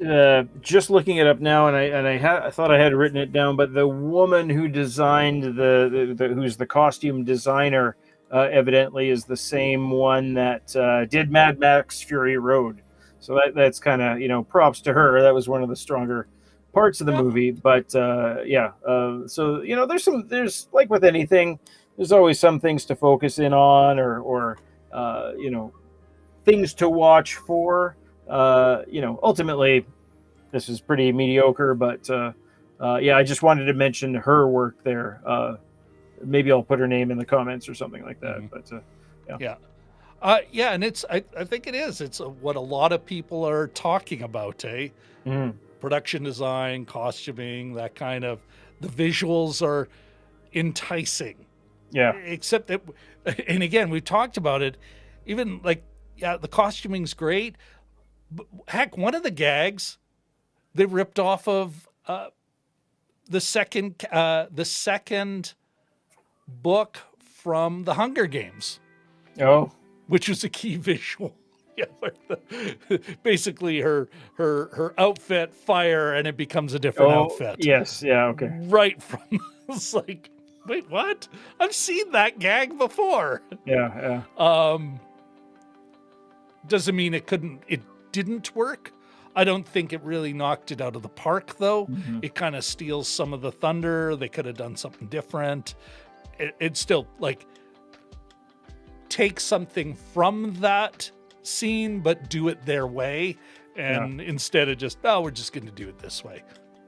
looking it up now, and I thought I had written it down, but the woman who designed who's the costume designer, evidently is the same one that did Mad Max Fury Road. So that's kind of, you know, props to her. That was one of the stronger parts of the movie. But so, you know, there's like with anything, there's always some things to focus in on or you know, things to watch for. You know, ultimately, this is pretty mediocre, but I just wanted to mention her work there. Maybe I'll put her name in the comments or something like that. But and I think it is. It's what a lot of people are talking about, eh? Production design, costuming, that kind of, the visuals are enticing. Yeah. Except that, and again, we've talked about it, even like, the costuming's great. But heck, one of the gags they ripped off of the second book from the Hunger Games. Oh. Which was a key visual. Yeah, basically her outfit, fire, and it becomes a different outfit. Yes, yeah, okay. Right from, it's like, wait, what? I've seen that gag before. Yeah. Doesn't mean it didn't work. I don't think it really knocked it out of the park, though. It kind of steals some of the thunder. They could have done something different. It still, like, take something from that scene, but do it their way. And instead of just, oh, we're just going to do it this way,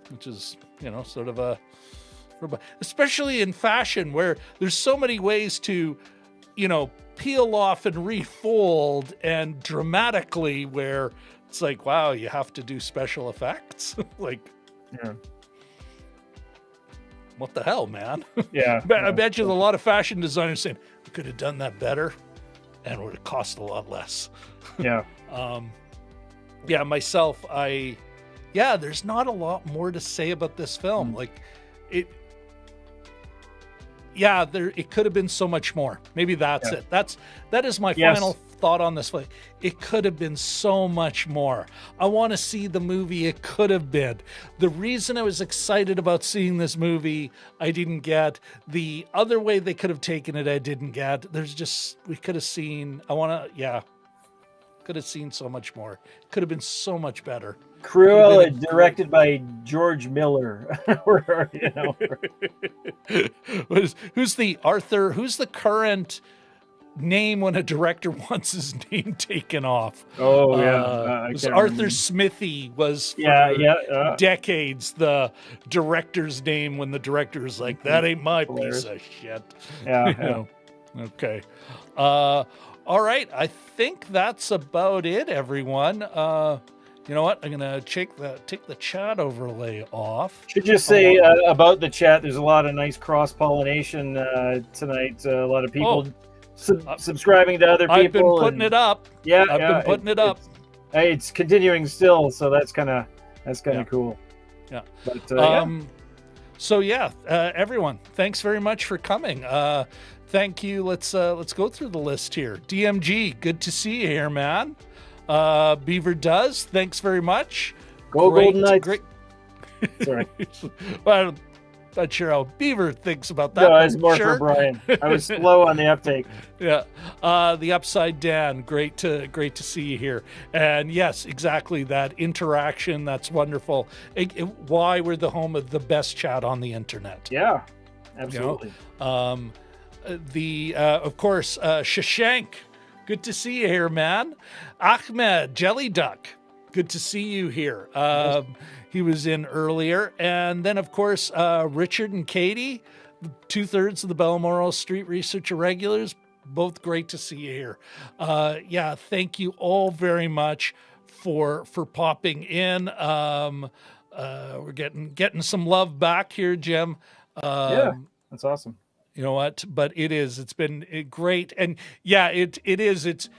which is, sort of especially in fashion where there's so many ways to, peel off and refold, and dramatically where it's like, wow, you have to do special effects. Like, what the hell, man? Yeah. I bet you a lot of fashion designers saying, we could have done that better and it would have cost a lot less. Yeah. Myself, there's not a lot more to say about this film. Like it could have been so much more. Maybe that's it. That is my final thought on this film. It could have been so much more. I want to see the movie it could have been. The reason I was excited about seeing this movie, I didn't get. The other way they could have taken it, I didn't get. We could have seen, could have seen so much more. Could have been so much better. Cruella, directed by George Miller. Who's the current name when a director wants his name taken off? Arthur Smithy was for decades the director's name when the director is like, that ain't my piece of shit. Okay. All right, I think that's about it, everyone. You know what? I'm gonna take the chat overlay off. Should just say about the chat. There's a lot of nice cross-pollination tonight. A lot of people subscribing to other people. I've been putting it up. Yeah, I've been putting it up. It's continuing still, so that's kind of cool. Yeah. But, everyone, thanks very much for coming. Thank you. Let's go through the list here. DMG, good to see you here, man. Beaver Does, thanks very much. Go Golden Knights. Great. Sorry. Well, I'm not sure how Beaver thinks about that. No, it's more for Brian. I was slow on the uptake. Yeah. The Upside Dan, great to see you here. And yes, exactly, that interaction, that's wonderful. Why we're the home of the best chat on the internet. Yeah, absolutely. Of course, Shashank, good to see you here, man. Ahmed, Jelly Duck, good to see you here. He was in earlier. And then, of course, Richard and Katie, 2/3 of the Balmoral Street Researcher regulars, both great to see you here. Thank you all very much for popping in. We're getting some love back here, Jim. That's awesome. You know what? But it's been great. And it's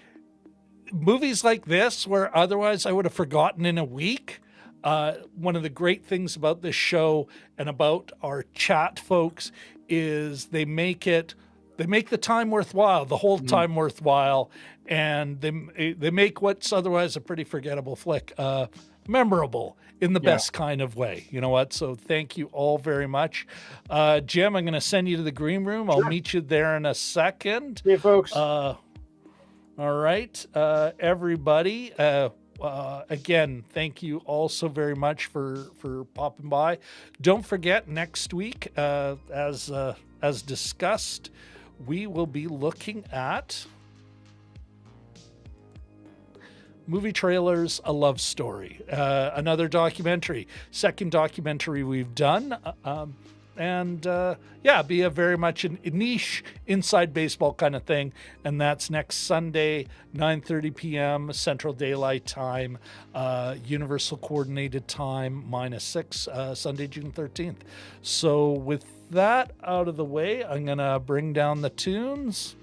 movies like this where otherwise I would have forgotten in a week. One of the great things about this show and about our chat folks is they make the time worthwhile, the whole time worthwhile. And they make what's otherwise a pretty forgettable flick, memorable in the best kind of way. You know what? So thank you all very much. Jim, I'm going to send you to the green room. I'll meet you there in a second. See you, folks. All right, everybody. Again, thank you all so very much for popping by. Don't forget, next week, as discussed, we will be looking at Movie Trailers, A Love Story, another documentary, second documentary we've done. Be a very much a niche inside baseball kind of thing. And that's next Sunday, 9:30 p.m. Central Daylight Time, Universal Coordinated Time, -6, Sunday, June 13th. So with that out of the way, I'm going to bring down the tunes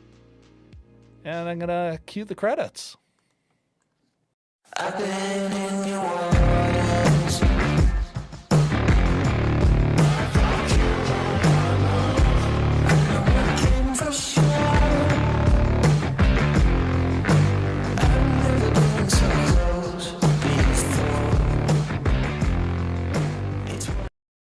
and I'm going to cue the credits. I've been in your world.